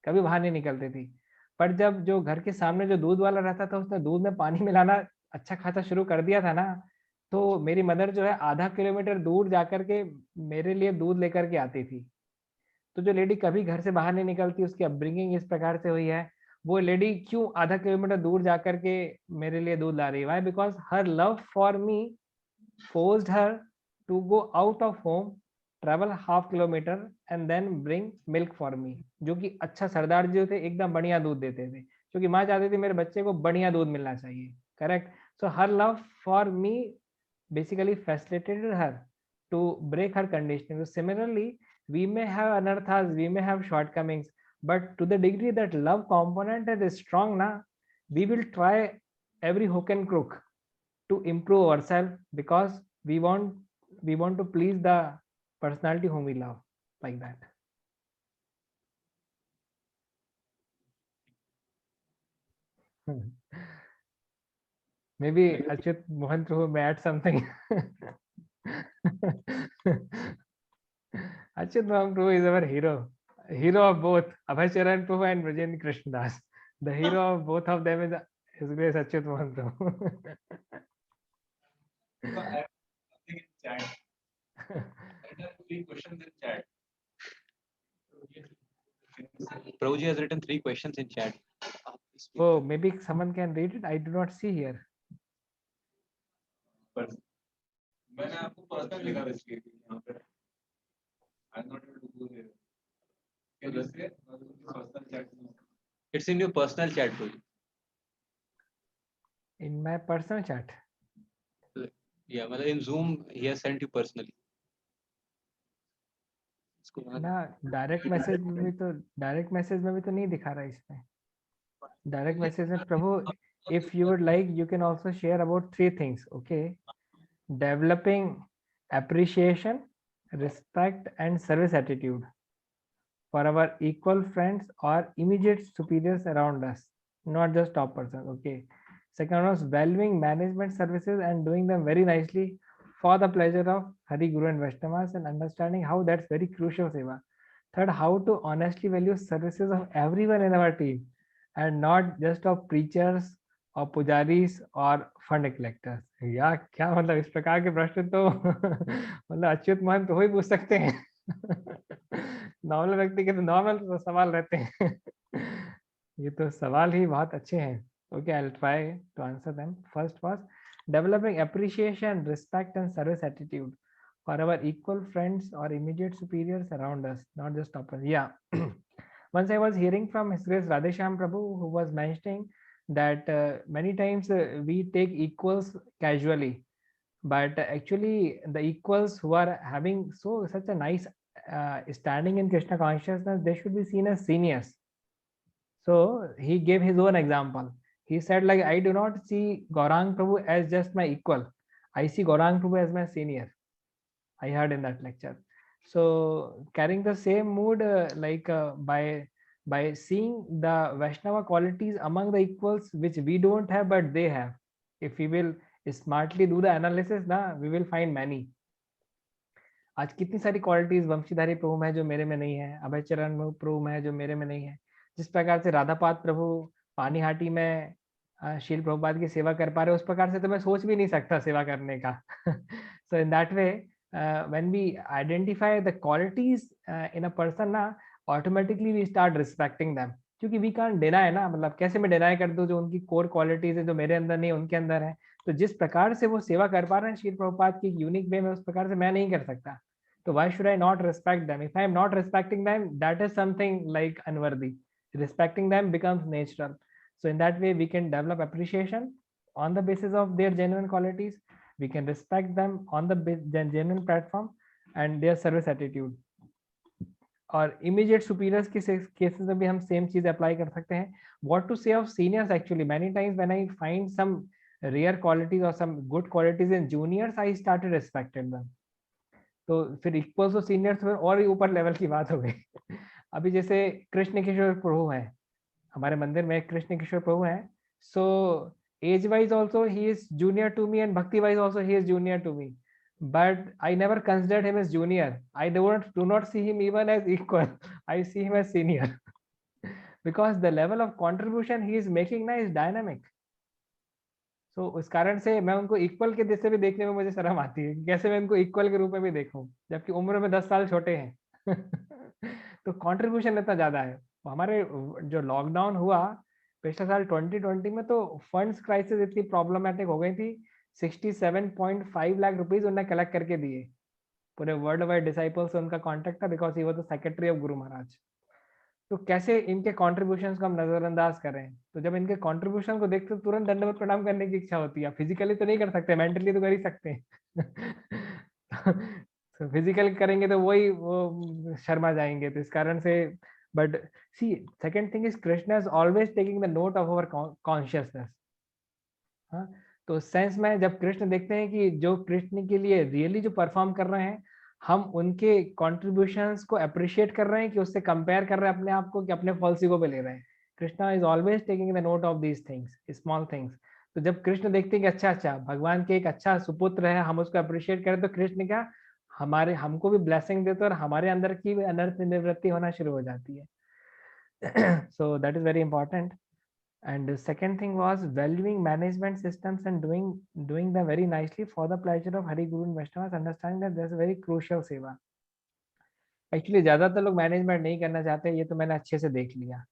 कभी बाहर नहीं निकलती थी. पर जब जो घर के सामने जो दूध वाला रहता था उसने दूध में पानी मिलाना अच्छा खासा शुरू कर दिया था ना, तो मेरी मदर जो है आधा किलोमीटर दूर जाकर के मेरे लिए दूध लेकर के आती थी. तो जो लेडी कभी घर से बाहर नहीं निकलती, उसकी अपब्रिंगिंग इस प्रकार से हुई है, वो लेडी क्यों आधा किलोमीटर दूर जाकर के मेरे लिए दूध ला रही है? Why? Because her love for me forced her to go out of home, travel half kilometre and then bring milk for me. जो कि अच्छा सरदार जी थे, एकदम बढ़िया दूध देते थे, क्योंकि माँ चाहती थी मेरे बच्चे को बढ़िया दूध मिलना चाहिए. Correct. So her love for me basically facilitated her to break her conditioning. So similarly, we may have anarthas, we may have shortcomings, but to the degree that love component is strong, we will try every hook and crook to improve ourselves, because we want to please the personality whom we love, like that. Maybe Achyut Mohan Prabhu may add something. Achyut Mohan Prabhu is our hero of both Abhay Charan Prabhu and Brajendra Krishna Das. The hero of both of them is His Grace Achyut Mohan Prabhu. So I have something in chat. I have 3 questions in chat. Prabhuji has written 3 questions in chat. Oh, maybe someone can read it. I do not see here. मैंने आपको personal लिखा था इसलिए यहाँ पे I'm not able to go there. Can you say personal chat? It's in your personal chat, Prabhuji. In my personal chat. Yeah, मतलब in Zoom he has sent you personally. इसको वहाँ- ना डायरेक्ट मैसेज में भी तो नहीं दिखा रहा इसमें. Direct message में प्रभु, if you would like, you can also share about 3 things. Okay, developing appreciation, respect, and service attitude for our equal friends or immediate superiors around us, not just top person. Okay. Second was valuing management services and doing them very nicely for the pleasure of Hari, Guru, and Vaishnavas, and understanding how that's very crucial seva. Third, how to honestly value services of everyone in our team and not just of preachers or pujaris और fund collectors. या क्या मतलब, इस प्रकार के प्रश्न तो मतलब अच्युत मोहन तो ही पूछ सकते हैं. नॉर्मल व्यक्ति के तो नॉर्मल सवाल रहते हैं. ये तो सवाल ही बहुत अच्छे हैं. Okay, I'll try to answer them. First was developing appreciation, respect, and service attitude for our equal friends or immediate superiors around us, not just toppers. Yeah. Once I was hearing from His Grace Radheshyam Prabhu, who was mentioning that many times we take equals casually, but actually the equals who are having such a nice standing in Krishna consciousness, they should be seen as seniors. So he gave his own example. He said, like, I do not see Gaurang Prabhu as just my equal. I see Gaurang Prabhu as my senior. I heard in that lecture. So carrying the same mood, by seeing the Vaishnava qualities among the equals which we don't have but they have. If we will smartly do the analysis, na, we will find many. आज कितनी सारी qualities वंशीधारी प्रभु में है जो मेरे में नहीं है, अभय चरण प्रभु में है जो मेरे में नहीं है. जिस प्रकार से राधापाद प्रभु पानीहाटी में शील प्रभुपाद की सेवा कर पा रहे, उस प्रकार से तो मैं सोच भी नहीं सकता सेवा करने का. So in that way when we identify the qualities in a person ना, automatically we start respecting them. क्योंकि वी कांट डिनाई ना, मतलब कैसे मैं डिनाई कर दूं जो उनकी कोर क्वालिटीज है जो मेरे अंदर नहीं उनके अंदर है. तो जिस प्रकार से वो सेवा कर पा रहे हैं शील प्रभुपाद की यूनिक वे में, उस प्रकार से मैं नहीं कर सकता. So why should I not respect them? If I am not respecting them, that is something like unworthy. Respecting them becomes natural. So in that way, we can develop appreciation on the basis of their genuine qualities. We can respect them on the genuine platform and their service attitude. और immediate superiors के cases में भी हम same चीज apply कर सकते हैं. What to say of seniors actually? Many times when I find some rare qualities or some good qualities in juniors, I started respecting them. तो फिर इक्वल्स और सीनियर्स फिर और ही ऊपर लेवल की बात हो गई. अभी जैसे कृष्ण किशोर प्रभु हैं हमारे मंदिर में, कृष्ण किशोर प्रभु हैं. So age wise also he is junior to me and bhakti wise also he is junior to me, but I never considered him as junior. I do not see him even as equal. I see him as senior because the level of contribution he is making now is dynamic. तो उस कारण से मैं उनको equal के जैसे भी देखने में मुझे शर्म आती है. कैसे मैं उनको इक्वल के रूप में भी देखूं जबकि उम्र में 10 साल छोटे हैं. तो कंट्रीब्यूशन इतना ज्यादा है. हमारे जो लॉकडाउन हुआ पिछले साल 2020 में, तो फंड्स क्राइसिस इतनी प्रॉब्लमेटिक हो गई थी. 67.5 लाख रुपीज उन्होंने कलेक्ट करके दिए. पूरे वर्ल्ड वाइड डिसाइपल्स से उनका कॉन्टेक्ट था because he was the secretary of Guru Maharaj. तो कैसे इनके कॉन्ट्रीब्यूशन को हम नजरअंदाज करें. तो जब इनके कॉन्ट्रीब्यूशन को देखते तो तुरंत दंडवत प्रणाम करने की इच्छा होती है. फिजिकली तो नहीं कर सकते, मेंटली तो कर ही सकते हैं. तो फिजिकल करेंगे तो वो शर्मा जाएंगे. तो इस कारण से but see second thing is Krishna is always taking the note of our consciousness. हाँ, तो सेंस में जब कृष्ण देखते हैं कि जो कृष्ण के लिए रियली जो परफॉर्म कर रहे हैं, हम उनके कॉन्ट्रीब्यूशंस को अप्रिशिएट कर रहे हैं कि उससे कंपेयर कर रहे हैं अपने आप को कि अपने फॉल्सी को पे ले रहे हैं. Krishna is always taking the note of these things, small things. तो जब कृष्ण देखते हैं कि अच्छा भगवान के एक अच्छा सुपुत्र है, हम उसको अप्रिशिएट करें, तो कृष्ण क्या हमको भी ब्लेसिंग देते और हमारे अंदर की अनर्थ निवृत्ति होना शुरू हो जाती है. सो that is very important. And the second thing was valuing management systems and doing them very nicely for the pleasure of Hari, Guru and Vaishnavas, understanding that there's a very crucial seva. Actually ज्यादातर लोग management नहीं करना चाहते, ये तो मैंने अच्छे से देख लिया.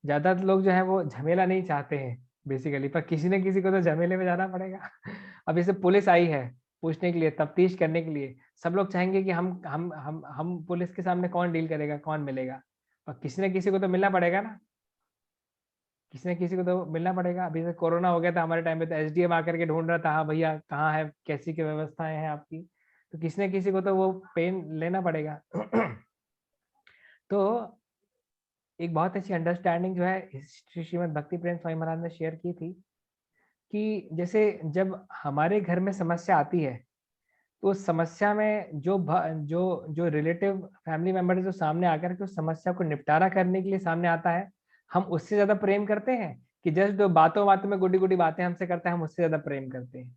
ज्यादातर लोग जो है वो झमेला नहीं चाहते हैं बेसिकली, पर किसी न किसी को तो झमेले में जाना पड़ेगा. अब जैसे पुलिस आई है पूछने के लिए, तफ्तीश करने के लिए, सब लोग चाहेंगे कि हम पुलिस के सामने कौन डील करेगा, कौन मिलेगा, और किसी न किसी को तो मिलना पड़ेगा ना. किसी न किसी को तो मिलना पड़ेगा। अभी से कोरोना हो गया था हमारे टाइम पे, तो एसडीएम आकर के ढूंढ रहा था, हाँ भैया कहाँ है, कैसी की व्यवस्थाएं हैं आपकी, तो किसी न किसी को तो वो पेन लेना पड़ेगा। तो एक बहुत अच्छी अंडरस्टैंडिंग जो है श्रीमद् भक्ति प्रेम स्वामी महाराज ने शेयर की थी कि जैसे जब हमारे घर में समस्या आती है, तो उस समस्या में जो रिलेटिव फैमिली मेंबर जो सामने आकर के उस समस्या को निपटारा करने के लिए सामने आता है, हम उससे ज्यादा प्रेम करते हैं कि जस्ट जो बातों बातों में गुडी गुडी बातें हमसे करते हैं, हम उससे ज्यादा प्रेम करते हैं?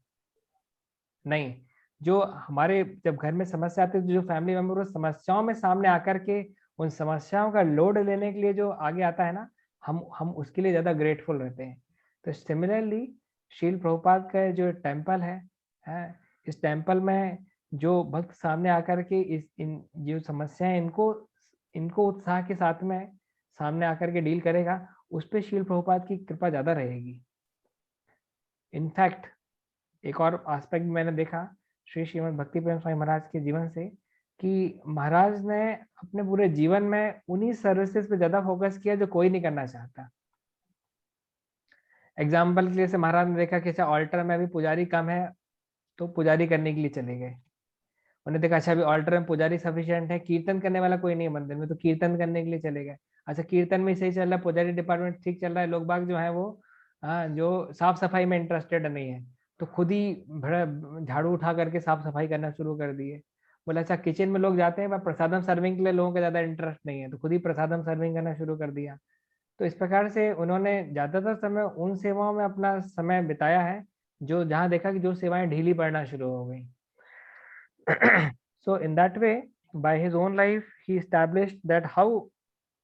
नहीं। जो हमारे जब घर में समस्या आती है, तो जो फैमिली मेंबर उस समस्याओं में सामने आकर के उन समस्याओं का लोड लेने के लिए जो आगे आता है ना, हम उसके लिए ज्यादा ग्रेटफुल रहते हैं। तो सिमिलरली शील प्रभुपाद का जो टेम्पल है, इस टेम्पल में जो भक्त सामने आकर के इन जो समस्याएं इनको उत्साह के साथ में सामने आकर के डील करेगा, उस पर शील प्रभुपाद की कृपा ज्यादा रहेगी। इनफैक्ट एक और एस्पेक्ट मैंने देखा श्रीमद् भक्ति प्रेम स्वामी महाराज के जीवन से कि महाराज ने अपने पूरे जीवन में उन्हीं सर्विसेज पे ज्यादा फोकस किया जो कोई नहीं करना चाहता। एग्जाम्पल के लिए से महाराज ने देखा कि अच्छा ऑल्टर में अभी पुजारी कम है, तो पुजारी करने के लिए चले गए। उन्हें देखा अच्छा अभी ऑल्टर में पुजारी सफिशिएंट है, कीर्तन करने वाला कोई नहीं है मंदिर में, तो कीर्तन करने के लिए चले गए। अच्छा कीर्तन में सही चल रहा है, पुजारी डिपार्टमेंट ठीक चल रहा है, लोग बाग जो है वो जो साफ सफाई में इंटरेस्टेड नहीं है, तो खुद ही झाड़ू उठा करके साफ सफाई करना शुरू कर दिए। बोला अच्छा किचन में लोग जाते हैं पर प्रसादम सर्विंग के लिए लोगों का ज्यादा इंटरेस्ट नहीं है, तो खुद ही प्रसादम सर्विंग करना शुरू कर दिया। तो इस प्रकार से उन्होंने ज्यादातर समय उन सेवाओं में अपना समय बिताया है जो जहाँ देखा कि जो सेवाएं ढीली पड़ना शुरू हो गई। So in that way, by his own life, he established that how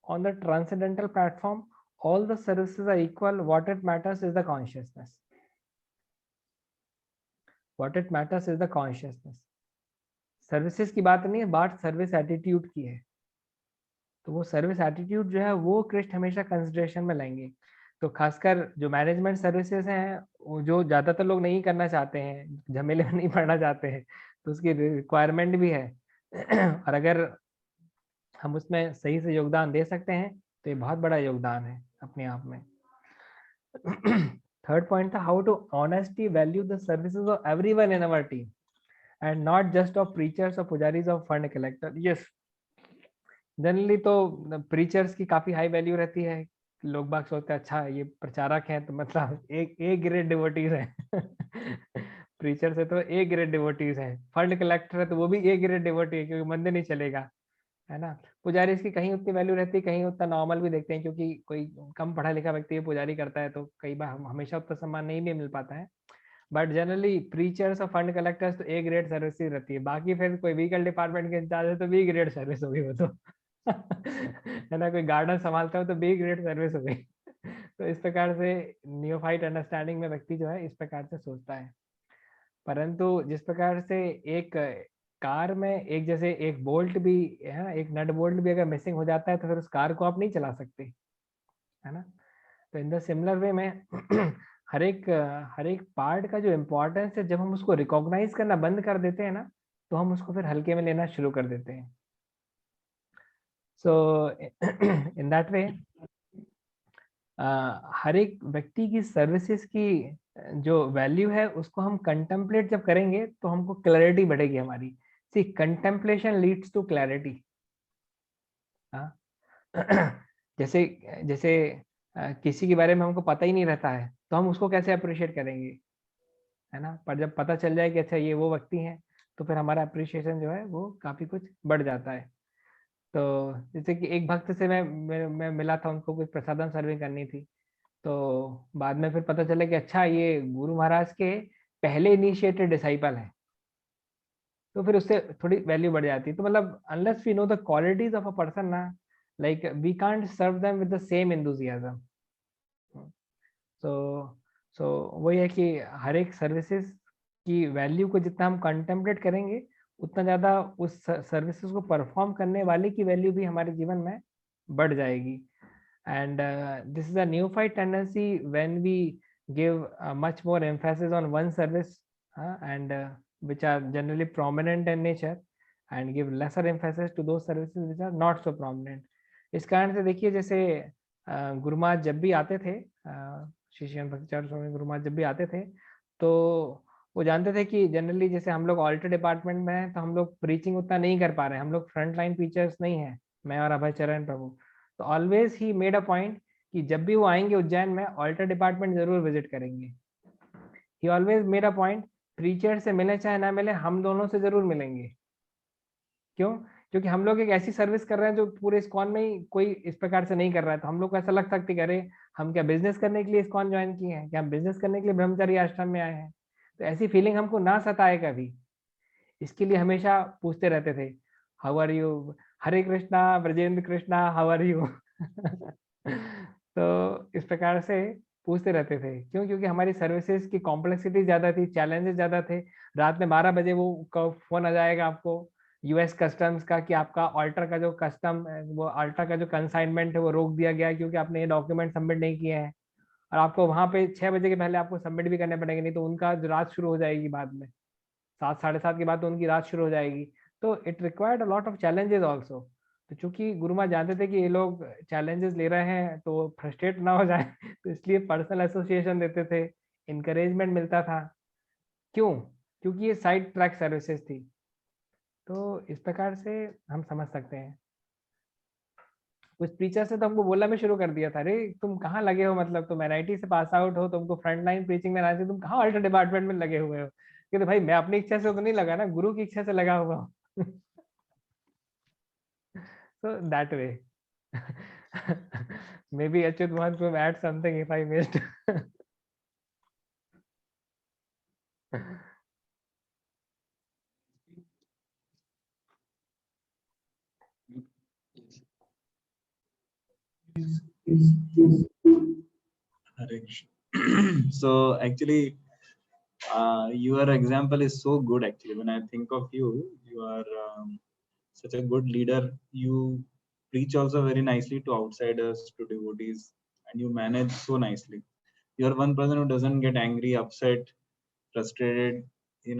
on the transcendental platform, all the services are equal. What it matters is the consciousness. What it matters is the consciousness. Services की बात नहीं है, बात service attitude की है। तो वो service attitude जो है वो कृष्ण हमेशा कंसिडरेशन में लेंगे। तो खासकर जो मैनेजमेंट सर्विसेज हैं, जो ज्यादातर लोग नहीं करना चाहते हैं, झमेले में नहीं पड़ना चाहते हैं, तो उसकी रिक्वायरमेंट भी है। और अगर हम उसमें सही से योगदान दे सकते हैं तो ये बहुत बड़ा योगदान है अपने आप में। थर्ड पॉइंट था how to honestly value the services of everyone in our team and not just of preachers और pujaris of fund collector. Yes, generally तो प्रीचर्स की काफी हाई वैल्यू रहती है। लोग बाग सोचते हैं अच्छा ये प्रचारक हैं तो मतलब एक ग्रेड डिवोटीज है। प्रीचर से तो एक ग्रेड डिवोटीज है, फंड कलेक्टर है तो वो भी एक ग्रेड डिवोटी है क्योंकि मंदिर नहीं चलेगा, है ना। पुजारी की कहीं उतनी वैल्यू रहती है, कहीं उतना नॉर्मल भी देखते हैं, क्योंकि कोई कम पढ़ा लिखा व्यक्ति पुजारी करता है तो कई बार हमेशा उतना सम्मान नहीं भी मिल पाता है। बट जनरली प्रीचर्स और फंड कलेक्टर्स तो ए ग्रेड सर्विस रहती है। बाकी फिर कोई व्हीकल डिपार्टमेंट के इंचार्ज है तो बी ग्रेड सर्विस होगी वो तो। है ना, कोई गार्डन संभालता हो तो बी ग्रेड सर्विस हो गई। तो इस प्रकार से नियोफाइट अंडरस्टैंडिंग में व्यक्ति जो है इस प्रकार से सोचता है। परंतु जिस प्रकार से एक कार में एक जैसे एक बोल्ट भी है ना, एक नट बोल्ट भी अगर मिसिंग हो जाता है तो फिर उस कार को आप नहीं चला सकते, है ना। तो इन द सिमिलर वे में हर एक पार्ट का जो इम्पोर्टेंस है, जब हम उसको रिकॉग्नाइज करना बंद कर देते हैं ना, तो हम उसको फिर हल्के में लेना शुरू कर देते हैं। सो इन दैट वे हर एक व्यक्ति की सर्विसेज की जो वैल्यू है उसको हम कंटेम्पलेट जब करेंगे तो हमको क्लैरिटी बढ़ेगी हमारी। सी कंटेम्पलेशन लीड्स टू क्लैरिटी। जैसे जैसे किसी के बारे में हमको पता ही नहीं रहता है तो हम उसको कैसे अप्रिशिएट करेंगे, है ना। पर जब पता चल जाए कि अच्छा ये वो व्यक्ति है तो फिर हमारा अप्रिशिएशन जो है वो काफी कुछ बढ़ जाता है। तो जैसे कि एक भक्त से मैं मिला था, उनको कुछ प्रसादम सर्विंग करनी थी, तो बाद में फिर पता चला कि अच्छा ये गुरु महाराज के पहले इनिशिएटेड डिसाइपल है, तो फिर उससे थोड़ी वैल्यू बढ़ जाती है। तो मतलब unless we know the qualities of a person ना, like we can't serve them with the same enthusiasm. So वही है कि हर एक सर्विसेज की वैल्यू को जितना हम कंटेम्पलेट करेंगे उतना ज़्यादा उस सर्विसेज को परफॉर्म करने वाले की वैल्यू भी हमारे जीवन में बढ़ जाएगी। And this is a neophyte tendency when we give much more emphasis on one service and which are generally prominent in nature and give lesser emphasis to those services which are not so prominent. इस कारण से देखिए जैसे गुरुमा जब भी आते थे, श्री श्रीमद भक्तिचार्य स्वामी गुरुमा जब भी आते थे, तो वो जानते थे कि जनरली जैसे हम लोग ऑल्टर डिपार्टमेंट में हैं, तो हम लोग प्रीचिंग उतना नहीं कर पा रहे हैं, हम लोग फ्रंट लाइन टीचर्स नहीं हैं, मैं और अभय चरण प्रभु। तो always he made a point कि जब भी वो आएंगे उज्जैन में, ऑल्टर डिपार्टमेंट जरूर विजिट करेंगे। ही always made a point, preacher से मिले चाहे ना मिले, हम दोनों से जरूर मिलेंगे। क्यों? क्योंकि हम लोग एक ऐसी सर्विस कर रहे हैं जो पूरे इस्कॉन में ही कोई इस प्रकार से नहीं कर रहा है। तो हम लोग को ऐसा लग सकता है कि अरे हम क्या बिजनेस करने के लिए इस्कॉन ज्वाइन किए हैं, क्या हम बिजनेस करने के लिए ब्रह्मचारी आश्रम में आए हैं? तो ऐसी फीलिंग हमको ना सताए कभी, इसके लिए हमेशा पूछते रहते थे, how are you, Hare Krishna, Brajendra Krishna, how are you. तो इस प्रकार से पूछते रहते थे। क्यों? क्योंकि हमारी सर्विसेज की कॉम्प्लेक्सिटी ज्यादा थी, चैलेंजेस ज्यादा थे। रात में 12 बजे वो फोन आ जाएगा आपको यूएस कस्टम्स का कि आपका ऑल्टर का जो कस्टम, वो ऑल्टर का जो कंसाइनमेंट है वो रोक दिया गया है क्योंकि आपने ये डॉक्यूमेंट सबमिट नहीं किए हैं। और आपको वहां पे 6 बजे के पहले आपको सबमिट भी करने पड़ेंगे, नहीं तो उनका जो रात शुरू हो जाएगी बाद में, 7 साढ़े 7 के बाद तो उनकी रात शुरू हो जाएगी। तो it required a lot of challenges also. तो चूंकि गुरुमा जानते थे कि ये लोग चैलेंजेस ले रहे हैं तो फ्रस्ट्रेट ना हो जाए, तो इसलिए पर्सनल एसोसिएशन देते थे, इनकरेजमेंट मिलता था। क्यों? क्योंकि ये साइड ट्रैक सर्विसेज थी। तो इस प्रकार से हम समझ सकते हैं। कुछ टीचर से तो हमको बोलना भी शुरू कर दिया था, अरे तुम कहाँ लगे हो, मतलब तुम एनआईटी से पास आउट हो, तुमको फ्रंट लाइन प्रीचिंग में आना चाहिए, तुम कहाँ अल्टर डिपार्टमेंट में लगे हुए हो? क्योंकि भाई मैं अपनी इच्छा से तो नहीं लगा ना, गुरु की इच्छा से लगा हुआ हूँ। So that way. Maybe Achyut wants to add something if I missed. Hare Krishna. So actually, your example is so good. Actually, when I think of you, you are such a good leader. You preach also very nicely to outsiders, to devotees, and you manage so nicely. You are one person who doesn't get angry, upset, frustrated in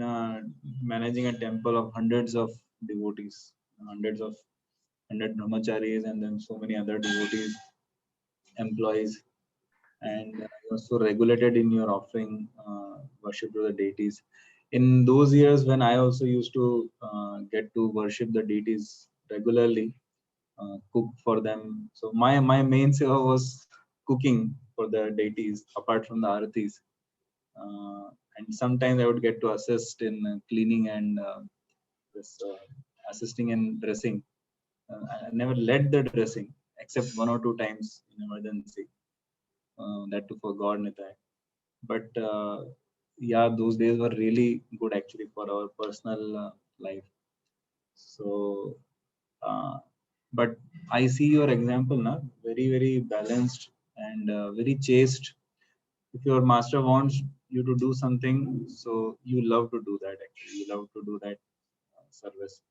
managing a temple of hundreds of devotees, hundreds of 100 brahmacharis, and then so many other devotees, employees, and you're so regulated in your offering worship to the deities. In those years when I also used to get to worship the deities regularly, cook for them. So my main seva was cooking for the deities apart from the aratis. And sometimes I would get to assist in cleaning and this assisting in dressing. I never led the dressing except 1 or 2 times in emergency. That too for God Nitai. But yeah, those days were really good actually for our personal life. So, but I see your example now, very balanced and very chaste. If your master wants you to do something, so you love to do that actually. You love to do that service,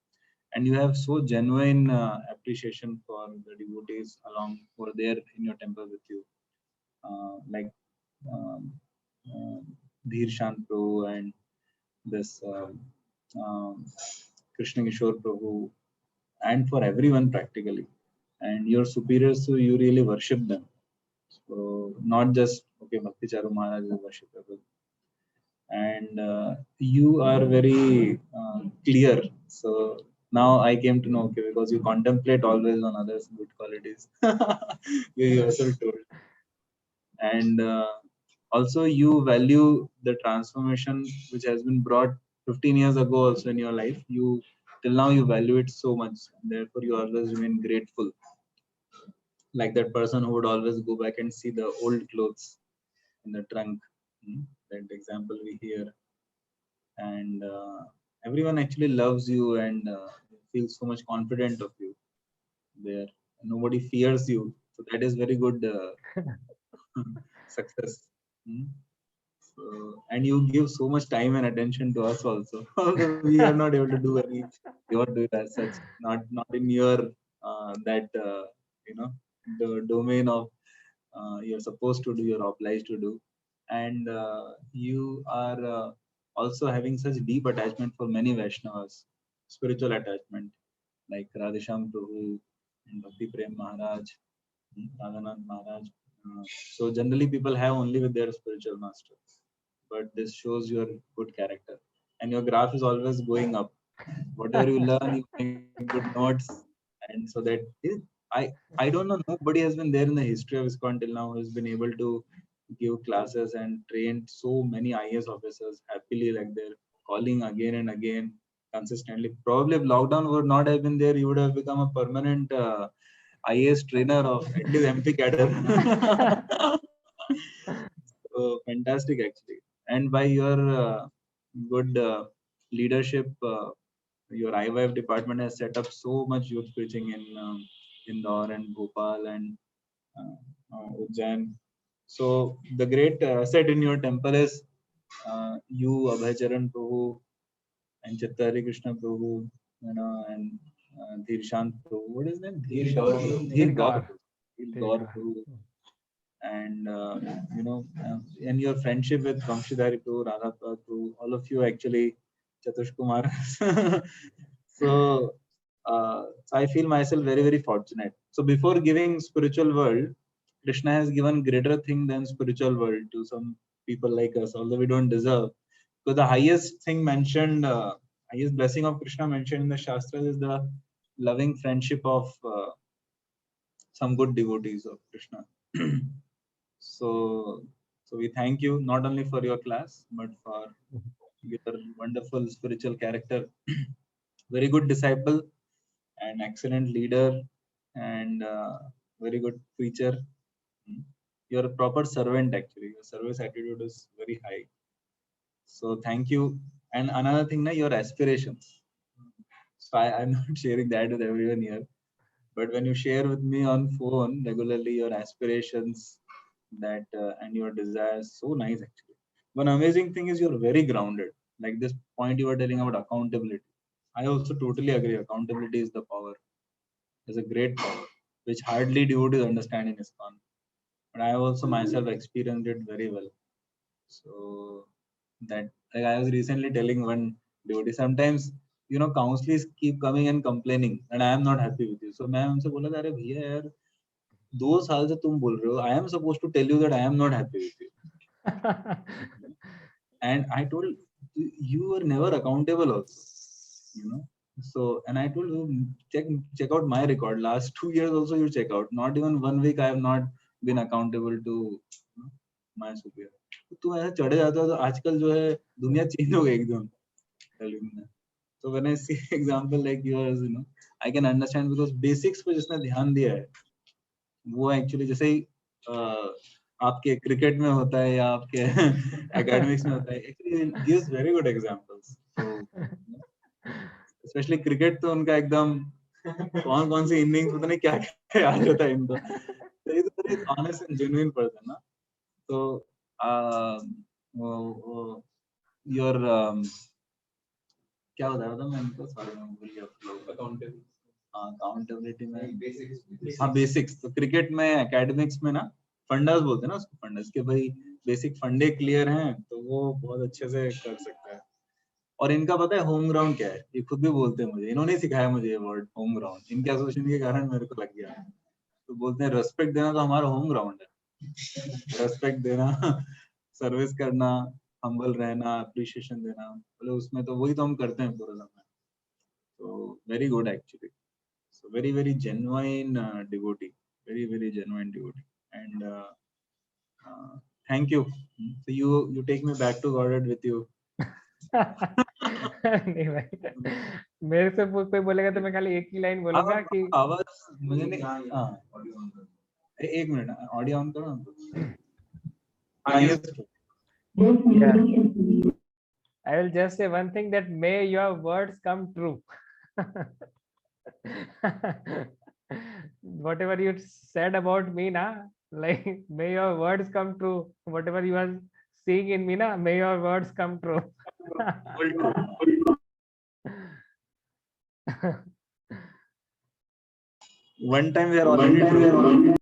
and you have so genuine appreciation for the devotees along who are there in your temple with you, like um, uh, Dhir Shant Prabhu and this um, Krishna Kishore Prabhu, and for everyone practically. And your superiors, so you really worship them. So not just okay, Bhakti Charu Maharaj is worshipable, and you are very clear. So now I came to know, okay, because you contemplate always on others' good qualities. You yourself told, and also you value the transformation which has been brought 15 years ago also in your life. You till now you value it so much, and therefore you always remain grateful, like that person who would always go back and see the old clothes in the trunk. That example we hear, and everyone actually loves you and feels so much confident of you there. Nobody fears you, so that is very good success. Hmm. So, and you give so much time and attention to us also. Although we are not able to do any your do as such, not in your that you know the domain of you're supposed to do, you're obliged to do, and you are also having such deep attachment for many Vaishnavas, spiritual attachment like Radhesham Prabhu and Bhakti Prem Maharaj, Radhanath Maharaj. So generally people have only with their spiritual master, but this shows your good character, and your graph is always going up. Whatever you learn, you make good notes, and so that I don't know. Nobody has been there in the history of ISKCON till now who has been able to give classes and trained so many IAS officers happily, like they're calling again and again consistently. Probably if lockdown would not have been there, you would have become a permanent IAS trainer of active MP cadre. So fantastic, actually. And by your good leadership, your IYF department has set up so much youth preaching in Indore and Bhopal and Ujjain. So the great asset in your temple is you, Abhaycharan Prabhu, and Chittari Krishna Prabhu, and Dhir Shant Prabhu. What is his name? Dhir Gaur. Dhir Gaur. Dhir Gaur Prabhu. And and your friendship with Vamshidhari Prabhu, Radha Prabhu, all of you actually, Chatush Kumar. So I feel myself very, very fortunate. So before giving spiritual world, Krishna has given greater thing than spiritual world to some people like us, although we don't deserve. So the highest thing mentioned, highest blessing of Krishna mentioned in the Shastras is the loving friendship of some good devotees of Krishna. So we thank you not only for your class, but for your wonderful spiritual character. Very good disciple, an excellent leader, and very good preacher. You're a proper servant, actually. Your service attitude is very high. So thank you. And another thing, your aspirations. So I'm not sharing that with everyone here. But when you share with me on phone regularly your aspirations, that and your desires, so nice actually. One amazing thing is you're very grounded. Like this point you were telling about accountability. I also totally agree. Accountability is the power. It's a great power, which hardly devotees understand in ISKCON. But I have also myself experienced it very well. So that, like I was recently telling one devotee, sometimes counselors keep coming and complaining, and I am not happy with you. So मैं उनसे बोला अरे भैया यार 2 साल से तुम बोल रहे हो, I am supposed to tell you that I am not happy with you. And I told you were never accountable also. So, and I told you, check out my record. Last 2 years also you check out. Not even 1 week I have not been accountable to my superior. तू ऐसे चढ़े जाता है तो आजकल जो है दुनिया चेंज हो गई एकदम. So when I see example like yours, I can understand because basics पे जिसने ध्यान दिया है, वो actually जैसे ही आपके क्रिकेट में होता है या आपके एकेडमिक्स में होता है, actually gives very good examples. So specially cricket तो उनका एकदम कौन सी इनिंग्स पता नहीं क्या क्या याद रहता है इनको. तो ये तो very honest and genuine person ना. तो your क्या होता है मैं इनको सॉरी मैं भूल गया. अकाउंटेबिलिटी में हाँ बेसिक्स. तो क्रिकेट में एकेडमिक्स में ना फंडास बोलते हैं ना उसको, फंडास के भाई बेसिक फंडे क्लियर हैं तो वो बहुत अच्छे से कर सकता है. और इनका पता है होम ग्राउंड क्या है, ये खुद भी बोलते हैं मुझे, इन्होंने सिखाया मुझे ये वर्ड होम ग्राउंड. इनके एसोसिएशन के कारण मेरे को लग गया. तो बोलते हैं रेस्पेक्ट देना तो हमारा होम ग्राउंड है. रेस्पेक्ट देना, सर्विस करना, हम्बल रहना, अप्रिशिएशन देना, बोले उसमें तो वही तो हम करते हैं पूरा समय. तो very good actually. So very genuine devotee, very genuine devotee, and thank you. So you take me back to Godhead with you. नहीं भाई, मेरे से कोई बोलेगा तो मैं खाली एक ही लाइन बोलूंगा कि आवाज मुझे नहीं. हाँ एक मिनट ऑडियो ऑन करो. I will just say one thing, that may your words come true. Whatever you said about me na, like may your words come true. Whatever you are seeing in me na, may your words come true. One time we are already true.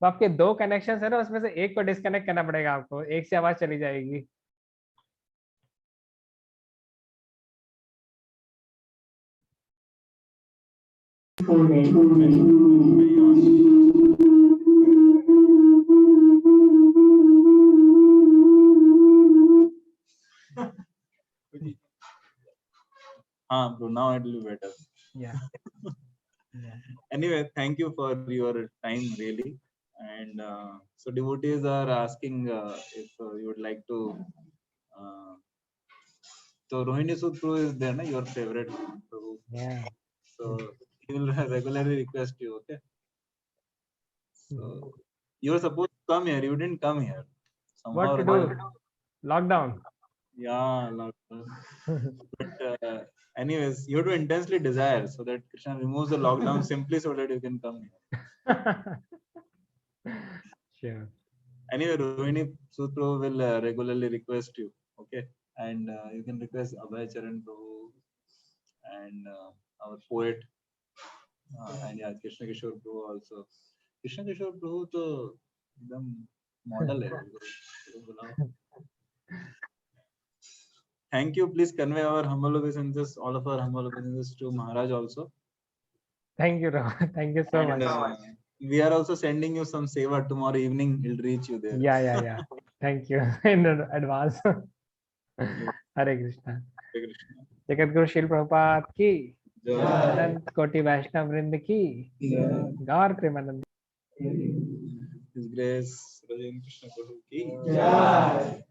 तो आपके 2 connection है ना, उसमें से एक को disconnect करना पड़ेगा आपको, एक से आवाज चली जाएगी. Bro, now it will be better. Yeah. Yeah. Anyway, thank you for your time, really. And so devotees are asking if you would like to. So Rohini Sutru is there, na, your favorite Prabhu. Yeah. So he will regularly request you. Okay. So you were supposed to come here. You didn't come here. What to or do? Lockdown. Yeah. But anyways, you have to intensely desire so that Krishna removes the lockdown simply so that you can come here. Sure. Anyway, Rohini Sutru will regularly request you. Okay. And you can request Abhay Charan Prabhu and our poet and yeah, Krishna Kishore Prabhu also. Krishna Kishore Prabhu to एकदम model है. Thank you. Please convey our humble obeisances, all of our humble obeisances to Maharaj also. Thank you, Rahul. Thank you so And much. we are also sending you some seva tomorrow evening. It'll reach you there. Yeah. Thank you in advance. Hare Krishna. Hare Krishna. Jagat Guru Srila Prabhupada की Jai. अनंत कोटि वैष्णव वृंद की गौर Premanand His Grace Rajendra Krishna Prabhu ki. जय।